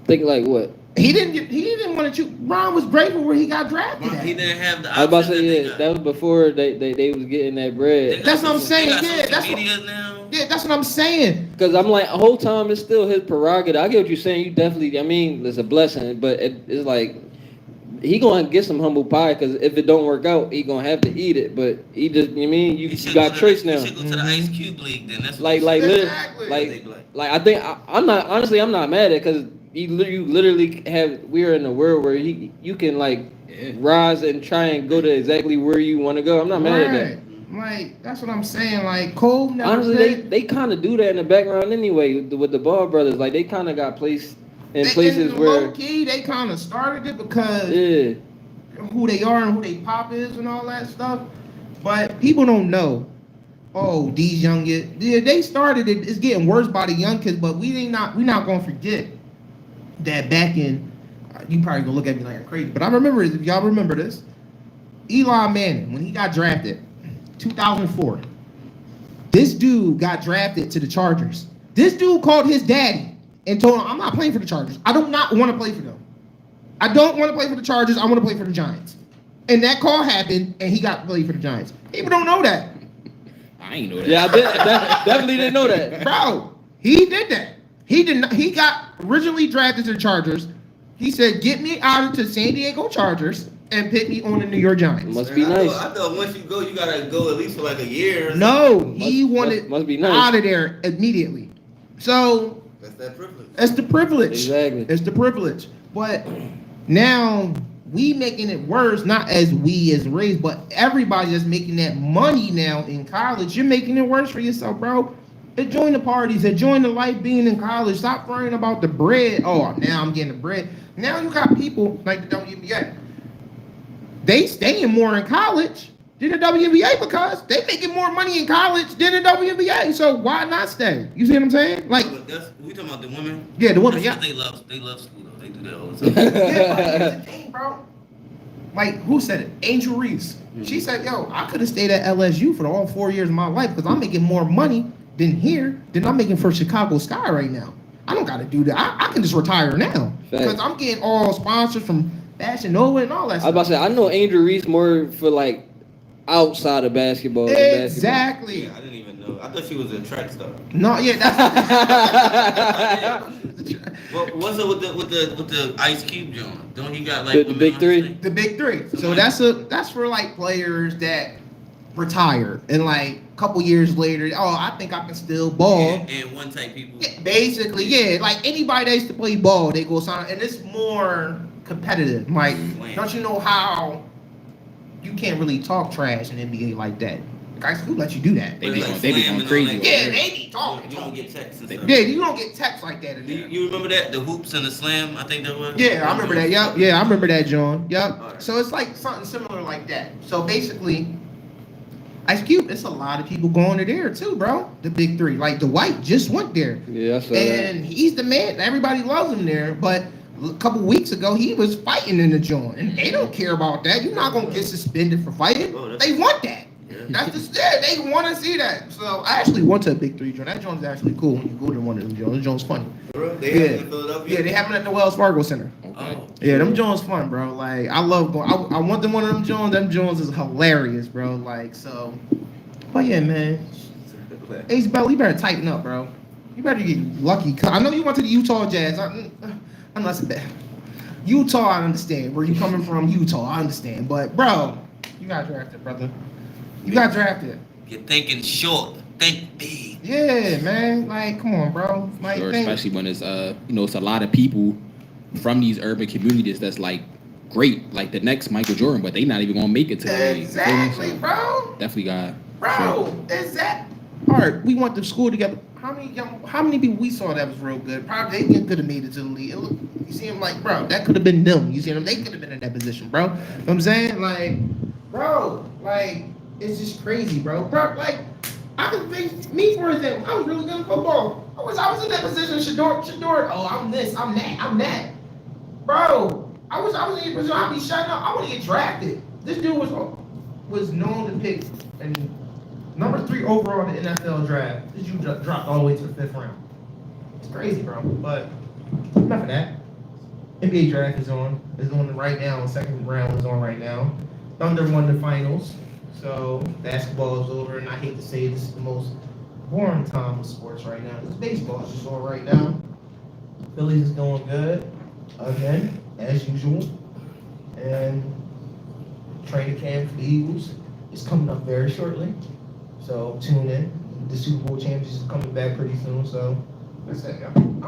Think like what? He didn't want to choose. LeBron was grateful where he got drafted. He didn't have the options. I was about to say, that was before they was getting that bread. That's what I'm saying. That's what I'm saying. Because I'm like, the whole time it's still his prerogative. I get what you're saying. You definitely, I mean, it's a blessing, but it's like he gonna get some humble pie because if it don't work out, he gonna have to eat it. But he just, you got choice now. You should go to the Ice Cube League then. That's like I think I'm not mad at it because you literally we're in a world where you can rise and try and go to exactly where you want to go. I'm not mad at that. That's what I'm saying. Cole never honestly, they kind of do that in the background anyway with the Ball brothers. Like they kind of got placed in places where low key they kind of started it because who they are and who they pop is and all that stuff. But people don't know. Oh, these young kids. Yeah, they started it. It's getting worse by the young kids, but we're not gonna forget that back in. You probably gonna look at me like I'm crazy, but I remember if y'all remember this. Eli Manning when he got drafted, 2004. This dude got drafted to the Chargers. This dude called his daddy and told him, I'm not playing for the Chargers. I do not want to play for them. I don't want to play for the Chargers. I want to play for the Giants. And that call happened, and he got to play for the Giants. People don't know that. I ain't know that. Yeah, I definitely didn't know that. Bro, he did that. He did not. He got originally drafted to the Chargers. He said, get me out of the San Diego Chargers and put me on the New York Giants. Must be nice. I thought once you go, you got to go at least for a year. No, he wanted must be nice. out of there immediately. So That's that privilege. it's the privilege. Exactly. It's the privilege. But now we making it worse, not as we as raised, but everybody that's making that money now in college, you're making it worse for yourself, bro. Enjoy the parties, enjoy the life being in college. Stop worrying about the bread. Oh, now I'm getting the bread. Now you got people like the WNBA. They staying more in college than the WNBA because they making more money in college than the WNBA. So why not stay? You see what I'm saying? Like, But we talking about the women. yeah, the women, That's yeah. what they love school though. They do that all the time. Yeah, but here's the thing, bro. Like, who said it? Angel Reese. She said, yo, I could have stayed at LSU for all 4 years of my life because I'm making more money than I'm making for Chicago Sky right now. I don't got to do that. I can just retire now because I'm getting all sponsors from Fashion Nova and all that I was stuff. about to say, I know Angel Reese more for like outside of basketball. than basketball. Exactly. Yeah, I didn't even know. I thought she was a track star. No, yeah, that's What was it with the Ice Cube joint? Don't he got like The women big on three? his thing? the big three. So that's for like players that retire and like a couple years later, oh, I think I can still ball. And one type people. Yeah, basically, yeah. Like anybody that used to play ball, they go sign, and it's more competitive. Like, don't you know how you can't really talk trash in NBA like that? Guys, who let you do that? They But be like going, they be slam going and crazy. all that. Yeah, they be talking. You don't get texts and stuff. Yeah, you don't get text like that in Do there. you remember that? The hoops and the slam, I think that was? Yeah, I remember that. Yep. Yeah, I remember that, John. Yep. Alright. So it's like something similar like that. So basically, Ice Cube, it's a lot of people going to there too, bro. The big three. Like Dwight just went there. Yeah, I saw that. And he's the man. Everybody loves him there. But a couple weeks ago, he was fighting in the joint. And they don't care about that. You're not going to get suspended for fighting. Oh, that's- They want that. Yeah. That's just it. They want to see that. So I actually went to a big three joint. That joint's actually cool when you go to one of them joints. That joint's funny. Bro, they have it in Philadelphia? Yeah, they have it at the Wells Fargo Center. Oh. Yeah, them joints fun, bro. Like, I love going. I want them one of them joints. Them joints is hilarious, bro. Like, so. But yeah, man. Ace Bell, you better tighten up, bro. You better get lucky. I know you went to the Utah Jazz. I'm not so bad. Utah, I understand. Where you coming from, Utah, I understand. But, bro, you got drafted, brother. You got drafted. You're thinking short. Think big. Yeah, man. Like, come on, bro. Like, Sure, think. especially when it's it's a lot of people from these urban communities that's like great, like the next Michael Jordan, but they not even gonna make it to the league. You feel me? Exactly, So, bro. Definitely got. Bro, is that all right? We went to school together. How many people we saw that was real good? Probably they could have made it to the league. It look, you see him like, bro, that could have been them. You see them? They could have been in that position, bro. You know what I'm saying? Like, bro, like, it's just crazy, bro. Bro, like, I could think, me for example, I was really good at football. I was in that position, Shador. Oh, I'm this, I'm that. Bro, I was in a position, I'd be shutting up. I want to get drafted. This dude was known to pick and number 3 overall in the NFL draft. This dude dropped all the way to the 5th round. It's crazy, bro. But enough of that. NBA draft is on right now. Second round is on right now. Thunder won the finals. So basketball is over, and I hate to say this is the most boring time of sports right now. Because baseball is just on right now. Phillies is doing good again, as usual. And training camp for the Eagles is coming up very shortly. So tune in. The Super Bowl champions is coming back pretty soon. So that's it. I don't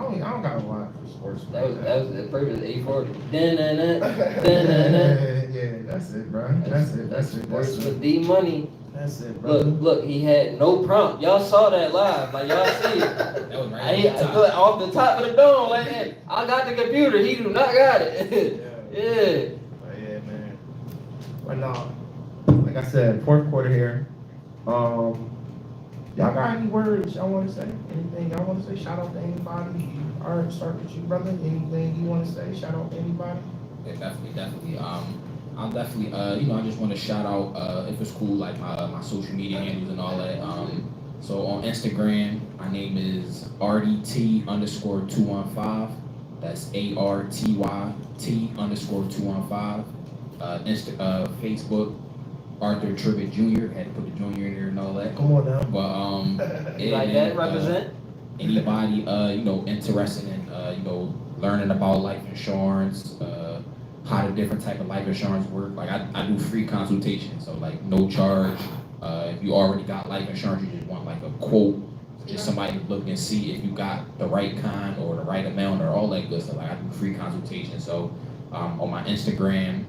got a lot for sports. That was the perfect 840. Yeah, that's it, bro. That's Sports it. with D money. That's it, bro. Look, he had no prompt. Y'all saw that live, like y'all see it. That was right I look off the top of the dome, like that. I got the computer. He do not got it. Yeah. But yeah, man. But no, like I said, fourth quarter here. Y'all got any words y'all want to say? Anything y'all want to say? Shout out to anybody. All right, start with you, brother. Anything you want to say? Shout out to anybody. Yeah, definitely. I'm definitely, I just want to shout out, if it's cool, like my social media handles and all that. So on Instagram, my name is RDT_215. That's ARTYT_215. Facebook, Arthur Tribbett Jr. Had to put the junior in there and all that. Come on now. But Like that represent? Anybody interested in learning about life insurance, how the different type of life insurance work. Like I do free consultation, so like no charge. If you already got life insurance, you just want like a quote just somebody to look and see if you got the right kind or the right amount or all that good stuff. Like I do free consultation. So on my Instagram,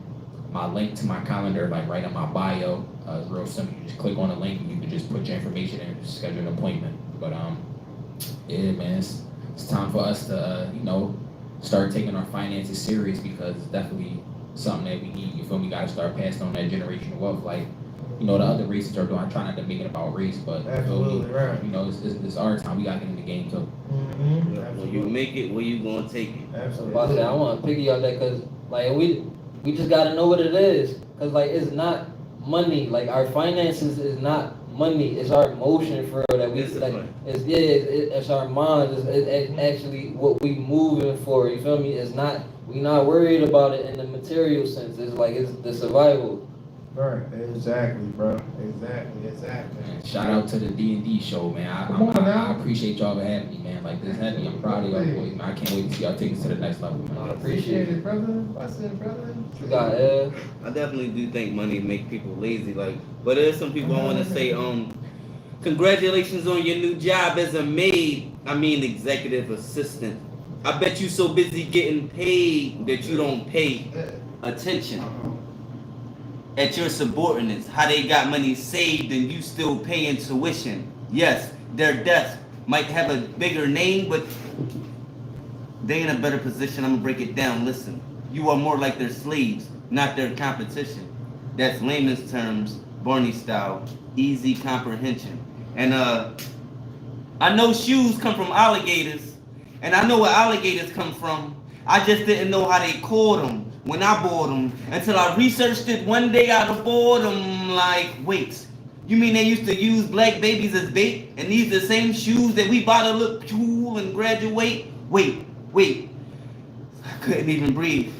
my link to my calendar, like right in my bio, it's real simple. You just click on the link and you can just put your information in and schedule an appointment. But yeah, man, it's time for us to start taking our finances serious, because it's definitely something that we need. You feel me? Gotta start passing on that generational wealth, like the other races are doing. I try not to make it about race, but Absolutely, right. It's our time. We gotta get in the game too. When you make it, where you gonna take it? Absolutely. I want to piggy off that, because like we just gotta know what it is, because like it's not money. Like our finances is not money. It's our emotion for real that we like. It's our mind. It's actually what we moving for. You feel me? It's not. We not worried about it in the material sense. It's like it's the survival. Right, exactly, bro. Exactly. Man, shout out to the DnD show, man. I appreciate y'all for having me, man. Like this heavy. I'm proud of y'all boys, man. I can't wait to see y'all take us to the next level, man. I appreciate it. brother. I said, brother. You got I definitely do think money make people lazy. Like, but there's some people I want to say, congratulations on your new job as a maid. I mean, executive assistant. I bet you so busy getting paid that you don't pay attention at your subordinates, how they got money saved and you still paying tuition. Yes, their desk might have a bigger name, but they in a better position. I'm gonna break it down. Listen, you are more like their slaves, not their competition. That's layman's terms, Barney style, easy comprehension. And I know shoes come from alligators, and I know where alligators come from. I just didn't know how they caught them when I bought them, until I researched it one day out of boredom. Like, wait, you mean they used to use black babies as bait, and these the same shoes that we bought to look cool and graduate? Wait, I couldn't even breathe.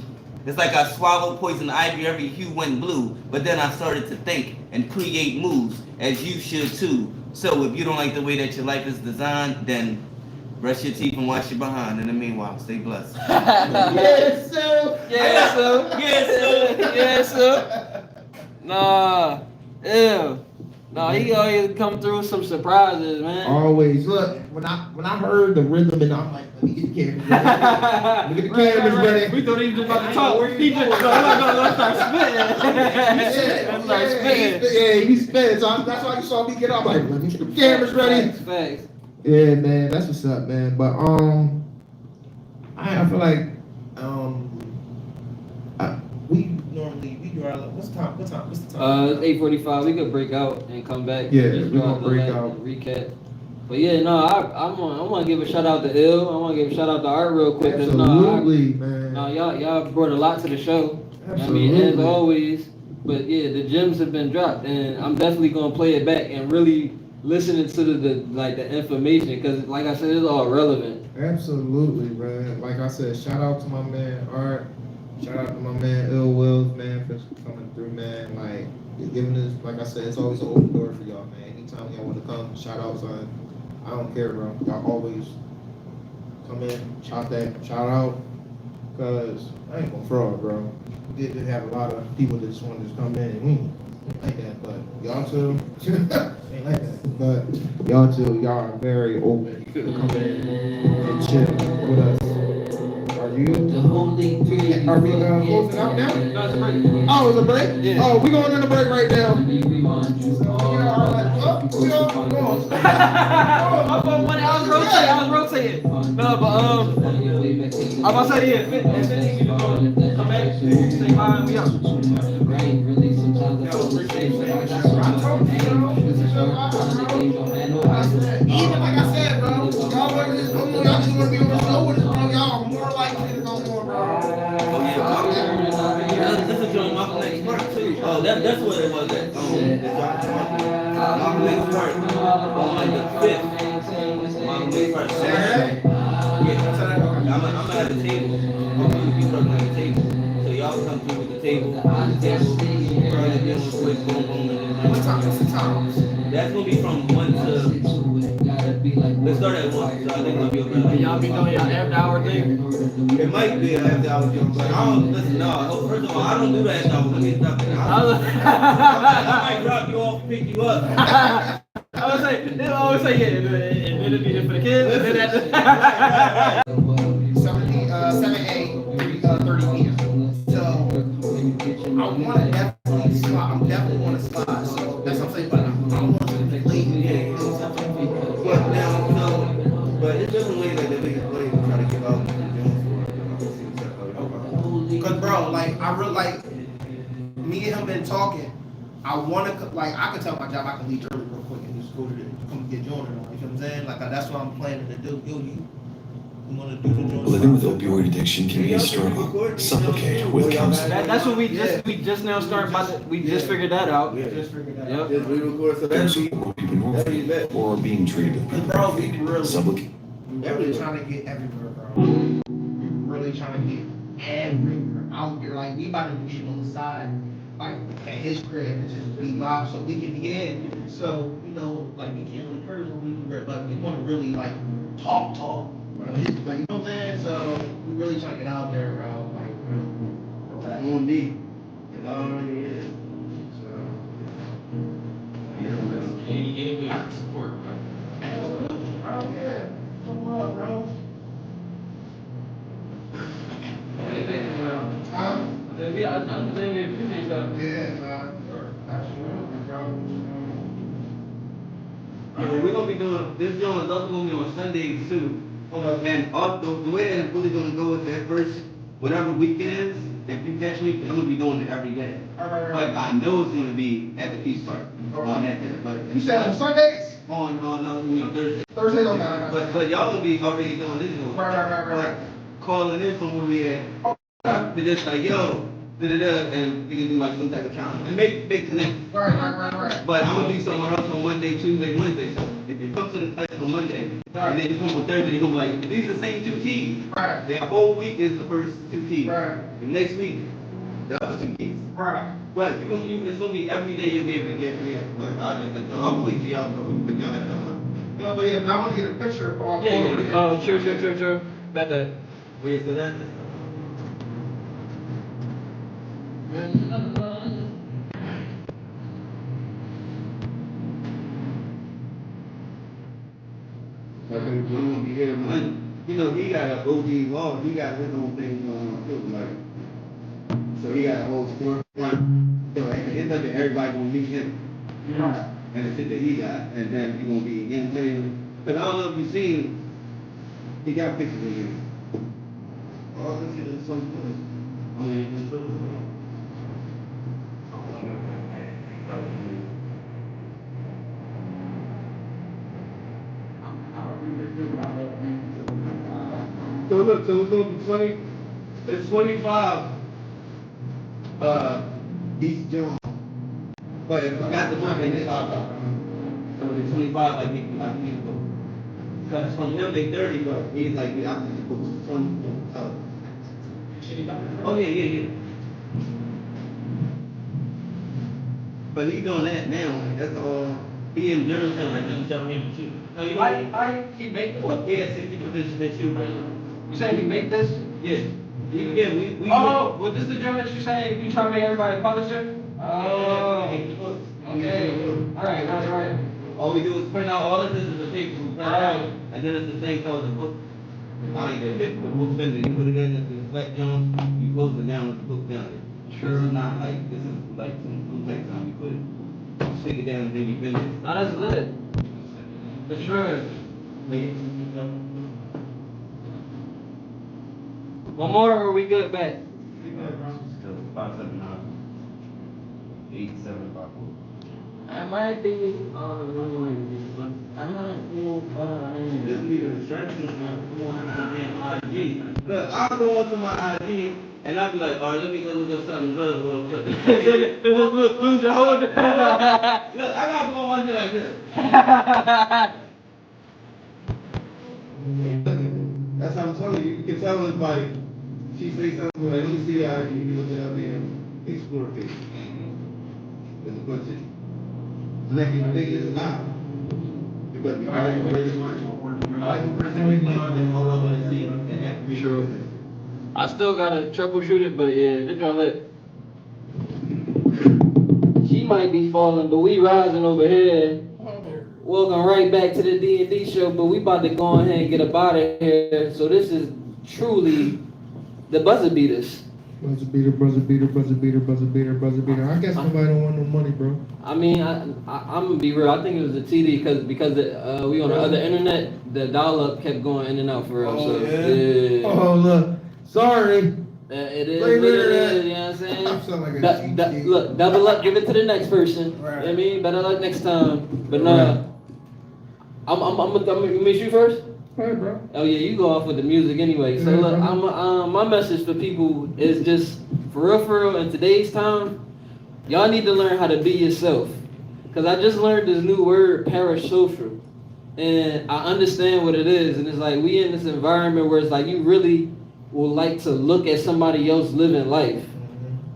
It's like I swallowed poison ivy, every hue went blue, but then I started to think and create moves, as you should too. So if you don't like the way that your life is designed, then brush your teeth and wash your behind. In the meanwhile, stay blessed. Yes, sir. Yes, sir. Yes, sir. Yes, sir. Nah, yeah. Nah, he always come through with some surprises, man. Always. Look, when I heard the rhythm, and I'm like, let me get the cameras ready. Let me get the cameras ready. We thought he was just about to talk. He just let's start spitting. Yeah, he spitting. So that's why you saw me get up. Like, let me get the cameras ready. Facts. Yeah, man, that's what's up, man. But I feel like we do our what's the time? What's the time? It's 8:45. We could break out and come back. Yeah, Just we go gonna out the break last out. recap. But yeah, no, I want to give a shout out to Ill. I want to give a shout out to Art real quick. Absolutely, man. No, y'all brought a lot to the show. Absolutely. I mean, as always. But yeah, the gems have been dropped, and I'm definitely gonna play it back and really listening to the information, because like I said, it's all relevant. Absolutely, man. Like I said, shout out to my man Art. Shout out to my man Ill Wills, man, for coming through, man. Like giving us, like I said, it's always an open door for y'all, man. Anytime y'all want to come, shout out, son. I don't care, bro. Y'all always come in, shout out, cause I ain't gonna fraud, bro. We did have a lot of people that just wanted to come in and ain't like that, but y'all too ain't like that. But y'all too, y'all are very open to come in and chill with us. Are you? Are we closing out now? No, it's a break. Oh, it's a break? Yeah. Oh, we going in a break right now. I was rotating. No, but I'm about to say yeah. Come back, say bye, and we out. Even like I said, bro, y'all just want to be on the show with us, bro. Y'all more likely to go more, bro. This is John Malcolm X Park too. Oh, that's what it was. Malcolm X Park on like the 5th. Malcolm X Park Saturday. Yeah, I'm gonna have a table. I'm gonna be working on the table. So y'all come through with the table. Probably get one quick boom boom. What time is the time? That's gonna be from 1 to. Let's start at 1. So I think it'll be okay. Y'all be doing y'all after hour thing? It might be an after hour joke, but I don't listen. No, first of all, I don't do that stuff. Let me stop it. I might drop you off, pick you up. I was say, they always say, yeah, and then it'd be there for the kids, and then that. 30 p.m. So I want to definitely slide. I'm definitely want to slide. So that's what I'm saying. But I don't want to be late. But now, no, but it's different ways that the biggest players try to give out the Cause bro, like I really like me and him been talking. I want to like I can tell my job I can leave early real quick and just go to come get joined. You know what I'm saying? Like that's what I'm planning to do. Yo, you want to do the joint? Living with opioid addiction can be a struggle. Suffocate with counseling. That's what we just now started about. We just figured that out. Just figured that Yep. out. Just re-record, so Those that'll who be, are people north or being treated with people. Bro, we really, Suffocate. really trying to get everywhere, bro. Really trying to get everywhere out here. Like we about to do shit on the side, like at his crib, and just be live so we can be in. So you know, like we can't really curse, but we want to really like talk, bro. Like you know what I'm saying? So we really trying to get out there, bro. Like that's on me. It already is. So, Any support, bro, yeah, come on, bro. Huh? Yeah, I'm saying we appreciate each other. Yeah, absolutely, bro. yeah, we're gonna be doing, this joint is also gonna be on Sundays too. And also, the way that it's really gonna go is that first, whatever week it is, if you catch me, I'm gonna be doing it every day. But I know it's gonna be at the Peace Park on that day, but. You said on Sundays? On Thursday. Thursdays, okay. But y'all gonna be already doing this one. Right. Calling in from where we at. They're just like, yo, da-da-da, and we can do like some type of challenge. And make big connect. Right. But I'm gonna be somewhere else on Monday, Tuesday, Wednesday. So if you come to the place on Monday, and then you come on Thursday, you're gonna be like, these are the same two keys. Right. The whole week is the first two keys. Right. The next week, the other two keys. Right. But it's gonna be every day you'll be able to get me. But I'll wait till y'all know. But y'all have to. No, but yeah, I want to get a picture of all. Yeah. Sure. About that. Wait, so that's. You know, he got an OG law, he got his own thing going on too, like, so he got a whole storefront. So it's up to everybody gonna meet him. Yeah. And the shit that he got, and then he gonna be in. But I don't know if you seen, he got pictures of you. Oh, this shit is so good. I mean, it's so good. So look, so it's gonna be 20, it's 25, East John. But if I got the money, it's so it's 25, like, he go. Cause from him, they 30, but he's like, yeah, I'm just supposed to 20. Oh, yeah. But he doing that now, like, that's all, he in Jersey, like, I'm telling him to shoot. No, you I he make this? Yeah, 60% that shoot right now. You saying he make this? Yeah. Yeah, we. Oh, well, this is the gym that you saying you trying to make everybody a publisher? Oh. Okay. All right. All we do is print out, all of this is the paper, we print out, and then it's the thing called the book. I ain't gonna get the book binder, you put it in at the flat John, you close it down with the book down there. Sure. This is not like, this is like some flex time, you put it, stick it down and then you bend it. Oh, that's lit. For sure. One more, or are we good, back? Still 579, 8754. I might be This be the distraction, man. IG. Look, I'll go onto my IG and I'll be like, all right, let me go look up something. Look, lose your hold. Look, I gotta go on like this. That's how I'm telling you. You can tell anybody. She say something like, let me see the IG. You look it up and explore page. There's a bunch of next thing is not. You better be right. Sure. I still gotta troubleshoot it, but yeah, it's gonna lit. She might be falling, but we rising over here. Welcome right back to the DnD show, but we about to go ahead and get up out of here. So this is truly the buzzer beaters. Buzzer beater, buzzer beater, buzzer beater, buzzer beater, buzzer beater. I guess nobody don't want no money, bro. I mean, I'm gonna be real. I think it was the TD because we on the other internet. The dial-up kept going in and out for us. Oh, so, yeah? Oh, look. Sorry. It is Blame what it internet. is, you know what I'm saying? I sound like a cheap kid. Look, double up, give it to the next person. Right. You know what I mean? Better luck next time. But no, I'm gonna meet you first. Hey, bro. Oh yeah, you go off with the music anyway. So Yeah, look, bro. my message for people is just for real, in today's time, y'all need to learn how to be yourself. Cause I just learned this new word, parasocial, and I understand what it is. And it's like we in this environment where it's like you really will like to look at somebody else living life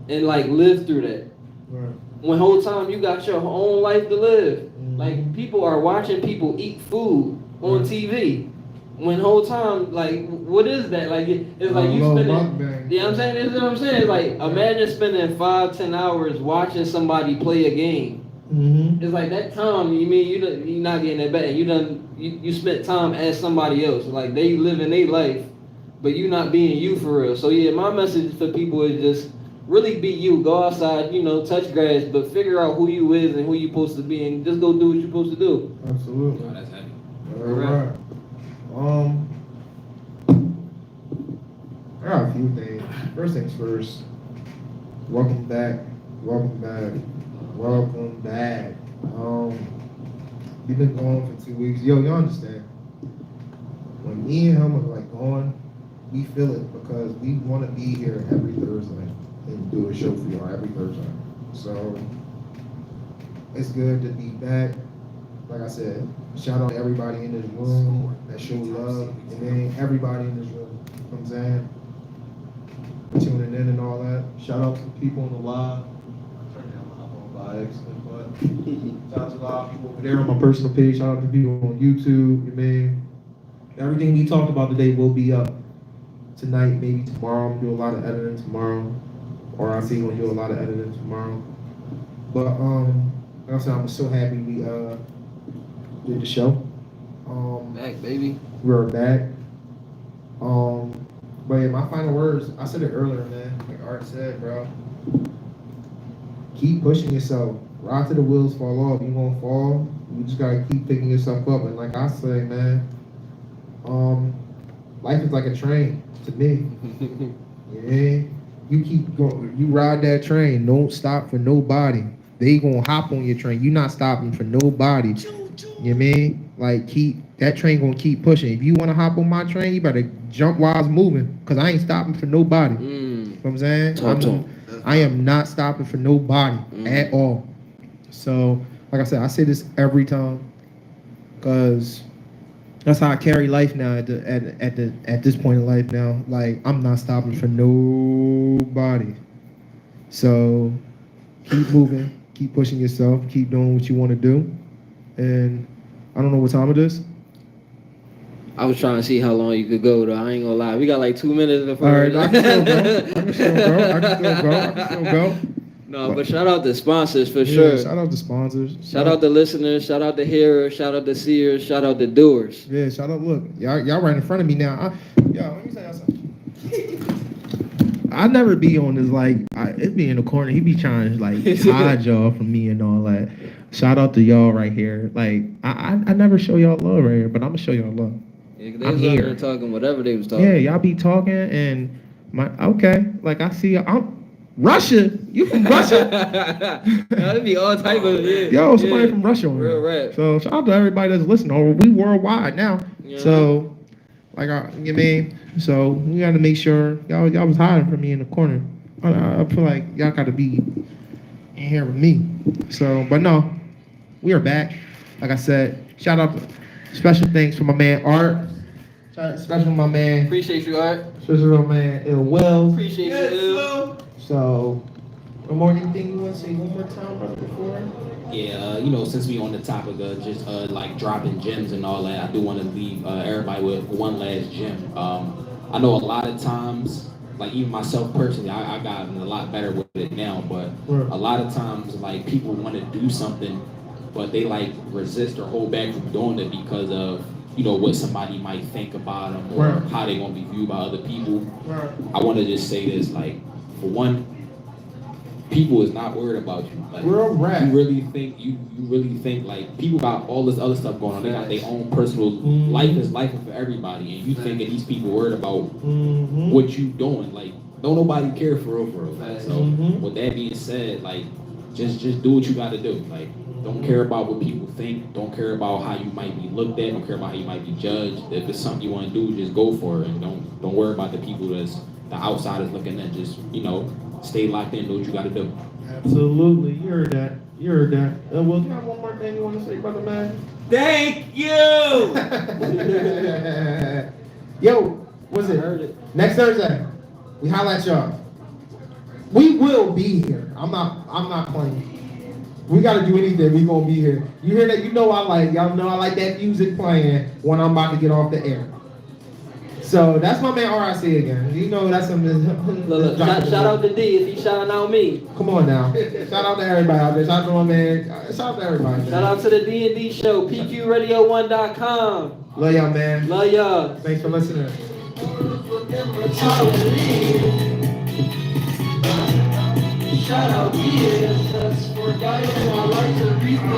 and like live through that. Right. When whole time you got your own life to live. Like people are watching people eat food on TV. When whole time, like, what is that? Like, it's like you spending. You know what I'm saying? This is what I'm saying. It's like imagine spending 5-10 hours watching somebody play a game. Mm-hmm. It's like that time. You mean you're not getting that back. You spent time as somebody else. Like they living their life, but you not being you for real. So yeah, my message for people is just really be you. Go outside, touch grass, but figure out who you is and who you supposed to be, and just go do what you're supposed to do. Absolutely. Oh, that's heavy. All right. I got a few things. First things first. Welcome back. Welcome back. Welcome back. We've been gone for 2 weeks. Yo, you understand? When me and him are like gone, we feel it because we want to be here every Thursday and do a show for y'all every Thursday. So it's good to be back. Like I said, shout out to everybody in this room that show love, and then everybody in this room. You know what I'm saying? Tuning in and all that. Shout out to the people on the live. Turn down my phone by accident, but shout out to a lot of people over there on my personal page. Shout out to people on YouTube. You mean everything we talked about today will be up tonight, maybe tomorrow. I'm gonna do a lot of editing tomorrow, or I think we'll do a lot of editing tomorrow. But like I said, I'm so happy we did the show. Back, baby. We're back. But yeah, my final words, I said it earlier, man. Like Art said, bro. Keep pushing yourself. Right till the wheels fall off. You're gonna fall. You just gotta keep picking yourself up. And like I say, man, life is like a train to me. Yeah. You keep going, you ride that train, don't stop for nobody. They gonna hop on your train. You not stopping for nobody. You know what I mean? Like that train gonna keep pushing. If you wanna hop on my train, you better jump while it's moving. Cause I ain't stopping for nobody. You know what I'm saying? I am not stopping for nobody at all. So, like I said, I say this every time. Cause that's how I carry life now at this point in life now. Like I'm not stopping for nobody. So keep moving, keep pushing yourself, keep doing what you want to do. And I don't know what time it is. I was trying to see how long you could go though. I ain't gonna lie. We got like 2 minutes before. All right, I can still go. No, but shout out to sponsors for sure. Shout out to sponsors. Shout out to listeners. Shout out to hearers. Shout out to seers. Shout out to doers. Yeah, shout out. Look, y'all right in front of me now. Let me tell y'all something. I never be on this it be in the corner. He be trying to hide y'all from me and all that. Shout out to y'all right here. Like I never show y'all love right here, but I'm gonna show y'all love. Yeah, they was here talking whatever they was talking. Yeah, y'all be talking and like I see I'm Russia. You from Russia? That'd be all type of somebody from Russia on real here. rap. So shout out to everybody that's listening. We worldwide now. Yeah. So you know what I mean? So we gotta make sure y'all was hiding from me in the corner. I feel like y'all gotta be in here with me. So, but no, we are back. Like I said, shout out, special thanks for my man Art. Special to my man. Appreciate you, Art. Special to my man Ill Will. Appreciate you, Ill. So, one more anything you want to say one more time, brother, before? Yeah, since we on the topic of just dropping gems and all that, I do want to leave everybody with one last gem. I know a lot of times, like even myself personally, I gotten a lot better with it now, but a lot of times like people want to do something but they like resist or hold back from doing it because of, you know, what somebody might think about them or Right. how they gonna be viewed by other people. Right. I want to just say this, like, for one, people is not worried about you. Like, Real rap. you really think like people got all this other stuff going on. They got their own personal life is life for everybody, and you thinking these people worried about what you doing. Like, don't nobody care for real. Like, so with that being said, like, just do what you got to do. Like, don't care about what people think. Don't care about how you might be looked at. Don't care about how you might be judged. If it's something you want to do, just go for it, and don't worry about the people that's the outsiders looking at. Just, you know, stay locked in. Do what you got to do. Absolutely. You heard that. Will, do you have one more thing you want to say, brother man? Thank you. Yo, what's it? Next Thursday, we holla at y'all. We will be here. I'm not playing. We gotta do anything. We gonna be here. You hear that? Y'all know I like that music playing when I'm about to get off the air. So that's my man RIC again. You know that's some. Look, shout out to D if he shouting out me. Come on now. Shout out to everybody out there. Shout out to my man. Shout out to everybody. Man. Shout out to the DnD show, PQRadio1.com. Love y'all, man. Love y'all. Thanks for listening. Shout out DSS for guidance on right to read the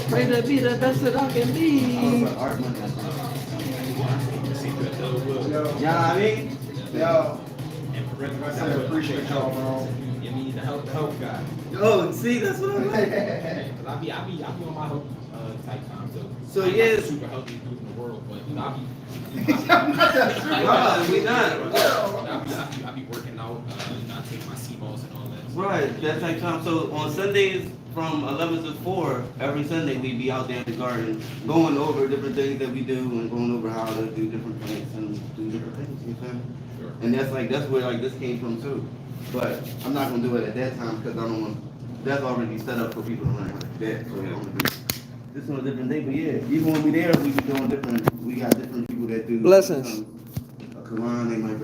Pray to be the best that I can be. Yeah, I mean, Yo. I said, appreciate y'all, bro. You mean the help guy. oh, see, that's what I'm like. I be on my help type time too. So, I'm not yes. the super healthy dude in the world, but you know, We not. I be working out, you know, I take my CMOS and all that. Right, that's like time. So on Sundays from 11 to 4, every Sunday we be out there in the garden going over different things that we do and going over how to do different plants and do different things, you feel me? Sure. And that's where like this came from too. But I'm not gonna do it at that time because I don't want, that's already set up for people to run like that. So I'm gonna do this on a different day. But yeah, even when we there, we be doing different, we got different people that do. Blessings. A Quran, they might